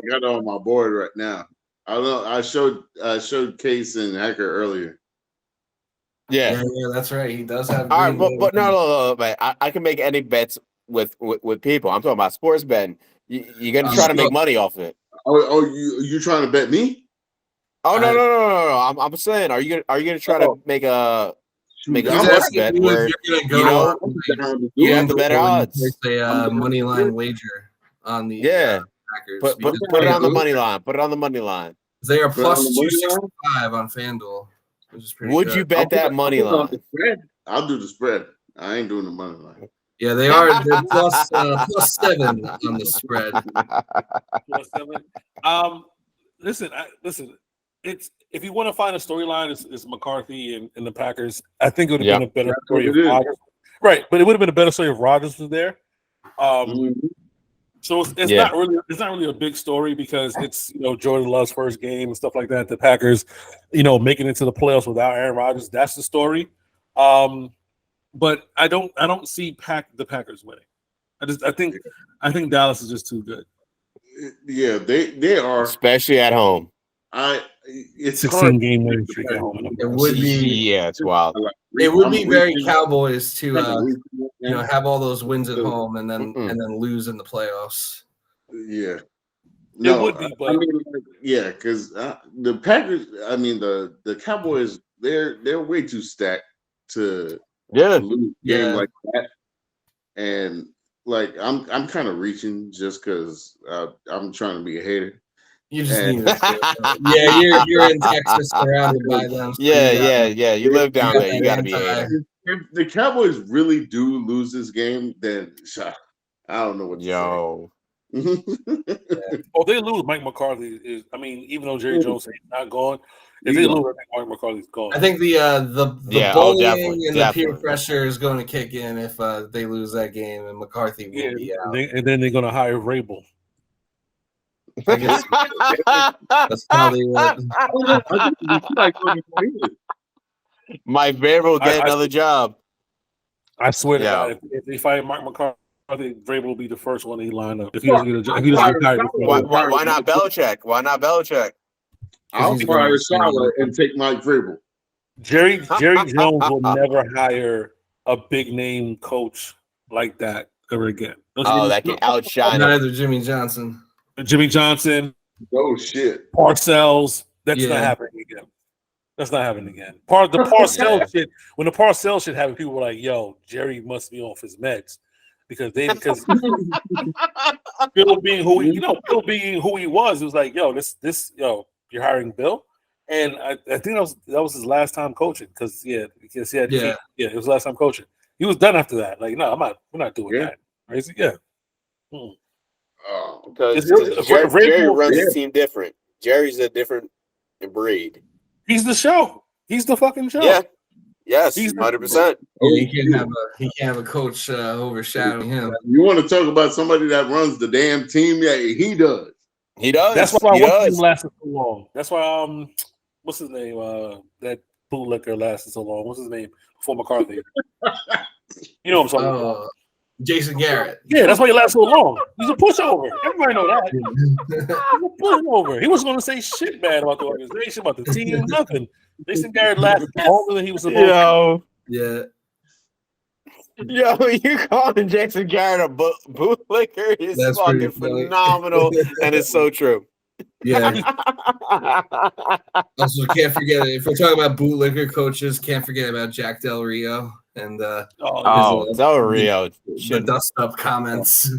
got it on my board right now. I don't know. I showed Case and Hacker earlier. Yeah, that's right. He does have. All right, but no. But I can make any bets with people. I'm talking about sports betting. You're gonna try to make money off it. Oh, you trying to bet me? Oh no. I'm saying, are you gonna try to make a sports bet where you have the better odds? A money line wager on the Packers. Put it on the money line. Put it on the money line. They are plus 265 on FanDuel, which is pretty. Would good. you bet that money line? I'll do the spread. I ain't doing the money line. Yeah, they are. They're plus 7 on the spread. Plus 7. Listen. It's if you want to find a storyline, it's McCarthy and the Packers. I think it would have been a better story if Rodgers. Right, but it would have been a better story if Rodgers was there. So it's not really a big story because it's Jordan Love's first game and stuff like that. The Packers, making it to the playoffs without Aaron Rodgers. That's the story. But I don't see the Packers winning. I think Dallas is just too good. Yeah, they are, especially at home. It's 16 game winning streak at home. It would be it's wild. It would be very Cowboys to have all those wins at home and then lose in the playoffs. Yeah, it would be. But because the Packers. I mean the Cowboys. They're way too stacked to lose a game like that. And like I'm kind of reaching just because I'm trying to be a hater. You just need to you're in Texas surrounded by them. So yeah. You live down there. You got to be a hater. If the Cowboys really do lose this game, then I don't know what to say. Oh, they lose. Mike McCarthy is. I mean, even though Jerry Jones is not gone, if they lose, I think Mike McCarthy's gone. I think the bullying and the peer pressure is going to kick in if they lose that game, and McCarthy will be out. And then they're going to hire Vrabel. I guess that's how they would. Mike Vrabel get another job. I swear to God, if they fire Mike McCarthy, Vrabel will be the first one he line up. If he doesn't get a job, why not Belichick? Why not Belichick? I'll fire Charlotte and take Mike Vrabel. Jerry Jones will never hire a big name coach like that ever again. That can outshine neither Jimmy Johnson. Oh shit. Parcells. That's not happening again. That's not happening again. The Parcells shit. When the Parcells shit happened, people were like, "Yo, Jerry must be off his meds," because Bill being who he was, it was like, "Yo, you're hiring Bill," and I think that was his last time coaching because it was his last time coaching. He was done after that. Like, no, we're not doing that. Right? Yeah. Because Jerry runs the team different. Jerry's a different breed. He's the show. He's the fucking show. Yeah. Yes, 100%. He can't have a coach overshadowing him. You want to talk about somebody that runs the damn team? Yeah, he does. He does. That's why one team lasted so long. That's why what's his name? That bootlicker lasted so long. What's his name? Before McCarthy. You know what I'm talking about. Jason Garrett. Yeah, that's why he lasted so long. He's a pushover. Everybody know that. He's a pushover. He wasn't going to say shit bad about the organization, about the team, nothing. Jason Garrett lasted longer than he was supposed to. Yeah. Yo, you calling Jason Garrett a bootlicker is fucking phenomenal, and it's so true. Yeah. Also, can't forget if we're talking about bootlicker coaches, can't forget about Jack Del Rio and Del Rio, the dust up comments.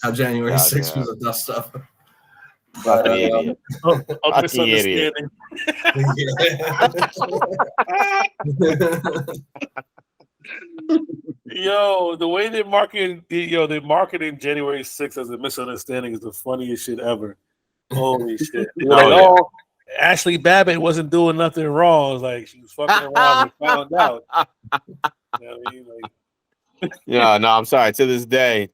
How January 6th was a dust up. Fucking idiot. A misunderstanding. Yo, the way they're marketing January 6th as a misunderstanding is the funniest shit ever. Holy shit. Ashley Babbitt wasn't doing nothing wrong. It's like she was fucking around and found out. You know what I mean? No, I'm sorry. To this day,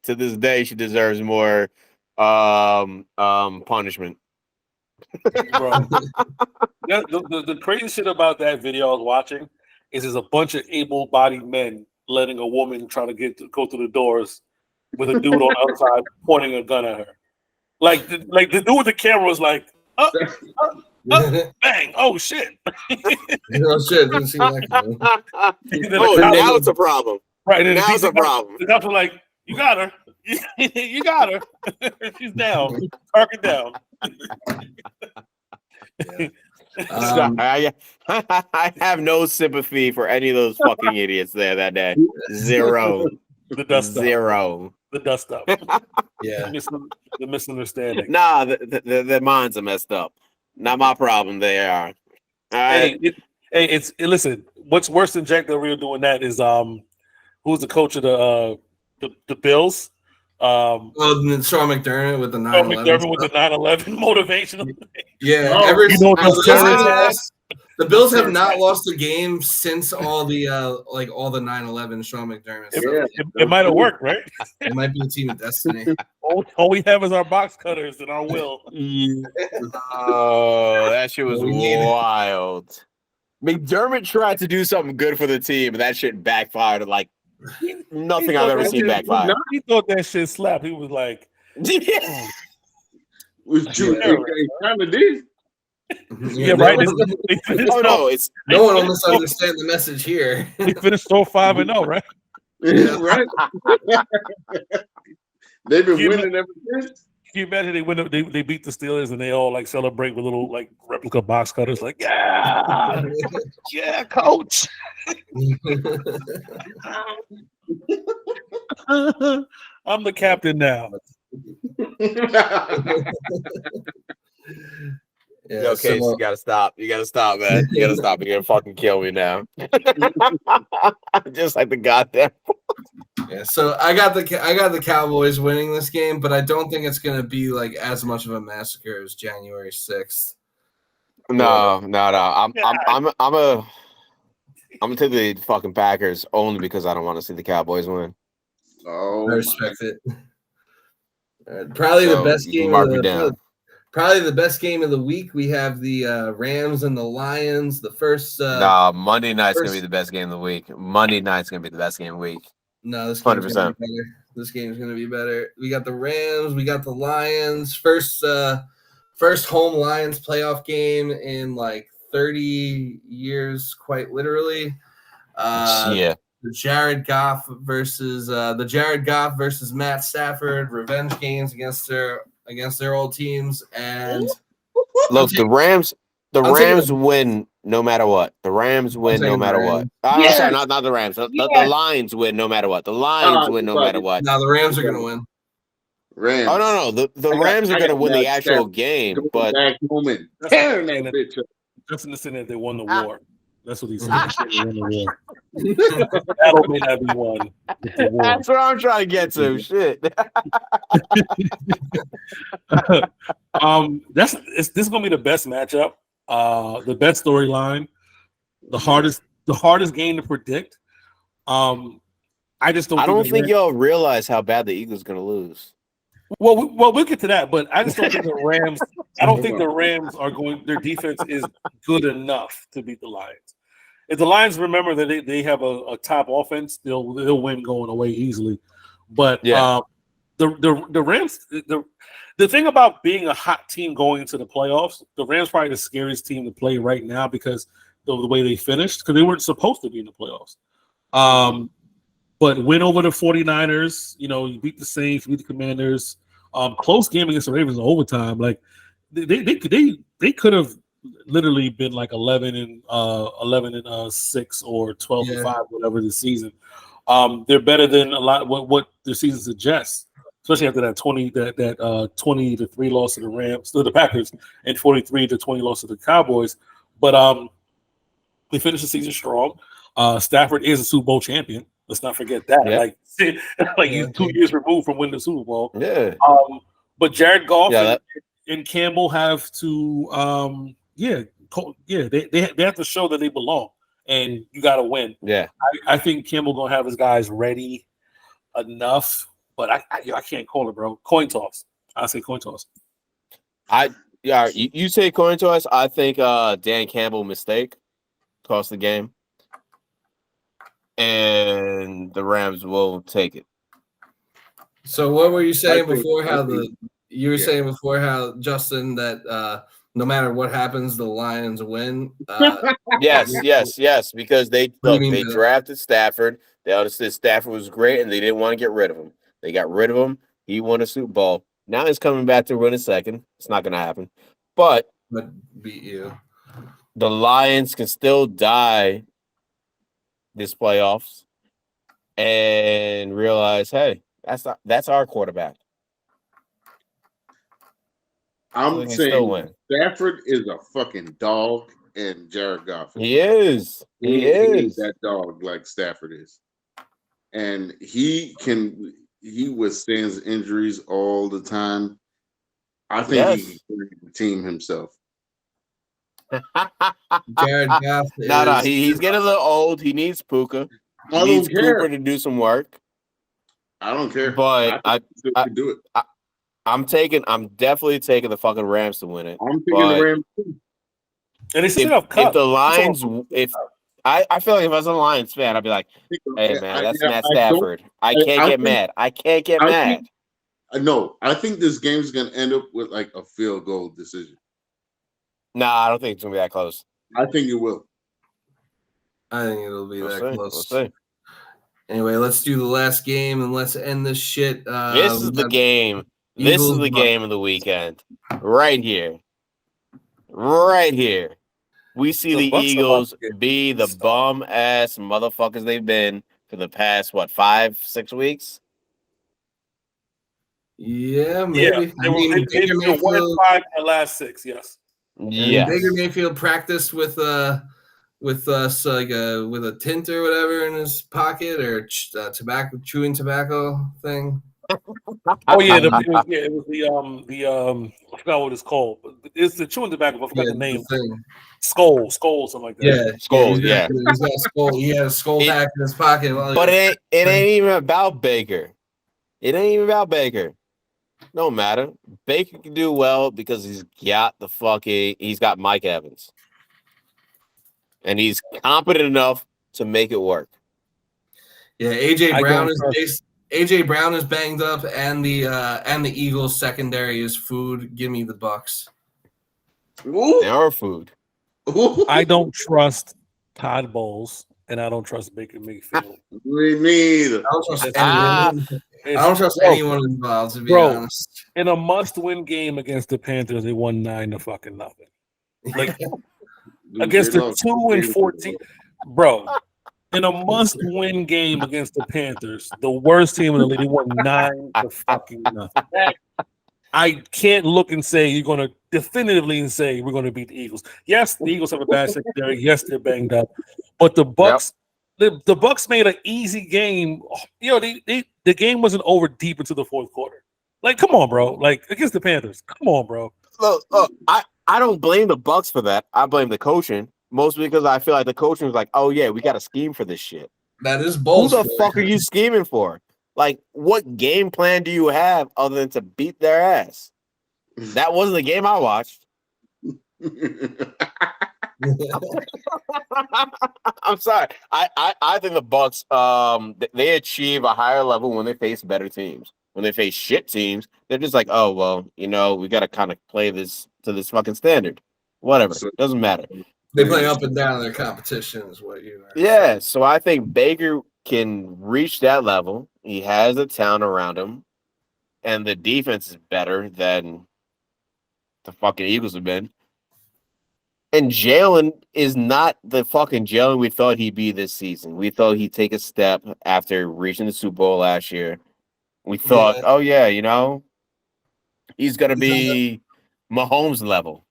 she deserves more punishment. Bro. The crazy shit about that video I was watching is there's a bunch of able-bodied men letting a woman try to go through the doors with a dude on the outside pointing a gun at her. Like the dude with the camera was like, bang, oh shit. Oh shit, didn't see that coming. Now it's a problem. Right, now it's a problem. The cops were like, you got her. You got her. She's down. Park it down. I have no sympathy for any of those fucking idiots there that day. Zero. The dust Zero. Up. The dust up. Yeah. The misunderstanding. Nah, their minds are messed up. Not my problem. They are. All right. Listen. What's worse than Jack Del Rio doing that is who's the coach of the Bills? Sean McDermott with the 9/11. Sean McDermott with the 9/11 motivational. Yeah, the Bills have not lost a game since all the 9/11 Sean McDermott stuff. It might have worked, right? It might be a team of destiny. All we have is our box cutters and our will. Oh, that shit was wild. McDermott tried to do something good for the team, and that shit backfired like nothing I've ever seen backfire. He thought that shit slapped. He was like, "Was you kind of did?" Yeah, right. No one will misunderstand the message here. They finished 5-0, right? Yeah, right. They've been winning ever since. Can you imagine they beat the Steelers and they all like celebrate with little like replica box cutters, like yeah, yeah, coach. I'm the captain now. Yeah, okay, so you gotta stop. You gotta stop, man. You gotta stop. You're gonna fucking kill me now. Just like the goddamn. Yeah, so I got the Cowboys winning this game, but I don't think it's gonna be like as much of a massacre as January 6th. No. I'm gonna take the fucking Packers only because I don't want to see the Cowboys win. Oh, I respect it. Probably the best game. Probably the best game of the week. We have the Rams and the Lions. The first. Monday night's gonna be the best game of the week. Monday night's gonna be the best game of the week. No, this game's 100%. Gonna be better. This game's gonna be better. We got the Rams. We got the Lions. First home Lions playoff game in like 30 years, quite literally. Yeah. The Jared Goff versus Matt Stafford revenge games against their old teams. And look, the Rams win no matter what. The Rams win no matter what. Sorry, not the Rams. The Lions win no matter what. The Lions win no matter what. No, the Rams are going to win. Rams. Oh no, the Rams are going to win the actual game. But tearing that bitch up. Just in the sense that they won the war. That's what he said. They won the war. Battle may not be won. That's what I'm trying to get to. Shit. This is gonna be the best matchup, the best storyline, the hardest game to predict. I don't think y'all realize how bad the Eagles gonna lose. Well, we'll get to that, but I just don't think the Rams. I don't think the Rams are going. Their defense is good enough to beat the Lions. If the Lions remember that they have a top offense, they'll win going away easily. But the Rams. The thing about being a hot team going into the playoffs, the Rams probably the scariest team to play right now because of the way they finished, because they weren't supposed to be in the playoffs. But win over the 49ers, you beat the Saints, beat the Commanders. Close game against the Ravens in overtime. Like they could have literally been like 11-6 or 12-5, whatever the season. They're better than a lot what the season suggests, especially after that 20-3 loss to the Rams, to the Packers, and 43-20 loss to the Cowboys. But they finished the season strong. Stafford is a Super Bowl champion. Let's not forget that. Yeah. Like he's 2 years removed from winning the Super Bowl. Yeah. But Jared Goff Yeah, and Campbell have to they have to show that they belong, and you got to win. Yeah. I think Campbell gonna have his guys ready enough, but I can't call it, bro. Coin toss. I say coin toss. You say coin toss. I think Dan Campbell mistake cost the game, and the Rams will take it. So what were you saying before? Saying before how Justin that no matter what happens, the Lions win. Yes, because they drafted Stafford. They understood Stafford was great, and they didn't want to get rid of him. They got rid of him. He won a Super Bowl. Now he's coming back to win a second. It's not going to happen. But beat you. The Lions can still die this playoffs and realize, hey, that's our quarterback. I'm saying Stafford is a fucking dog, and Jared Goff. He is. He is that dog like Stafford is, and he withstands injuries all the time. I think he can carry the team himself. Jared Goff. He's getting a little old. He needs Puka. He needs Cooper to do some work. I don't care, but I can do it. I'm definitely taking the fucking Rams to win it. I'm taking the Rams too. And if the Lions, I feel like if I was a Lions fan, I'd be like, hey man, that's Matt Stafford. I can't get mad. I can't get mad. No, I think this game's gonna end up with like a field goal decision. Nah, I don't think it's gonna be that close. I think it will. I think it'll be close. We'll see. Anyway, let's do the last game and let's end this shit. This is the game. This is the game of the weekend. Right here. Right here. We see the Eagles be the bum-ass motherfuckers they've been for the past, 5-6 weeks? Yeah, maybe. They were 1-5 in the last 6, yes. Yeah. Baker Mayfield practiced with us with a tint or whatever in his pocket or chewing tobacco thing. Oh yeah, it was the I forgot what it's called. It's the chewing tobacco. I forgot the name. Skull, something like that. Yeah, Skull. He's got a skull. He had a skull back in his pocket. But it ain't even about Baker. It ain't even about Baker. No matter. Baker can do well because he's got Mike Evans. And he's competent enough to make it work. Yeah, AJ Brown is banged up, and the Eagles secondary is food. Give me the Bucks. They are food. I don't trust Todd Bowles, and I don't trust Baker Mayfield. Me neither. I don't trust anyone. I don't trust anyone involved, to be honest. In a must-win game against the Panthers, they won 9-0. Like against the 2-14, bro. In a must-win game against the Panthers, the worst team in the league, they won 9-0. I can't look and say you're going to definitively say we're going to beat the Eagles. Yes, the Eagles have a bad secondary. Yes, they're banged up, but the Bucks, the Bucks made an easy game. The game wasn't over deep into the fourth quarter. Like, come on, bro. Like against the Panthers, come on, bro. Look, I don't blame the Bucks for that. I blame the coaching. Mostly because I feel like the coaching was like, oh, yeah, we got to scheme for this shit. That is bullshit. Who the fuck are you scheming for? Like, what game plan do you have other than to beat their ass? That wasn't the game I watched. I'm sorry. I think the Bucks, they achieve a higher level when they face better teams. When they face shit teams, they're just like, oh, well, we got to kind of play this to this fucking standard. Whatever. Doesn't matter. They play up and down their competition is what you are. Yeah, so I think Baker can reach that level. He has a talent around him, and the defense is better than the fucking Eagles have been. And Jalen is not the fucking Jalen we thought he'd be this season. We thought he'd take a step after reaching the Super Bowl last year. We thought, oh yeah, he's gonna be Mahomes level.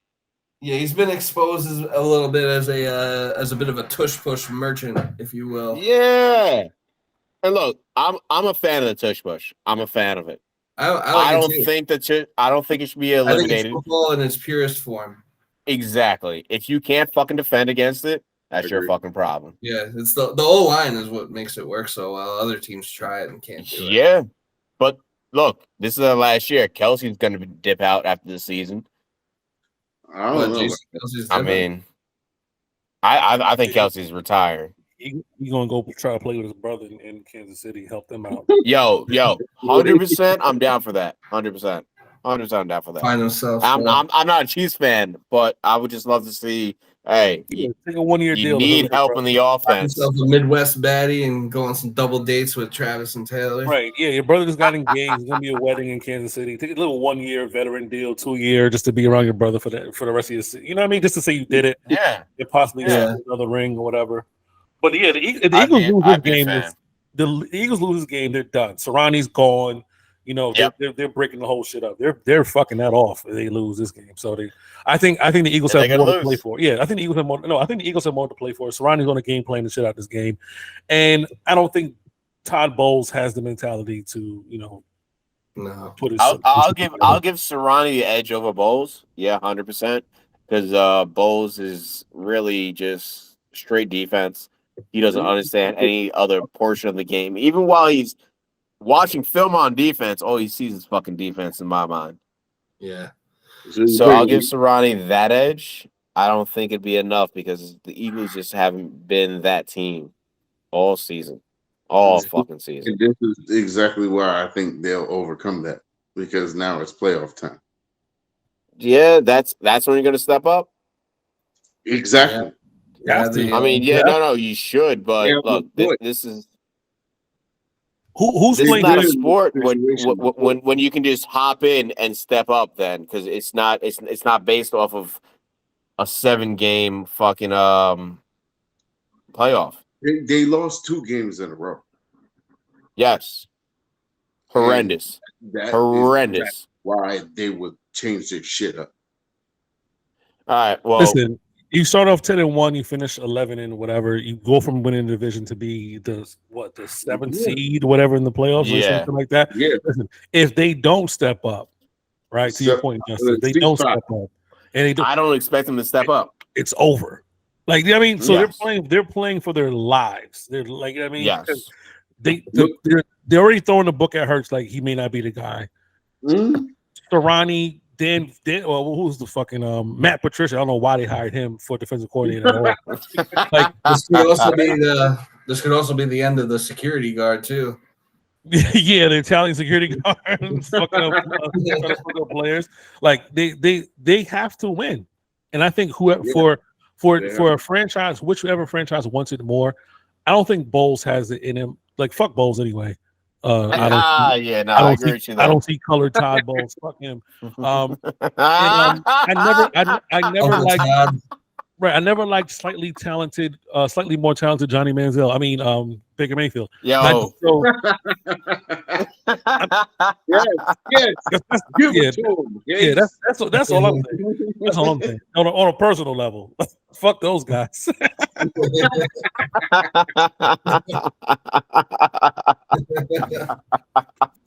Yeah, he's been exposed a little bit as a bit of a tush push merchant, if you will. Yeah. And look, I'm a fan of the tush push. I'm a fan of it. I don't think it should be eliminated. I think it's football in its purest form. Exactly. If you can't fucking defend against it, that's your fucking problem. Yeah, it's the O-line is what makes it work so well. Other teams try it and can't do it. Yeah. But look, this is our last year. Kelsey's going to dip out after the season. I don't know. I mean, I think Kelsey's retired. He's going to go try to play with his brother in Kansas City, help them out. Yo, 100%. I'm down for that. 100%. 100% I'm down for that. Find himself. I'm not a Chiefs fan, but I would just love to see. Hey, take a 1-year deal. You need help in the offense. Find yourself a Midwest baddie and go on some double dates with Travis and Taylor. Right? Yeah, your brother just got engaged. There's gonna be a wedding in Kansas City. Take a little 1-year veteran deal, 2-year, just to be around your brother for the rest of your. You know what I mean? Just to say you did it. Yeah. And possibly another ring or whatever. But yeah, the Eagles lose this game. The Eagles lose this game. They're done. Serrani's gone. They're breaking the whole shit up. They're fucking that off if they lose this game. So I think the Eagles have more to play for. Yeah, I think the Eagles have more. No, I think the Eagles have more to play for. Serrani's on a game plan the shit out this game, and I don't think Todd Bowles has the mentality to no. Put his. I'll give Serrani the edge over Bowles. Yeah, 100%. Because Bowles is really just straight defense. He doesn't understand any other portion of the game, even while he's watching film on defense, all he sees is fucking defense in my mind. Yeah. So I'll give Serrani that edge. I don't think it'd be enough because the Eagles just haven't been that team all season. All fucking season. And this is exactly why I think they'll overcome that. Because now it's playoff time. Yeah, that's when you're gonna step up. Exactly. Yeah. No, you should, but look, this is Who's playing? Not a sport when you can just hop in and step up then because it's not based off of a 7-game fucking playoff. They lost 2 games in a row. Yes. Horrendous. Horrendous. Why they would change their shit up. All right. Well, listen. You start off 10-1, you finish 11 and whatever. You go from winning the division to be the 7th seed, whatever in the playoffs or something like that. Yeah. Listen, if they don't step up, right to your point, Justin, they don't step up, and I don't expect them to step up. It's over. Like I mean, so they're playing for their lives. They're like I mean, yes. They're already throwing the book at Hurts like he may not be the guy. Serrani. Dan, who's the fucking Matt Patricia? I don't know why they hired him for defensive coordinator. Like this could also be the end of the security guard too. Yeah, the Italian security guard fucking up players. Like they have to win, and I think for a franchise, whichever franchise wants it more, I don't think Bowles has it in him. Like fuck Bowles anyway. I don't see colored Todd Bowles. Fuck him. I never liked slightly more talented Johnny Manziel. I mean, Baker Mayfield. Yo. That's all I'm saying. That's all I'm saying. On a personal level, fuck those guys.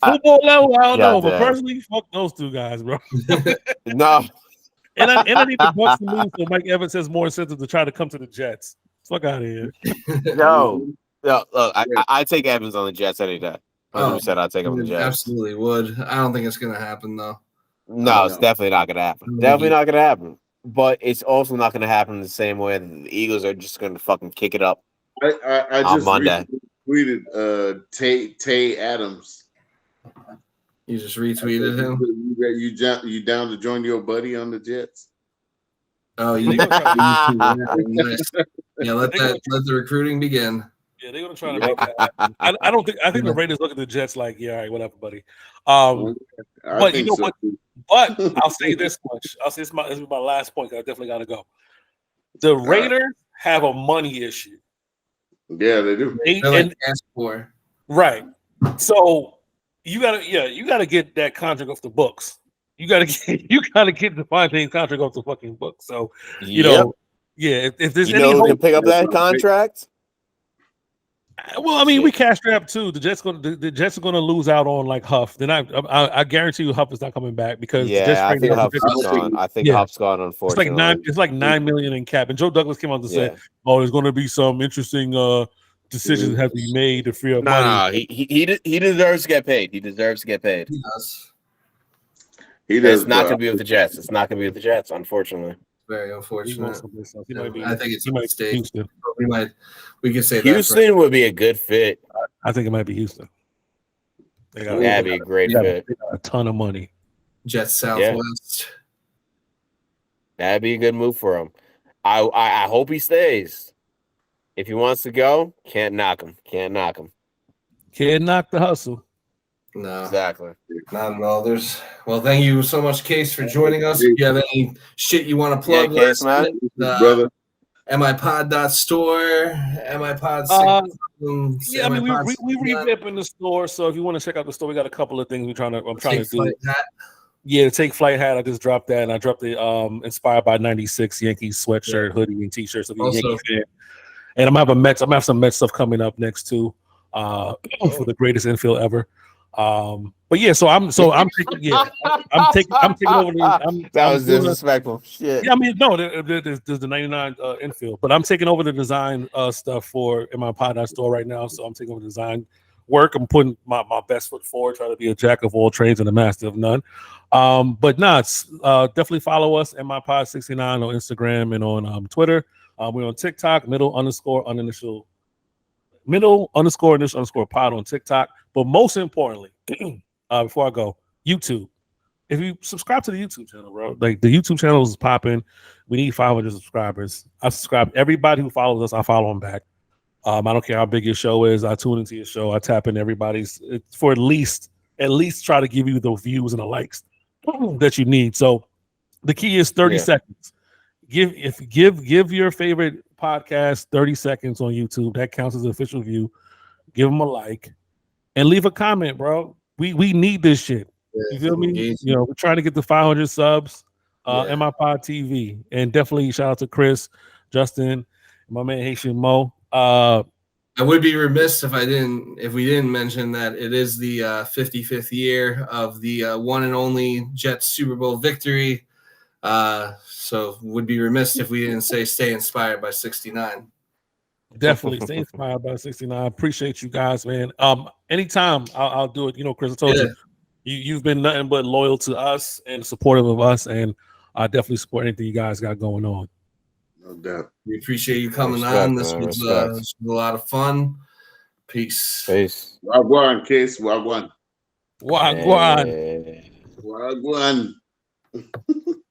Football level, I don't know, but personally, fuck those 2 guys, bro. No. And I need the Bucks to lose so Mike Evans has more incentive to try to come to the Jets. Fuck out of here. No, look, I take Evans on the Jets any day. 100%, I'd take him on the Jets. Absolutely would. I don't think it's going to happen, though. No, it's definitely not going to happen. Definitely not going to happen. But it's also not going to happen the same way that the Eagles are just going to fucking kick it up I on just Monday. Tweeted Tay Adams. You just retweeted him? You down to join your buddy on the Jets? Oh, you nice. Yeah, let the recruiting begin. Yeah, they're gonna try to make that happen. I think the Raiders look at the Jets like, yeah, all right, whatever, buddy. But you know what? But I'll say this much. I'll say this is my last point. I definitely got to go. The Raiders have a money issue. Yeah, they do. They're like asked for. Right. So you gotta get that contract off the books. You gotta get the Fontaine contract off the fucking book. So you know, yeah. If there's any who hope can pick up that contract. Well, I mean, we cash strapped too. The Jets are going to lose out on like Huff. Then I guarantee you Huff is not coming back because I think Huff's gone. I think Huff's gone. Unfortunately, it's like $9 million in cap. And Joe Douglas came out to say, "Oh, there's going to be some interesting decisions that have to be made to free up money." He deserves to get paid. He deserves to get paid. He does. It's not going to be with the Jets. It's not going to be with the Jets, unfortunately. Very unfortunate. I think he might stay. Houston. We could say Houston would be a good fit. I think it might be Houston. That'd be a great fit. They got a ton of money. Jets Southwest. That'd be a good move for him. I hope he stays. If he wants to go, can't knock him. Can't knock the hustle. No, exactly. Not at all. Well, thank you so much, Case, for joining us. If you have any shit you want to plug, Case, man. Brother. MIPod.store, MIPod. I mean, we revamping the store. So if you want to check out the store, we got a couple of things I'm trying to do. Yeah, the Take Flight hat. I just dropped that, and I dropped the inspired by '96 Yankees sweatshirt, hoodie, and T-shirts. So Yankee fan. And I'm gonna have some Mets stuff coming up next too, for the greatest infield ever. But yeah, I'm taking over. That was disrespectful. Shit. Yeah, I mean, no, there's the 99 infield, but I'm taking over the design stuff for in my pod store right now. So I'm taking over design work. I'm putting my best foot forward, trying to be a jack of all trades and a master of none. But definitely follow us at MyPod69 on Instagram and on Twitter. We're on TikTok, middle_initial pod on TikTok. But most importantly, before I go, YouTube. If you subscribe to the YouTube channel, bro, like the YouTube channel is popping. We need 500 subscribers. I subscribe everybody who follows us. I follow them back. I don't care how big your show is. I tune into your show. I tap in everybody's for at least try to give you the views and the likes that you need. So the key is 30 seconds. Give your favorite podcast 30 seconds on YouTube. That counts as an official view. Give them a like and leave a comment, bro. We need this shit. You feel me? You know, we're trying to get the 500 subs. MIPod TV, and definitely shout out to Chris, Justin, my man Haitian Mo. I would be remiss if we didn't mention that it is the 55th year of the one and only Jets Super Bowl victory. So would be remiss if we didn't say stay inspired by 69. Definitely stay inspired by 69. Appreciate you guys, man. Anytime I'll do it. You know, Chris, I told you, you've been nothing but loyal to us and supportive of us, and I definitely support anything you guys got going on. No doubt. We appreciate you coming on. This was a lot of fun. Peace. Wagwan, Case. Wagwan. Wagwan. Wagwan.